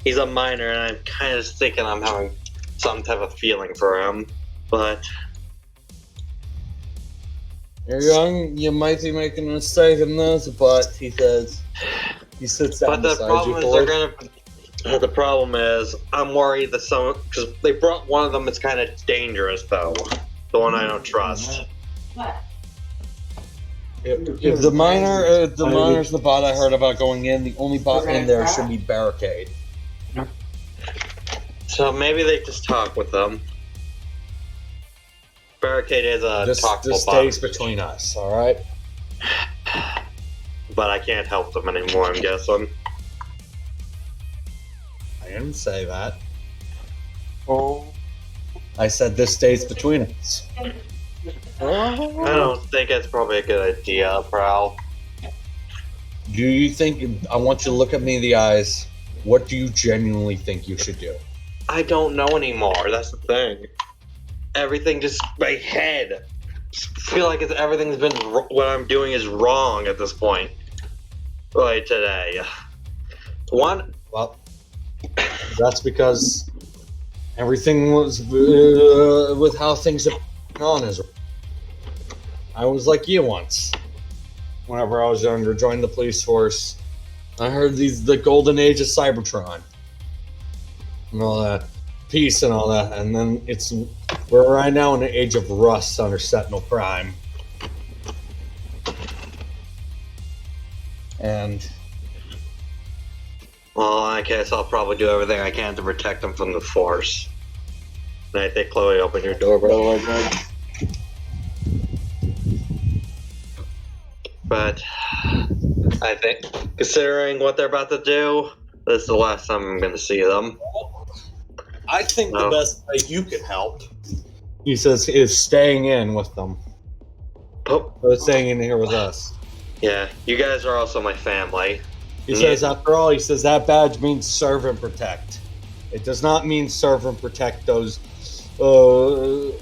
he's a minor, and I'm kind of thinking I'm having some type of feeling for him. But you're young? You might be making a mistake in this, but he says he sits down the beside problem you is for they're it. gonna. The problem is I'm worried that someone, because they brought one of them that's kind of dangerous though, the one I don't trust. If the miner's the bot I heard about going in, the only bot in there should be Barricade. So maybe they just talk with them. Barricade is a This talkable stays bot, between us, alright? but I can't help them anymore, I'm guessing. I didn't say that. Oh. I said this stays between us. I don't think it's probably a good idea, Prowl. Do you think, I want you to look at me in the eyes, what do you genuinely think you should do? I don't know anymore, that's the thing. Everything just, my head. I feel like everything's been, what I'm doing is wrong at this point. Like today. Well, that's because everything was with how things have gone is. I was like you once. Whenever I was younger, joined the police force. I heard the golden age of Cybertron and all that, peace and all that, and then we're right now in the age of Rust under Sentinel Prime. And well, I guess I'll probably do everything I can to protect them from the Force. And I think, Chloe, open your door, by the way, Greg. But I think, considering what they're about to do, this is the last time I'm going to see them. I think the best way you can help, he says, is staying in with them. Oh. Or staying in here with us. Yeah, you guys are also my family. He says, after all, he says that badge means serve and protect. It does not mean serve and protect those who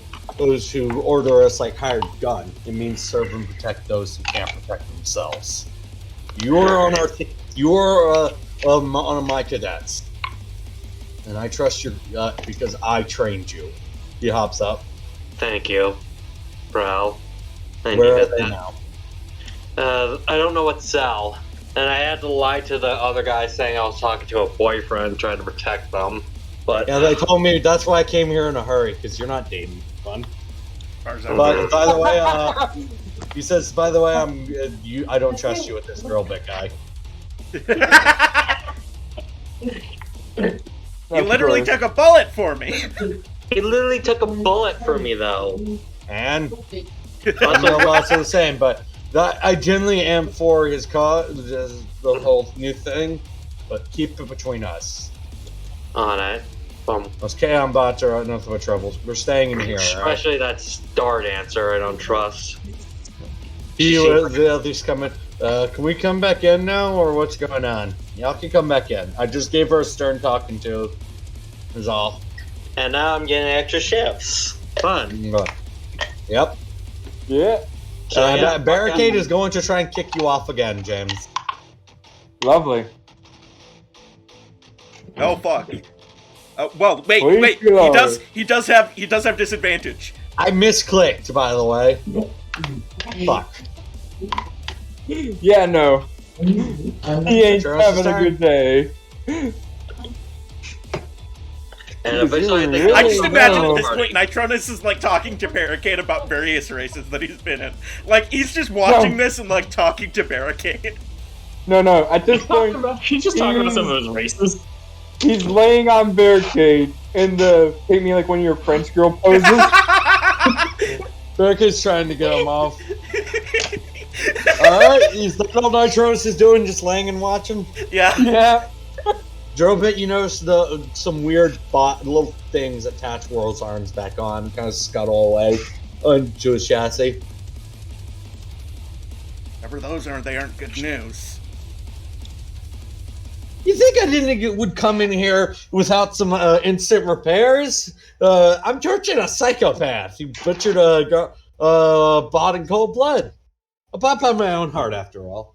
order us like hired gun. It means serve and protect those who can't protect themselves. You are on our team. You are on my cadets, and I trust your gut because I trained you. He hops up. Thank you, Prowl. Where are they now? I don't know what cell. And I had to lie to the other guy saying I was talking to a boyfriend trying to protect them. But yeah, they told me that's why I came here in a hurry, because you're not dating fun. But by the way, he says, by the way, I don't trust you with this drill bit guy. He literally took a bullet for me. He literally took a bullet for me, though. And I'm not about to the same, but I genuinely am for his cause, the whole new thing, but keep it between us. Alright. Those Chaos bots are enough of a trouble. We're staying in here, especially that star dancer I don't trust. The others coming. Can we come back in now, or what's going on? Y'all can come back in. I just gave her a stern talking to. Is all. And now I'm getting extra shifts. Fun. Yep. Yeah. So Barricade is going to try and kick you off again, James. Lovely. Oh fuck. Well, wait. He does have disadvantage. I misclicked, by the way. Fuck. Yeah, no. He ain't having a good day. And eventually I just imagine at this point Nitronus is like talking to Barricade about various races that he's been in. Like he's just watching this and like talking to Barricade. No, at this point he's just talking about some of his races. He's laying on barricade in the take me like one of your French girl poses. Barricade's trying to get him off. Alright, is that all Nitros is doing, just laying and watching? Yeah. Yeah. Drobit, you notice some weird little things attach World's arms back on, kind of scuttle away onto his chassis. Whatever those are, they aren't good news. You think I didn't think it would come in here without some instant repairs? I'm torturing a psychopath. You butchered a bot in cold blood. A bot by my own heart, after all.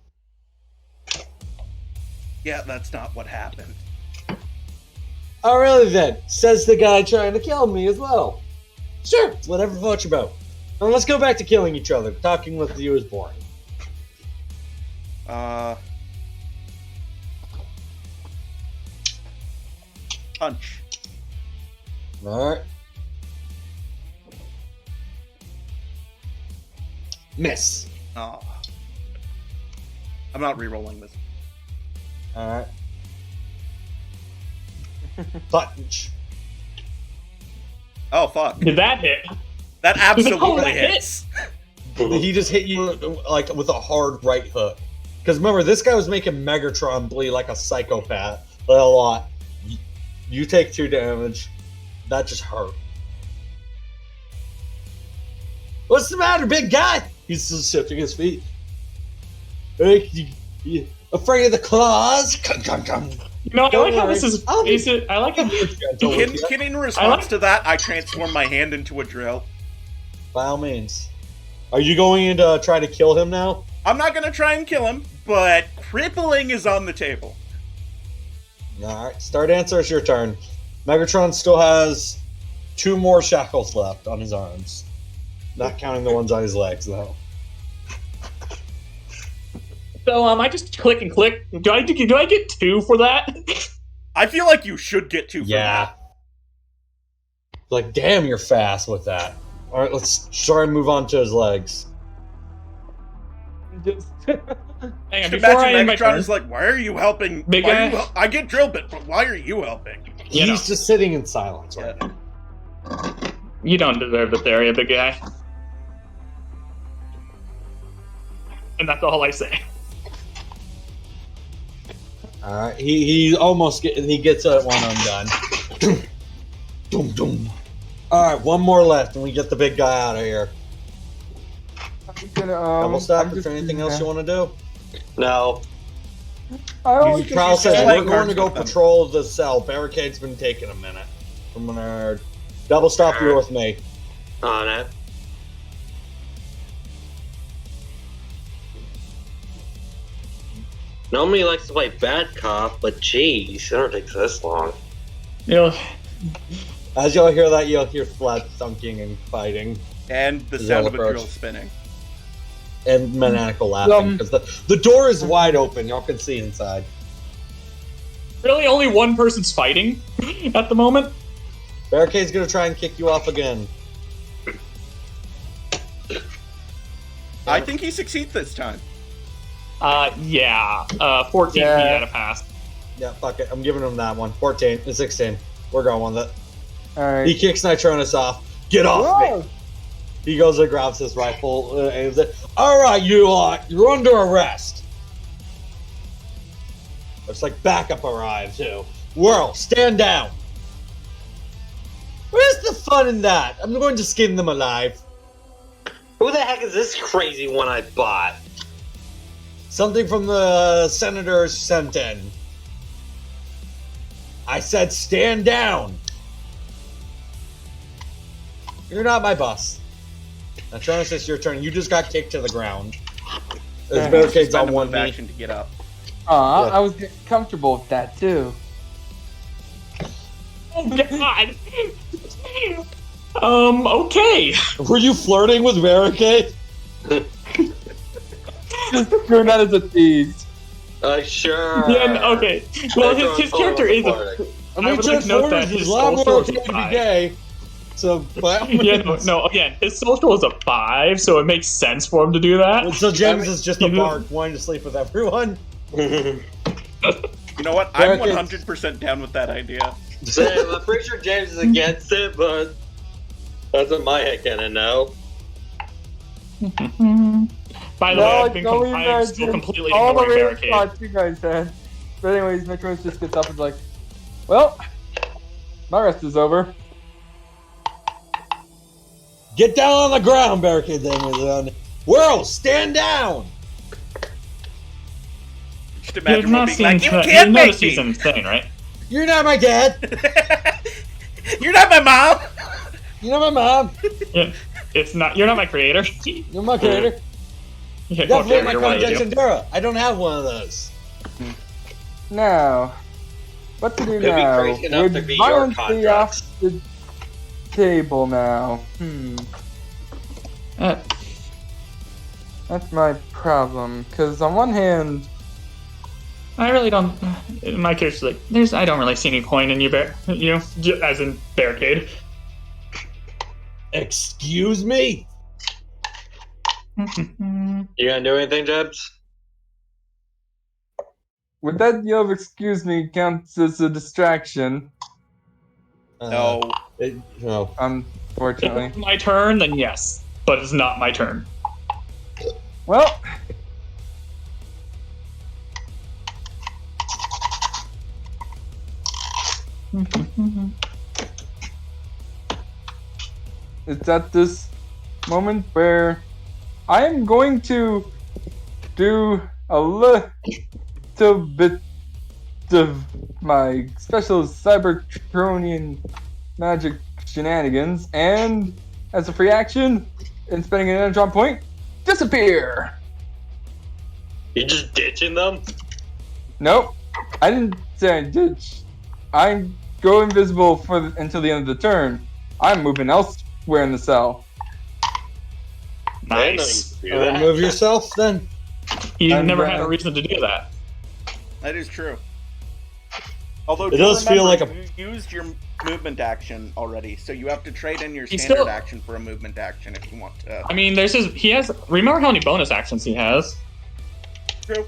Yeah, that's not what happened. Oh, really then? Says the guy trying to kill me as well. Sure, whatever floats your boat. Now let's go back to killing each other. Talking with you is boring. Punch. Alright. Miss. Oh. I'm not re-rolling this. Alright. Punch. Oh, fuck. Did that hit? That absolutely Oh, that hits. He just hit you like with a hard right hook. Because remember, this guy was making Megatron bleed like a psychopath. A lot. You take 2 damage. That just hurt. What's the matter, big guy? He's still shifting his feet. Hey, you afraid of the claws? You know, I like how this is. I like how. Can in response to that, I transform my hand into a drill. By all means. Are you going in to try to kill him now? I'm not gonna try and kill him, but crippling is on the table. Alright, Start Answer, it's your turn. Megatron still has 2 more shackles left on his arms. Not counting the ones on his legs, though. So I just click and click. Do I get 2 for that? I feel like you should get 2 for Yeah. that. Like, damn, you're fast with that. Alright, let's try and move on to his legs. Just Hang on, Just before I imagine end my Megatron turn, is like, why are you helping? Big Why are guy? you I get drill bit, but why are you helping? You know. He's just sitting in silence right now. you don't deserve this area, big guy. And that's all I say. Alright, he almost gets it when I'm done. Doom, doom. Alright, 1 more left and we get the big guy out of here. I'm gonna, Double stop I'm if just there's anything gonna- else you want to do. No. I don't You Prowl says, playing we're going to cards go with them." patrol the cell. Barricade's been taking a minute. From what I heard. Double stop, you're with me. On it. Nobody likes to play bad cop, but geez, it never takes this long. You know, As y'all hear that, you'll hear flat thunking and fighting. And the Is sound that of a approach? drill spinning. And maniacal laughing. Because the door is wide open. Y'all can see inside. really, only one person's fighting at the moment. Barricade's going to try and kick you off again. I think he succeeds this time. Yeah. 14 Yeah. feet at a pass. Yeah, fuck it. I'm giving him that one. 14 and 16. We're going with it. Alright. He kicks Nitronus off. Get off me! Whoa! He goes and grabs his rifle, aims it. Alright, you lot, you're under arrest. Looks like backup arrived, too. Whirl, stand down. Where's the fun in that? I'm going to skin them alive. Who the heck is this crazy one I bought? Something from the senator sent in. I said stand down. You're not my boss. Nitronus, it's your turn. You just got kicked to the ground. There's Yeah. barricades Spend on a one move knee. action to get up. Yeah. I was getting comfortable with that too. Oh, God. Okay. Were you flirting with Barricade? Just doing that as a tease. Sure. Yeah, okay. Well, his character is a... I I mean, would like to note that his is a lot social more is a okay to be 5. gay. So, by all Yeah, means. no, again, his social is a 5, so it makes sense for him to do that. So James is just a he's a- bard wanting to sleep with everyone. You know what? I'm Barricades. 100% down with that idea. Same. I'm pretty sure James is against it, but that's what my head canon know. By the way, I'm still completely all the ignoring real barricade. thoughts you guys had. But anyways, Metros just gets up and is like, well, my rest is over. Get down on the ground, Barricade. Then Whirl, stand down. Just imagine him being like, you you can't make notice he's me! insane, right? You're not my dad. You're not my mom! You're not my mom. Yeah, it's not. You're not my creator. You're my creator. Yeah, Definitely okay, my you're right, Conject you. Endura. I don't have one of those. Now, what to do It'd be now? crazy enough to be your Violence be contracts. off the table now? That's my problem. Because on one hand, I really don't. My character's like, I don't really see any point in you, as in barricade. Excuse me? You gonna do anything, Jebs? would that yell of excuse me counts as a distraction? No. No. Unfortunately. If it's my turn, then yes. But it's not my turn. Well, it's at this moment where I am going to do a little bit of my special Cybertronian magic shenanigans, and as a free action, and spending an energon point, disappear! You just ditching them? Nope, I didn't say I ditch. I go invisible until the end of the turn. I'm moving elsewhere in the cell. Nice. Remove yourself then. You've never had a reason to do that. That is true. Although It does feel like you used your movement action already, so you have to trade in your He's standard still- action for a movement action if you want to. I mean, he has. Remember how many bonus actions he has? True.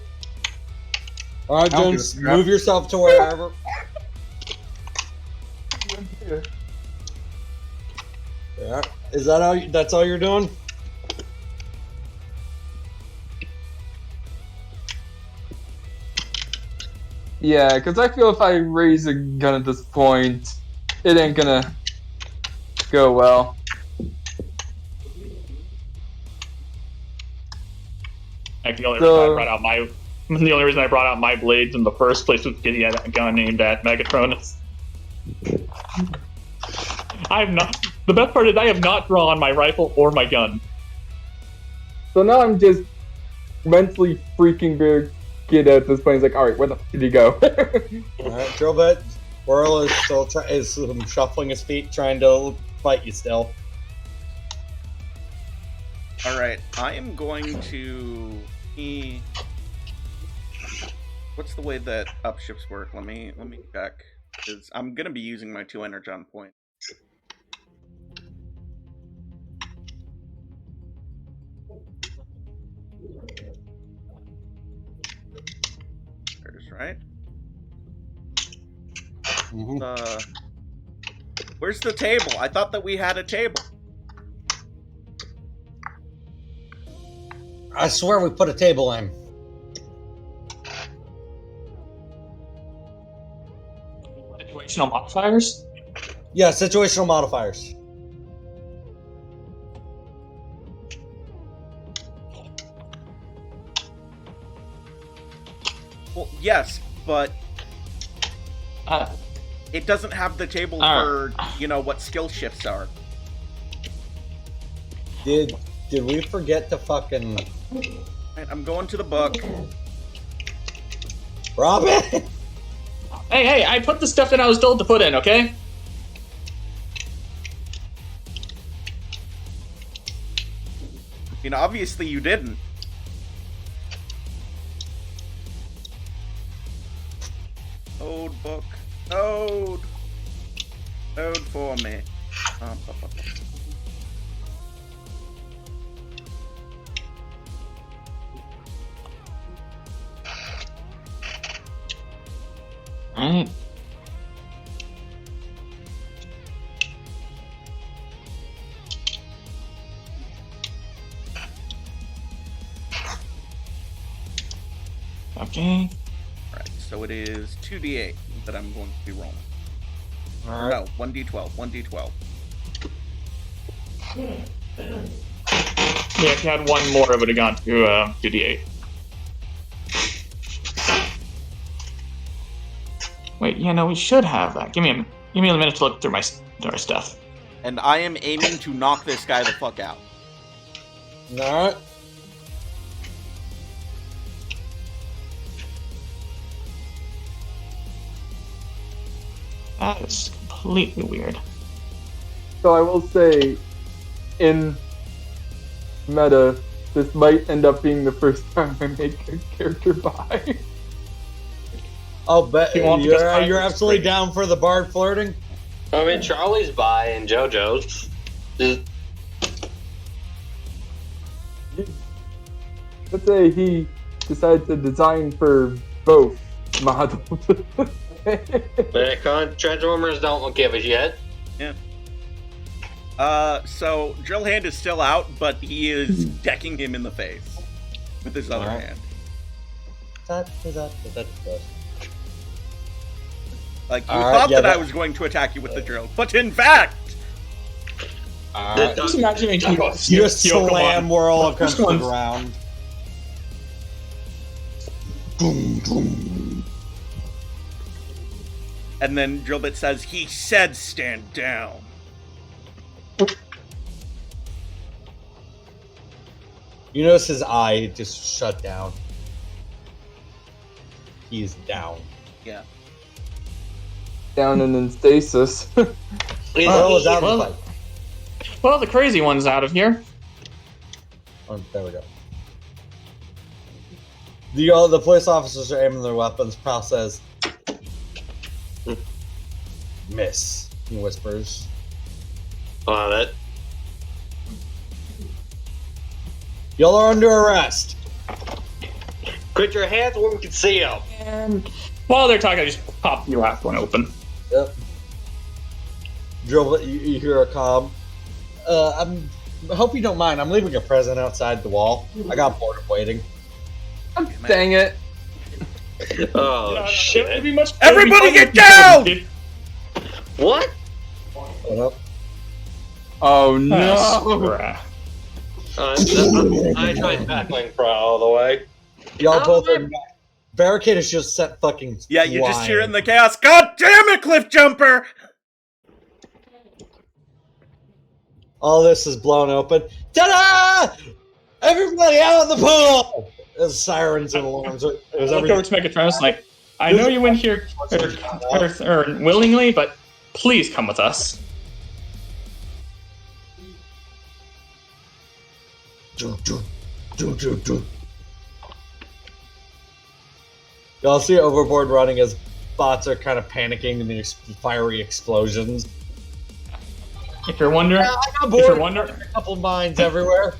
Alright, I'll Jones, do it. move yourself to wherever. Yeah. Is that all? That's all you're doing? Yeah, because I feel if I raise a gun at this point, it ain't gonna go well. Like the only reason I brought out my blades in the first place was because he had a gun aimed at Megatron. I have not. The best part is I have not drawn my rifle or my gun. So now I'm just mentally freaking Barricade at this point. He's like, alright, where the f did he go? Alright, drill bit. Whirl is still shuffling his feet, trying to fight you still. Alright, I am going to... What's the way that upshifts work? Let me check. Because I'm going to be using my 2 energon points. There's right. Where's the table? I thought that we had a table. I swear we put a table in. Situational modifiers? Yeah, situational modifiers. Well, yes, but it doesn't have the table for, what skill shifts are. Did we forget to fucking... Right, I'm going to the book. Robin! Hey, I put the stuff that I was told to put in, okay? Obviously you didn't. Code book. Code. Code for me. Okay. Alright, so it is 2d8 that I'm going to be rolling. Alright. No, 1d12, 1d12. Yeah, if you had one more, it would have gone to 2d8. Wait, yeah, no, we should have that. Give me a minute to look through my stuff. And I am aiming to knock this guy the fuck out. Alright. That is completely weird. So I will say, in meta, this might end up being the first time I make a character buy. I'll bet You want to just buy you're this absolutely thing? down for the bard flirting. I mean, Charlie's by and JoJo's. Let's say he decided to design for both models. Transformers don't give a shit. So Drill Hand is still out, but he is decking him in the face with his other Alright. hand. That. Like, you Alright, thought yeah, that I that- was going to attack you with the drill, but in fact, Alright. Just imagining You just slam whirl across the ground. and then Drillbit says, he said stand down. You notice his eye just shut down. He's down. Yeah. Down and in stasis. Oh, was out of the fight. Well, the crazy one's out of here. Oh, there we go. The police officers are aiming their weapons. Prowl says, "Miss," he whispers. On it. Y'all are under arrest. Put your hands where we can see them. And while they're talking, I just pop the last one open. Yep. Drill, you hear a comm. I hope you don't mind. I'm leaving a present outside the wall. I got bored of waiting. Dang it. Oh, shit. It'd be much- Everybody it'd be get fun down! if- What? What up? Oh no. Ah, I tried tackling Pro all the way. Y'all both are. Barricade is just set fucking. Yeah, you just hear it in flying. the chaos, God damn it, Cliff Jumper! All this is blown open. Ta-da! Everybody out of the pool! There's sirens and alarms. It was I look over everything. to Megatron. It's like, I know you went here or willingly, but please come with us. Y'all see Overboard running as bots are kind of panicking in the fiery explosions. If you're wondering, I got if you're bored. wondering, A couple mines everywhere.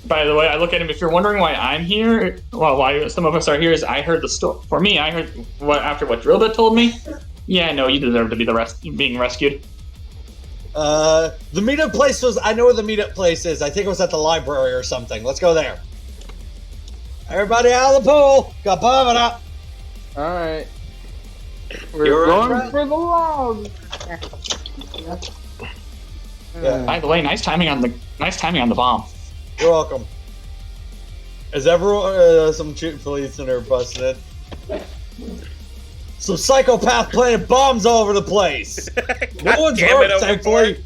by the way, I look at him. If you're wondering why I'm here, well, why some of us are here, is I heard the story. For me, I heard after what Drillbit told me. Yeah, no, you deserve to be being rescued. The meetup place was. I know where the meetup place is. I think it was at the library or something. Let's go there. Everybody out of the pool. Got bombing up. Alright. We're You're right, going for the log. Yeah. By the way, nice timing on the bomb. You're welcome. Is everyone some cheap police in there busted in? Some psychopath planting bombs all over the place. No one's damn it, hurt, thankfully.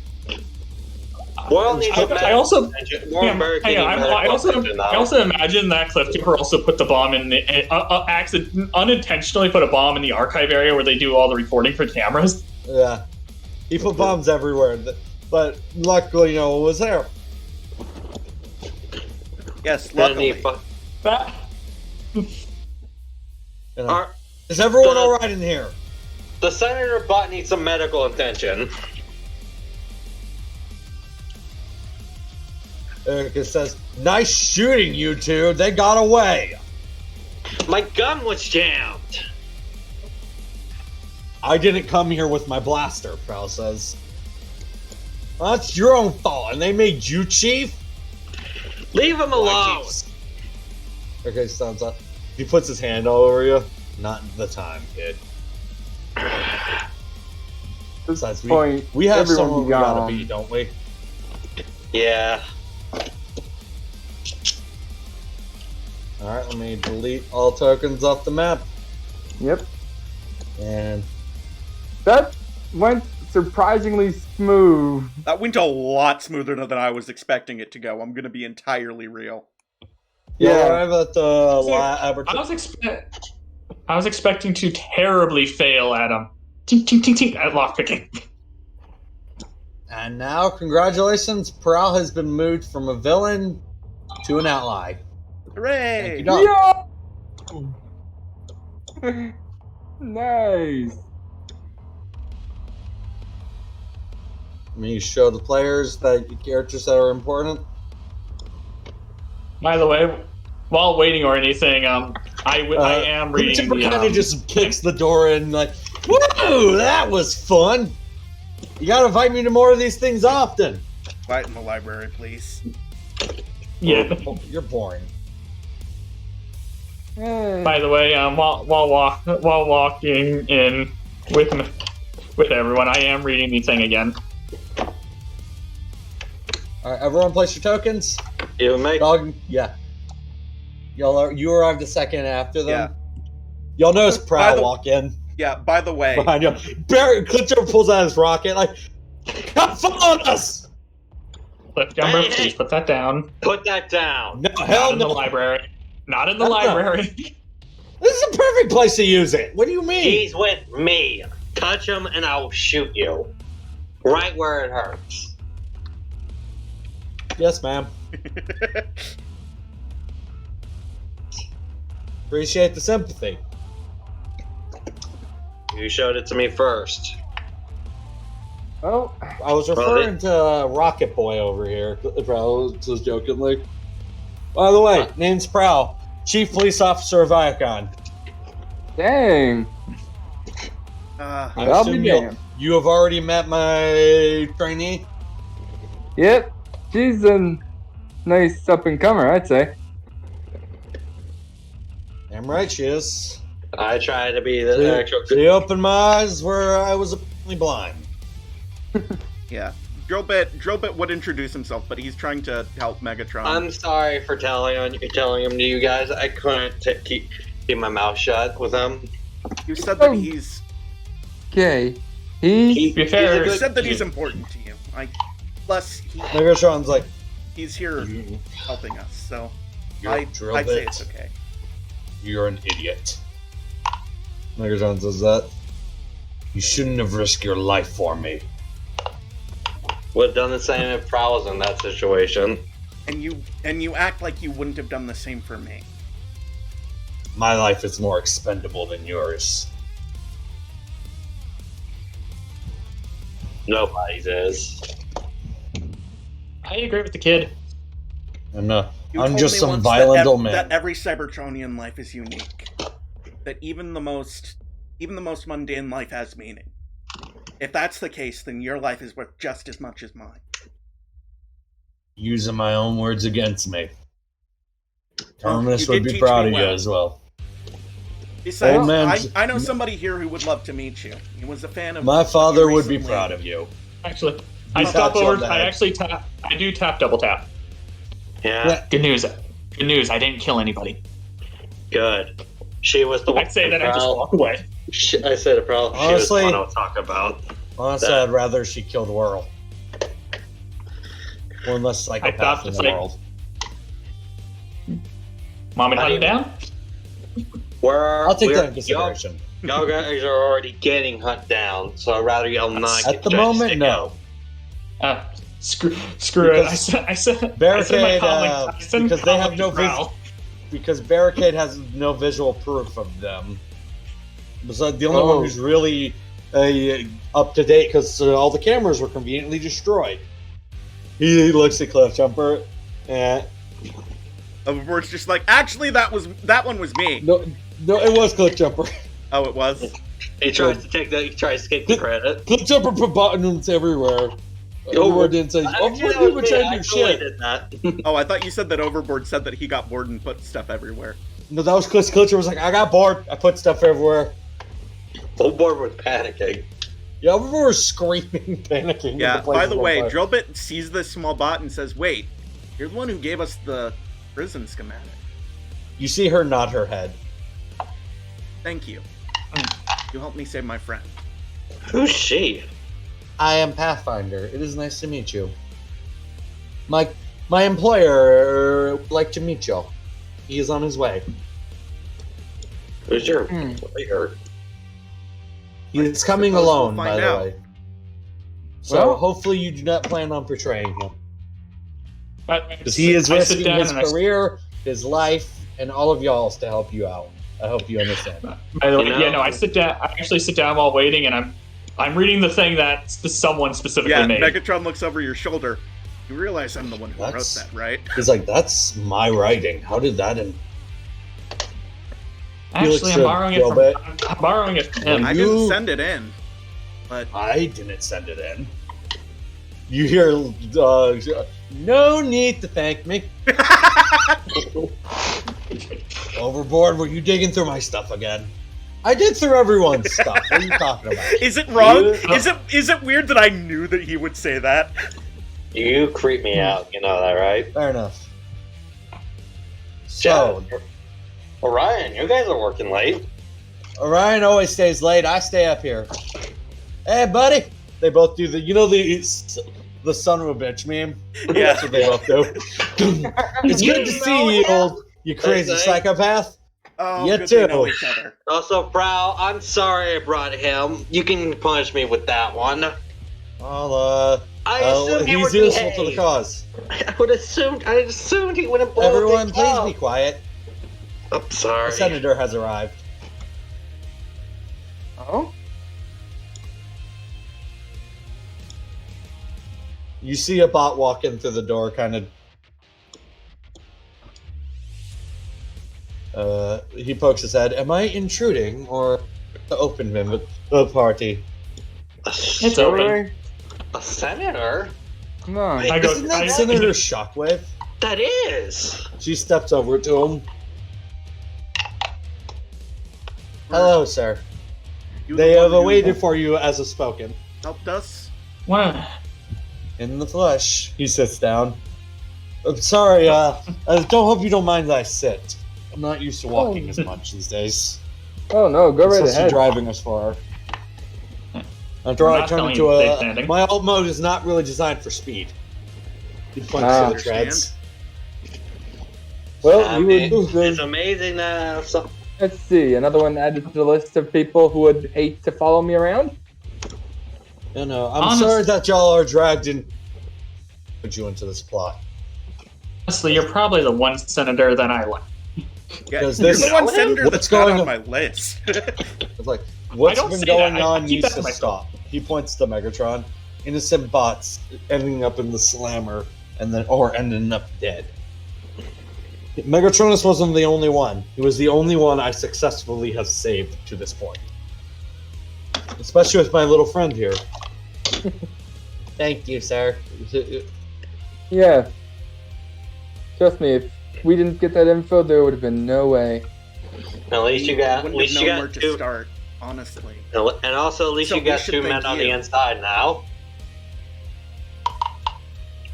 World needs a I also, more yeah, American hang on, I also imagine that Cliff Jumper also put the bomb in unintentionally put a bomb in the archive area where they do all the recording for cameras. Yeah, he put bombs everywhere, but luckily no one was there. Yes, And luckily. That, You know. Is everyone all right in here? The Senator Butt needs some medical attention. Erica says, "Nice shooting, you two. They got away." My gun was jammed. I didn't come here with my blaster, Prowl says. Well, that's your own fault, and they made you chief? Leave him alone. Okay, sounds up. He puts his hand all over you. Not the time, kid. This Besides, point, we have everyone someone be we gotta gone. beat, don't we? Yeah. Alright, let me delete all tokens off the map. Yep. And That went surprisingly smooth. That went a lot smoother than I was expecting it to go. I'm gonna be entirely real. you'll Yeah. arrive at the I was expecting to terribly fail at him. Tink, tink, tink, tink, at lockpicking. And now, congratulations, Prowl has been moved from a villain to an ally. Hooray! Thank you, Doc. Yeah. Nice. Let me show the players the characters that are important. By the way, while waiting or anything, I am reading the. kind of just kicks the door in like, woo, that was fun. You gotta invite me to more of these things often. Fight in the library, please. Yeah. You're boring. By the way, while walking in with everyone, I am reading the thing again. Alright, everyone place your tokens. You make Dog, yeah. You arrived a second after them. Yeah. Y'all notice By Prowl the- walk in Yeah, by the way, behind you. Barry Clipper pulls out his rocket like, come follow us! Cliff Jumper, please put that down. put that down. No, Not hell in the no. library. Not in the That's not- library. This is a perfect place to use it. What do you mean? He's with me. Touch him and I will shoot you. Right where it hurts. Yes, ma'am. Appreciate the sympathy. You showed it to me first. Oh, I was referring to Rocket Boy over here. Prowl just jokingly. By the way, name's Prowl, Chief Police Officer of Viacon. dang. I I'll be assume damned. you have already met my trainee. Yep. She's a nice up and comer, I'd say. Damn right she is. I try to be the actual She opened my eyes where I was apparently blind. yeah. Drillbit would introduce himself, but he's trying to help Megatron. I'm sorry for telling him to you guys. I couldn't keep my mouth shut with him. You said that he's. Okay. He. To be fair, You said that he's important to you. Plus, Megatron's like, he's here helping us, so You're a I'd say Drillbit. it's okay. You're an idiot. Megatron says that. You shouldn't have risked your life for me. Would have done the same if Prowl was in that situation. And you act like you wouldn't have done the same for me. My life is more expendable than yours. Nobody's is. I agree with the kid. I'm not. You I'm told just me some once violent that old man. That every Cybertronian life is unique. That even the most mundane life has meaning. If that's the case, then your life is worth just as much as mine. Using my own words against me. Terminus you would did be teach proud me of you well. as well. Besides, Old man's- I know somebody here who would love to meet you. He was a fan of. My father you would be recently. proud of you. Actually, I He's stop got you on over. that. I actually tap. I do tap, double tap. Yeah, Good news. Good news. I didn't kill anybody. good. She was the one. I'd say that I just Prowl- walk away. I said it, Prowl. She was Honestly- the one I'll talk about. Honestly, I'd rather she killed Whirl. One less psychopath thought in it's the like- world. Mom and hunt him down. I'll take that in consideration. Y'all guys are already getting hunt down, so I'd rather y'all not. At the get moment, stick no. Screw it. I said Barricade, I sent because they have comic no to Prowl. Because Barricade has no visual proof of them. Besides, the only one who's really up to date, because all the cameras were conveniently destroyed. He looks at Cliff Jumper, and Overboard's just like, actually, that one was me. no, it was Cliff Jumper. Oh, it was. He tries to take the credit. Cliff Jumper put buttons everywhere. Overboard didn't say, Overboard didn't try to do shit. Did that. Oh, I thought you said that Overboard said that he got bored and put stuff everywhere. No, that was because Glitcher was like, I got bored. I put stuff everywhere. Full board was panicking. Yeah, everyone was screaming, panicking. Yeah, the place by the was on way, fire. Drillbit sees this small bot and says, wait, you're the one who gave us the prison schematic. You see her nod her head. Thank you. You helped me save my friend. Who's she? I am Pathfinder. It is nice to meet you. My employer would like to meet you. He is on his way. Who's your employer? He is coming suppose we'll alone, by find the out. way. So Well- hopefully you do not plan on betraying him. But Because he is I sit risking down his and I- career, his life, and all of y'all's to help you out. I hope you understand. By the way, You know- yeah, no, I sit down. I actually sit down while waiting, and I'm reading the thing that someone specifically Yeah, made. Megatron looks over your shoulder. You realize I'm the one who That's- wrote that, right? He's like, that's my writing. How did that in... Actually, I'm Felix, borrowing it from. Gilbert. I'm borrowing it from him. I You- didn't send it in, but I didn't send it in. You hear, no need to thank me. Overboard, were you digging through my stuff again? I did through everyone's stuff. What are you talking about? is it wrong? You- Is it weird that I knew that he would say that? You creep me out, you know that, right? Fair enough. So, Orion, you guys are working late. Orion always stays late. I stay up here. Hey, buddy. They both do the son of a bitch meme. Yeah. That's what they both do. It's good to see you, you crazy Hey, psychopath. Oh, You good too. they know each other. Also, Prowl, I'm sorry I brought him. You can punish me with that one. I'll, I assumed he he's would useful to the behave. cause. I assumed he wouldn't blow Everyone, things please up. be quiet. I'm The sorry. senator has arrived. Oh? You see a bot walk in through the door, kind of. He pokes his head. Am I intruding or to open the party? It's open. A senator? No. I go. Isn't that Senator Shockwave? That is. She steps over to him. Hello, sir. You They the have one who awaited for you as a spoken. helped us. What? In the flesh. He sits down. I'm sorry, I don't hope you don't mind that I sit. I'm not used to walking as much these days. Oh no, go right Especially ahead. driving as far. After I'm all, I not turned telling into you to stay a... standing. My alt mode is not really designed for speed. He points Ah. to the treads. Well, you It's would. amazing that Let's see, another one added to the list of people who would hate to follow me around. You know, I'm Honest- sorry that y'all are dragged in... Put you into this plot. Honestly, you're probably the one senator that I like. Yeah, Because you're this- the one What's senator going that's not on? on my list. It's like, what's don't been say going that. I on keep needs that to to myself. stop. He points to Megatron. Innocent bots ending up in the slammer or ending up dead. Megatronus wasn't the only one. He was the only one I successfully have saved to this point. Especially with my little friend here. Thank you, sir. Yeah. Trust me, if we didn't get that info, there would have been no way. At least you got. At Wouldn't least have you known where got to two. start, honestly. And also, at least So you we got should two thank men on you. the inside now.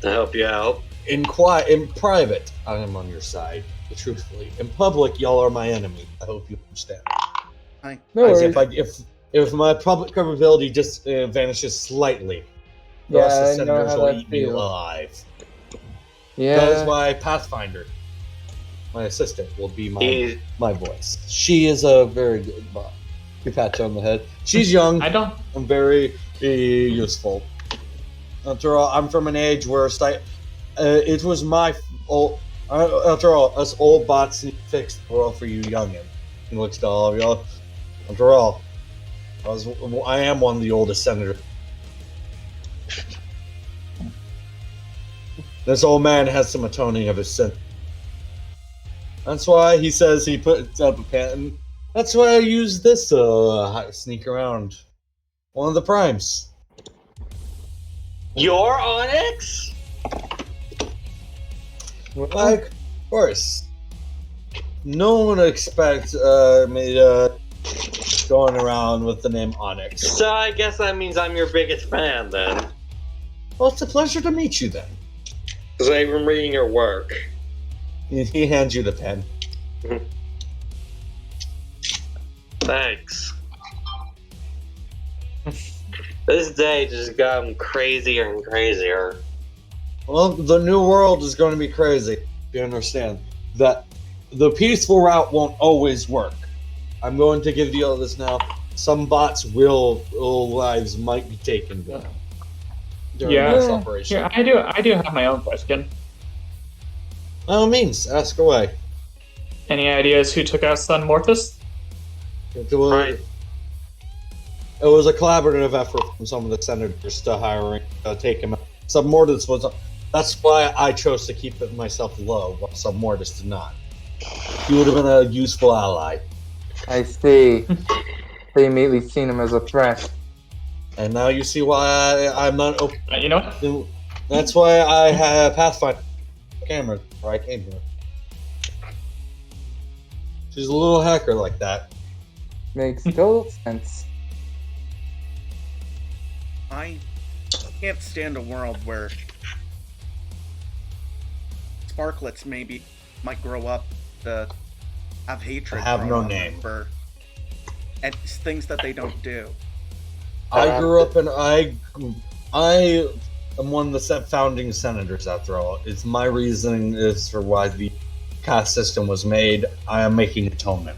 To help you out. In private, I am on your side. But truthfully, in public, y'all are my enemy. I hope you understand. No As worries. if my public credibility just vanishes slightly, the Yeah, rest of the I know senators how will that eat me feels. alive. Yeah. That is why Pathfinder, my assistant, will be He, my voice. She is a very good bot. You pat her on the head. She's young I don't. and very useful. After all, I'm from an age where it was my old. After all, us old bots need fixed for you youngin. He looks to all of y'all. After all, I am one of the oldest senators. This old man has some atoning of his sin. That's why he says he puts up a patent. That's why I use this to sneak around. One of the primes. you're Onyx? Like, of course. no one expects me to going around with the name Onyx. So I guess that means I'm your biggest fan then. Well, it's a pleasure to meet you then. Because I've been reading your work. He hands you the pen. Thanks. This day just got crazier and crazier. Well, the new world is going to be crazy. You understand that the peaceful route won't always work. I'm going to give you all this now. Some bots' lives might be taken during this operation. Yeah, I do have my own question. By all means, ask away. Any ideas who took out Sun Mortis? Right. It was a collaborative effort from some of the senators to take him out. Submortis was. That's why I chose to keep it myself low, while Submortis did not. He would have been a useful ally. I see. They immediately seen him as a threat. And now you see why I'm not open. You know what? That's why I have Pathfinder camera where I came here. She's a little hacker like that. Makes total sense. I can't stand a world where Sparklets might grow up to have hatred. I have no on them name. for and things that they don't do. I grew up in I am one of the founding senators. After all, it's my reasoning is for why the caste system was made. I am making atonement.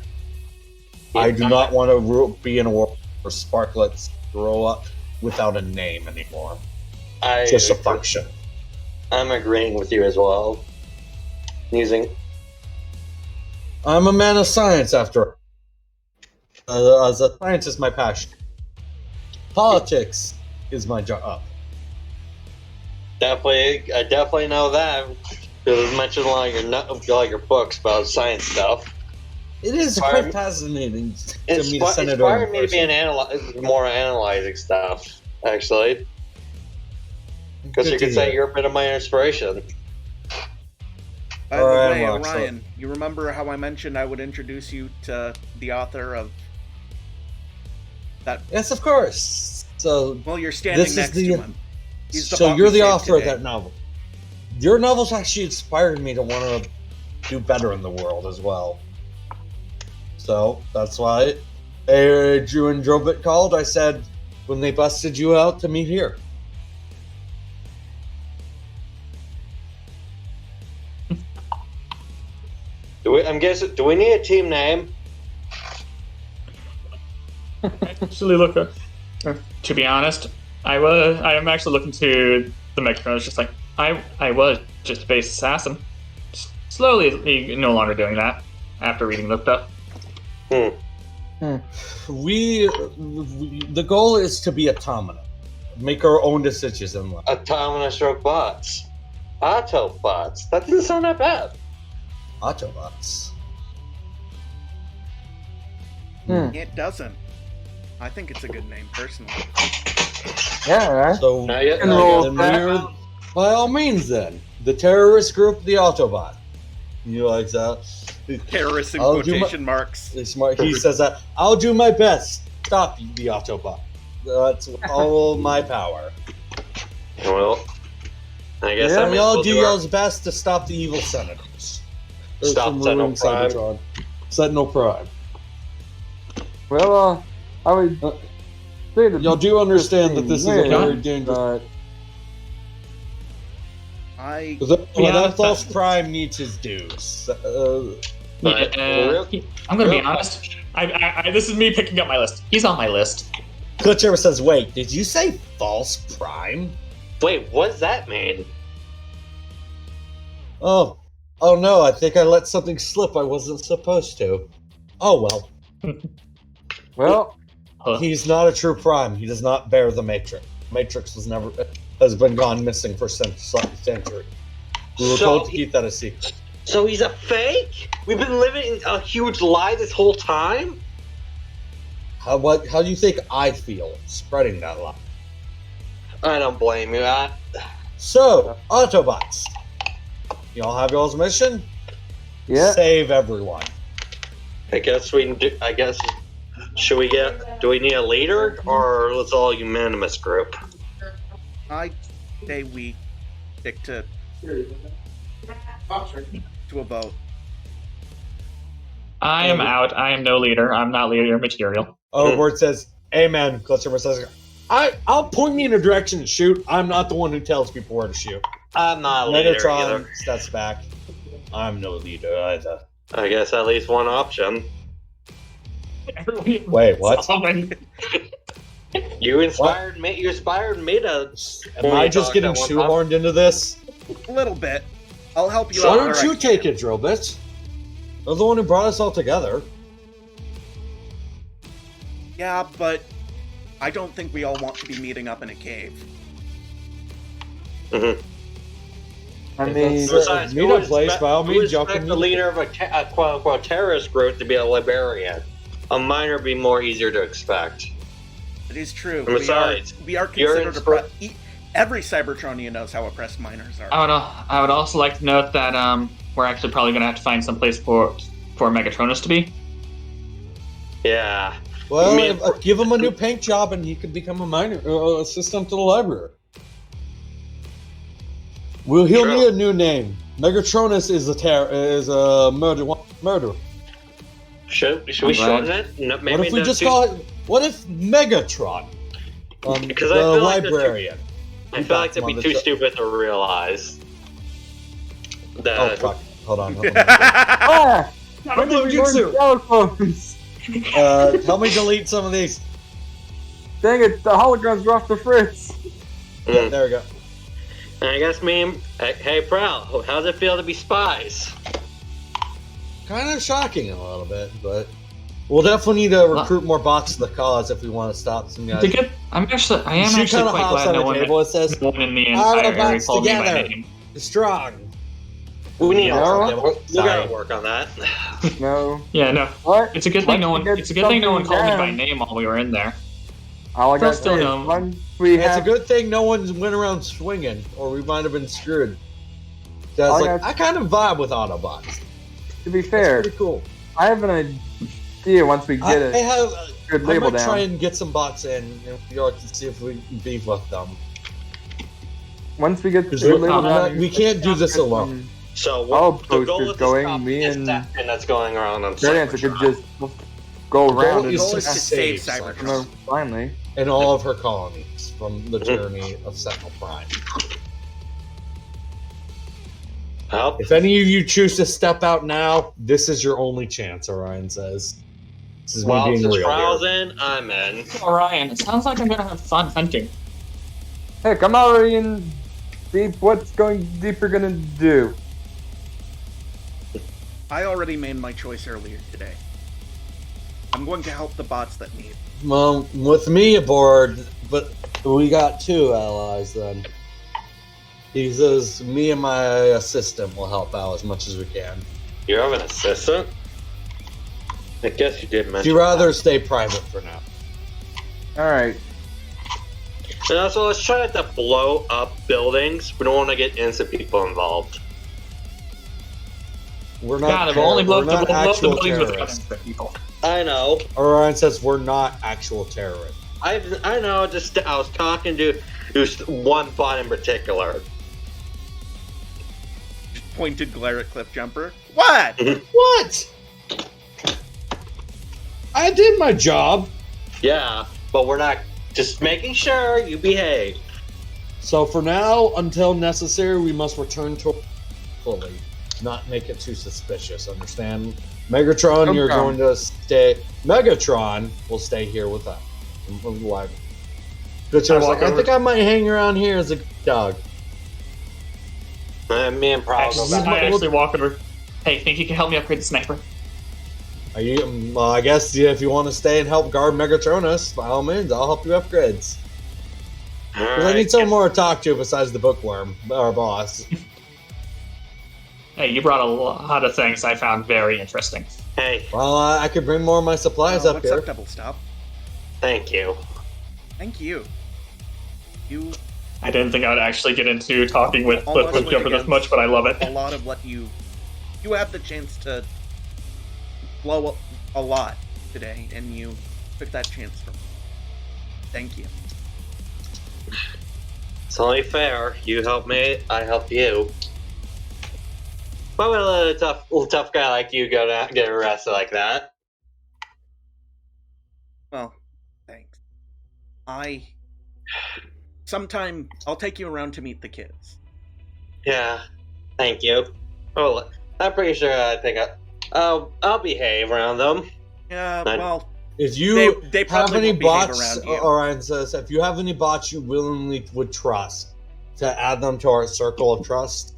I do not want to be in a world where Sparklets grow up without a name anymore. Just a function. I'm agreeing with you as well. I'm a man of science after all. As a scientist, my passion. Politics is my job. I definitely know that. Because I've mentioned a lot of your books about science stuff. It is quite fascinating to meet a senator. Inspired me to be more analyzing stuff, actually. Because you could say you're a bit of my inspiration. By the way, Orion, you remember how I mentioned I would introduce you to the author of that? Yes, of course. So, well, you're standing next to him. So you're the author of that novel. Your novels actually inspired me to want to do better in the world as well. So that's why Drew and Drobit called. I said when they busted you out to meet here. Do we need a team name? Actually, look. To be honest, I am actually looking to the megatron. It's just like I was just a base assassin. Slowly, no longer doing that after reading the stuff. The goal is to be automata. Make our own decisions in life. Automata stroke bots. Autobots. That doesn't sound that bad. Autobots. It doesn't. I think it's a good name, personally. Yeah, right? So, by all means, then. The terrorist group, the Autobot. You like that? Terrorist in quotation marks. He says that, I'll do my best. Stop the Autobot. That's all my power. Well, I guess y'all do y'all's best to stop the evil senators. Stop Sentinel Prime. Sentinel Prime. Well, I would say that y'all do understand that this is a very dangerous. That false prime needs his dues. I'm gonna be honest. This is me picking up my list. He's on my list. Glitcher says, "Wait, did you say false prime?" Wait, what does that mean? Oh no! I think I let something slip I wasn't supposed to. Oh well. Well, he's not a true prime. He does not bear the Matrix. Matrix has been gone missing for centuries. We were told to keep that a secret. So he's a fake? We've been living a huge lie this whole time? How do you think I feel spreading that lie? I don't blame you. So, Autobots. Y'all have y'all's mission? Yeah. save everyone. I guess we can do. I guess. Should we get? Do we need a leader, or let's all unanimous group? I say we stick to a vote. I am out. I am no leader. I'm not leader material. Overboard says, "Amen." Clutcher says, "I'll point me in a direction to shoot. I'm not the one who tells people where to shoot." I'm not a leader Megatron either. steps back. I'm no leader either. I guess at least one option. Wait, what? You inspired me. You inspired me to. Am I just getting shoehorned into this? A little bit. I'll help you Why out. don't where you I take can. it, Drill Bitch? You're the one who brought us all together. Yeah, but I don't think we all want to be meeting up in a cave. Mm-hmm. I mean, Besides, meet who a place, by all who means, y'all expect can the meet. leader of a quote-unquote terrorist group to be a librarian? A minor would be more easier to expect. It is true. And besides, we are you're considered oppressed. Every Cybertronian knows how oppressed minors are. I would also like to note that we're actually probably going to have to find some place for Megatronus to be. Yeah. Well, I mean, give him a new paint job and he could become a minor assistant to the library. He'll True. need a new name. Megatronus is a murder. Should we shorten it? No, maybe What if we not just too- call it? What if Megatron? Because I the feel like librarian. I feel like that'd be too stupid to realize. Oh That fuck! Hold on. ah! When did we Jutsu. learn telephones? Help me delete some of these. Dang it, the holograms are off the fritz. Yeah, there we go. And I guess hey Prowl, how's it feel to be spies? Kind of shocking a little bit, but we'll definitely need to recruit more bots to the cause if we want to stop some guys. I am actually She kinda quite hops glad on no the one, table. It says, no one in the "All the entire area bots called me by together. name. Strong." We need Yeah. we gotta work on that. No. Yeah, no. What? It's a good thing no one. Once we get It's a good thing no one something called me by down- name while we were in there. All I gotta Still say is, no. once we It's a have good thing no one went around swinging, or we might have been screwed. Oh, That's yeah. I kind of vibe with Autobots. to be fair, Pretty cool. I have an idea once we I get it. have. Good I label might down. try and get some bots in New York to see if we can beef with them. Once we get the Because good label down, we can't do this alone. So All the goal posters of this going, topic me is and that thing that's going around on that answer could Cybertron. just go around goal and is The goal is to to save save Cybertron. No, finally. And all of her colonies from the journey of Sentinel Prime. Help. If any of you choose to step out now, this is your only chance, Orion says. This is me While being the real trial's here. in, I'm in. Orion, it sounds like I'm gonna have fun hunting. Hey, come out and see what's going deeper gonna do. I already made my choice earlier today. I'm going to help the bots that need. Well, with me aboard, but we got two allies then. He says me and my assistant will help out as much as we can. You have an assistant? I guess you did mention She'd rather stay private for now. Alright. that. So let's try not to blow up buildings. We don't want to get innocent people involved. We're not. God, I've only blown we're up not the actual buildings with terrorists. other people. I know. Orion says we're not actual terrorists. I know. Just I was talking to one bot in particular. Pointed glare at Cliffjumper. What? What? I did my job. Yeah, but we're not. Just making sure you behave. So for now, until necessary, we must return to fully. Not make it too suspicious, understand? Megatron, you're Okay. going to stay. Megatron will stay here with us. Why? Good choice. Like, I think I might hang around here as a dog. Me and Prowl go back. I actually walk over. Hey, think you can help me upgrade the sniper? Are you? Well, I guess if you want to stay and help guard Megatronus, by all means, I'll help you upgrades. 'Cause I need someone more to talk to besides the bookworm, our boss. Hey, you brought a lot of things I found very interesting. Hey, Well, I could bring more of my supplies up What's here. up, Double Stop? thank you. Thank you. You I didn't think I would actually get into talking with Almost Jumper this against much, but I love it. a lot of what you you have the chance to blow a lot today, and you took that chance from me. Thank you. It's only fair. You help me, I help you. Why would a little tough guy like you go down, get arrested like that? Well, thanks. Sometime I'll take you around to meet the kids. Yeah, thank you. Oh, I'm pretty sure I'll behave around them. Yeah, well, If you they have probably any won't behave bots, around you. Orion says, if you have any bots you willingly would trust to add them to our circle of trust,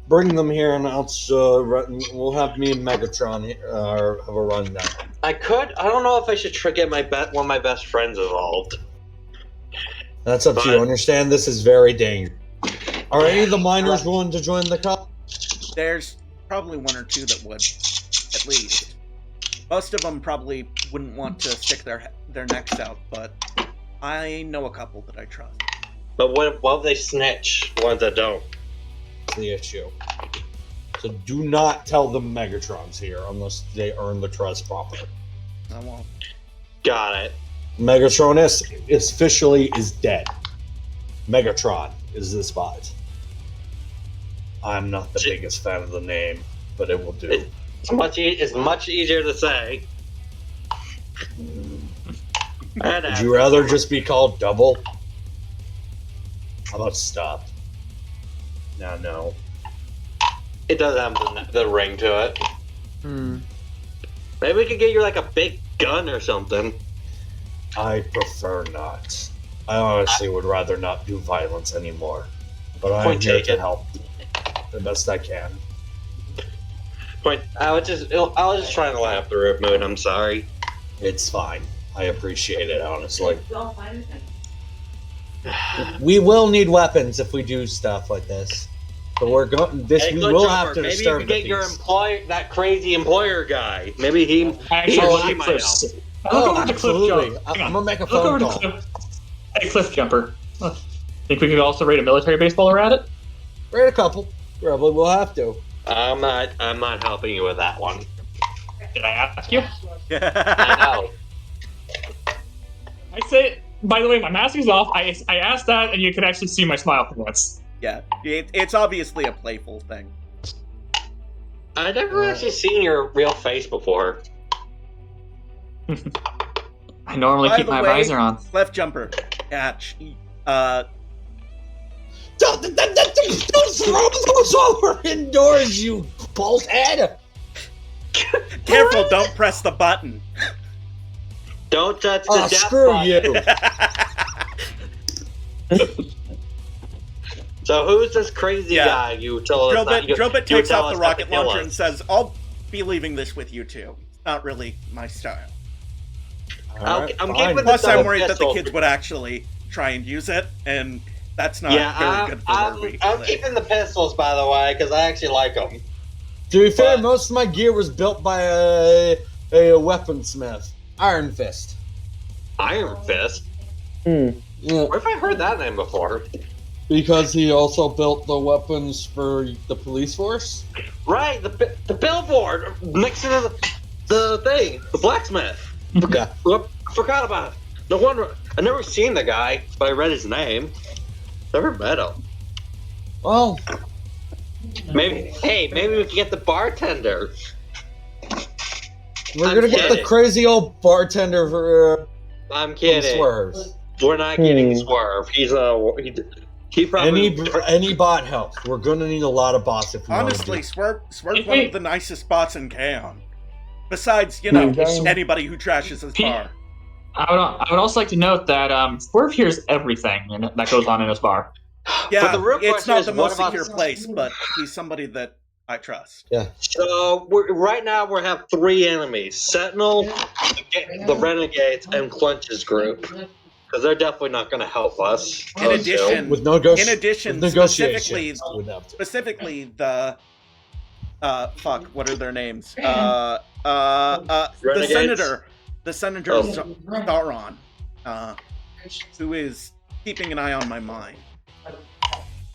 bring them here and we'll have me and Megatron have a rundown. I don't know if I should get one of my best friends involved. That's up to you. Understand this is very dangerous. Are any of the miners willing to join the cop? There's probably one or two that would, at least. Most of them probably wouldn't want to stick their necks out, but I know a couple that I trust. But what if they snitch? The ones that don't. That's the issue. So do not tell them Megatron's here unless they earn the trust properly. I won't. Got it. Megatron is officially dead. Megatron is the spot. I'm not the biggest fan of the name, but it will do. It's much easier to say. Would you rather just be called Double? How about Stop? No. It does have the ring to it. Maybe we could get you like a big gun or something. I prefer not. I honestly would rather not do violence anymore. But I'm here to help the best I can. I was just trying to laugh the rip mood. I'm sorry. It's fine. I appreciate it, honestly. We will need weapons if we do stuff like this. But we're going. We will have to maybe disturb you could get your that crazy employer guy. Maybe he might help. Absolutely. I'm gonna make a phone call. Hey, Cliff Jumper. Think we could also rate a military baseballer at it? Rate a couple. Probably we'll have to. I'm not helping you with that one. Did I ask you? I know. I say. By the way, my mask is off. I asked that, and you could actually see my smile for once. Yeah, it's obviously a playful thing. I've never actually seen your real face before. I normally keep my visor on. Left Jumper, catch. Don't throw those over indoors, you bolt head! Careful! Don't press the button. Don't touch the death screw button. you! So who's this crazy guy you told us that Drobit takes out the rocket launcher and says, "I'll be leaving this with you two. It's not really my style." Right, I'm keeping Plus, I'm the worried that the pistol. kids would actually try and use it, and that's not very good for where we I'm live. keeping the pistols, by the way, because I actually like them. To be fair, most of my gear was built by a weaponsmith. Iron Fist. Iron Fist? Yeah. Where have I heard that name before? Because he also built the weapons for the police force? Right, the billboard next to the thing, the blacksmith. Yeah. Forgot about it. No wonder. I never seen the guy, but I read his name. Never met him. Well, maybe we can get the bartender. We're gonna get the crazy old bartender for. I'm kidding. Swerves. We're not getting Swerve. He probably any bot helps. We're gonna need a lot of bots if we Honestly, Swerve's one of the nicest bots in Kaon. Besides, anybody who trashes his bar. I would also like to note that Swerve hears everything that goes on in his bar. Yeah, but the real it's not the most what about secure place, but he's somebody that I trust. Yeah. So right now we have 3 enemies: Sentinel, the Renegades, and Clunch's group. Because they're definitely not going to help us. In addition, specifically the what are their names? The senator Zaron, who is keeping an eye on my mind.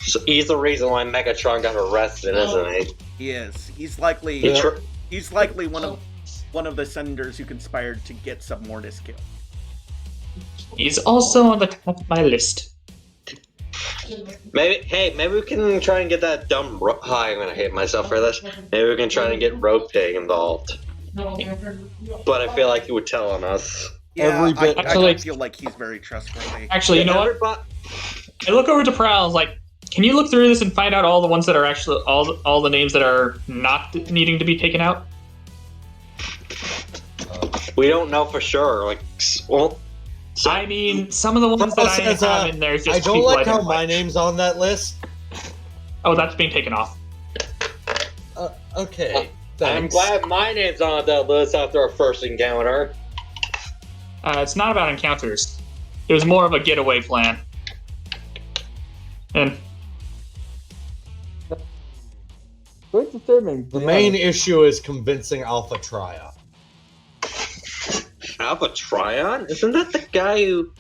So he's the reason why Megatron got arrested, isn't he? He is. He's likely. Yeah. He's likely one of the senators who conspired to get some Mortis killed. He's also on the top of my list. Maybe we can try and get that dumb. I'm gonna hate myself for this. Maybe we can try and get Rogue Pig involved. But I feel like he would tell on us. Yeah, Every bit. I Actually- feel like he's very trustworthy. Actually, you know what? I look over to Prowl. I was like, can you look through this and find out all the ones that are actually all the names that are not needing to be taken out? We don't know for sure. Like, well, I mean, some of the ones that I Says, have in there is just I don't people like how didn't my name's on that list. Oh, that's being taken off. Okay. I'm Thanks. glad my name's on that list after our first encounter. It's not about encounters. It was more of a getaway plan. And Quite disturbing. The main issue is convincing Alpha Trion. Alpha Trion? Isn't that the guy who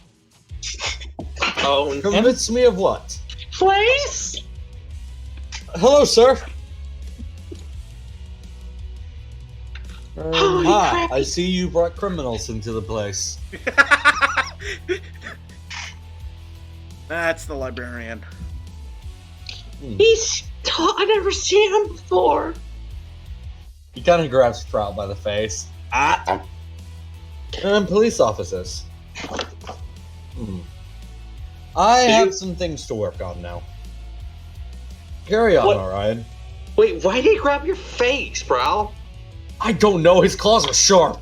owns Convince me of what? place? Hello, sir. Holy Ah, crap! I see you brought criminals into the place. That's the librarian. He's tall. I've never seen him before. He kind of grabs Trout by the face. Ah! And police officers. I have some things to work on now. Carry on, What? Orion. Wait, why did he grab your face, bro? I don't know, his claws are sharp.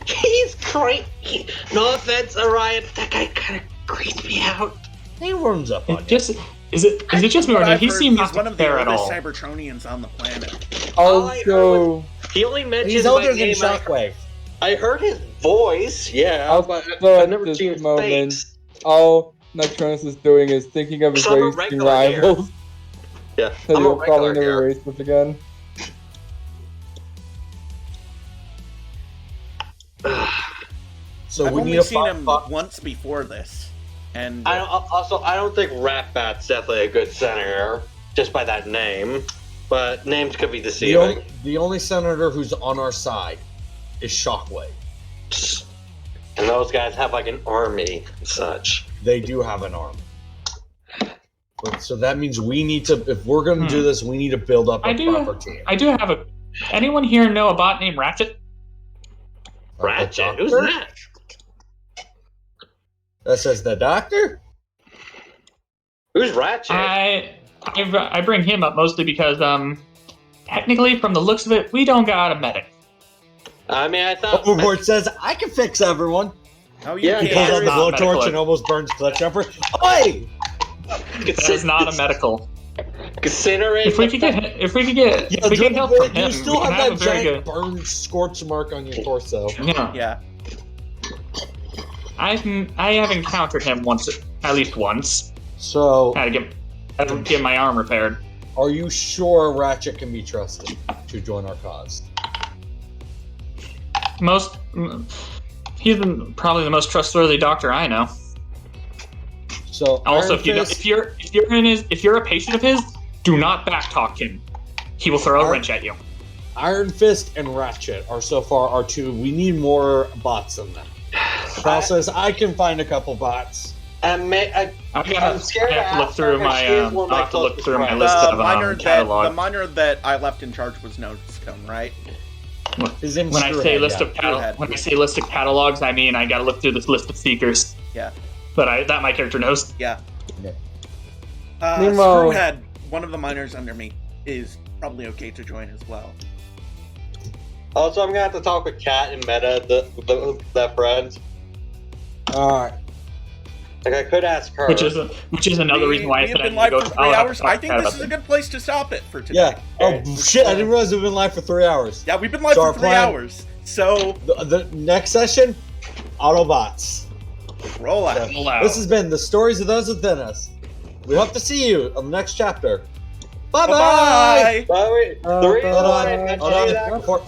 He's crazy. No offense, Orion. That guy kind of creeps me out. He warms up on it you. just is it just me or What did I've he heard, seem he's not one to of the care at oldest all? Cybertronians on the planet. Also, He only mentioned He's my older than name. Shockwave. I heard his voice, yeah, Also but at I've never this seen his moment, face. all Nocturnus is doing is thinking of his I'm a racing regular here. rivals Yeah, that I'm a he'll probably regular never here. race with again. So I've we only need to seen find him Fox. once before this, and I don't think Ratbat's definitely a good senator, just by that name. But names could be deceiving. The only senator who's on our side is Shockwave. And those guys have like an army and such. They do have an arm. So that means we need to, if we're going to do this, we need to build up a proper team. I do have a. Anyone here know a bot named Ratchet? Ratchet? Who's doctor? that? That says the doctor? Who's Ratchet? I bring him up mostly because technically from the looks of it we don't got a medic. I mean, I thought. Overboard says, I can fix everyone. oh, you Yeah, He can't. pulls out the not blowtorch medical. and almost burns Clutchjumper. Oi! That is not a medical. Considering If we could get help from him, you still we can have have that a very giant good. burned scorch mark on your torso. Yeah, Yeah. I have encountered him once, at least once. So, I had to get my arm repaired. are you sure Ratchet can be trusted to join our cause? He's probably the most trustworthy doctor I know. So, Also, Iron Fist, if you're a patient of his, do not backtalk him. He will throw a wrench at you. Iron Fist and Ratchet are so far our two. We need more bots than them. Cal says, I can find a couple bots. I'm scared I have to look through my The list of minor catalog. that I left in charge was Notestone, right? His name's When I say Screwhead, list yeah. of catalogs, I mean I gotta look through this list of seekers. Yeah. But that my character knows. Yeah. Yeah. Meanwhile- Screwhead, one of the miners under me, is probably okay to join as well. Also, I'm gonna have to talk with Kat and Meta, that friend. Alright. Like, I could ask her. Which is another reason why I we said have I been need to live go. for 3 I'll have to hours. talk I to think Kat this about is a good place to stop it for today. Yeah. Oh, shit, I didn't realize we've been live for 3 hours. Yeah, we've been live So for our 3 plan- hours. So, The next session, Autobots. roll out. So, this has been the stories of those within us. We hope to see you on the next chapter. Bye-bye! Bye-bye! Wait, the reason Hold why I on, mentioned hold on. that- Before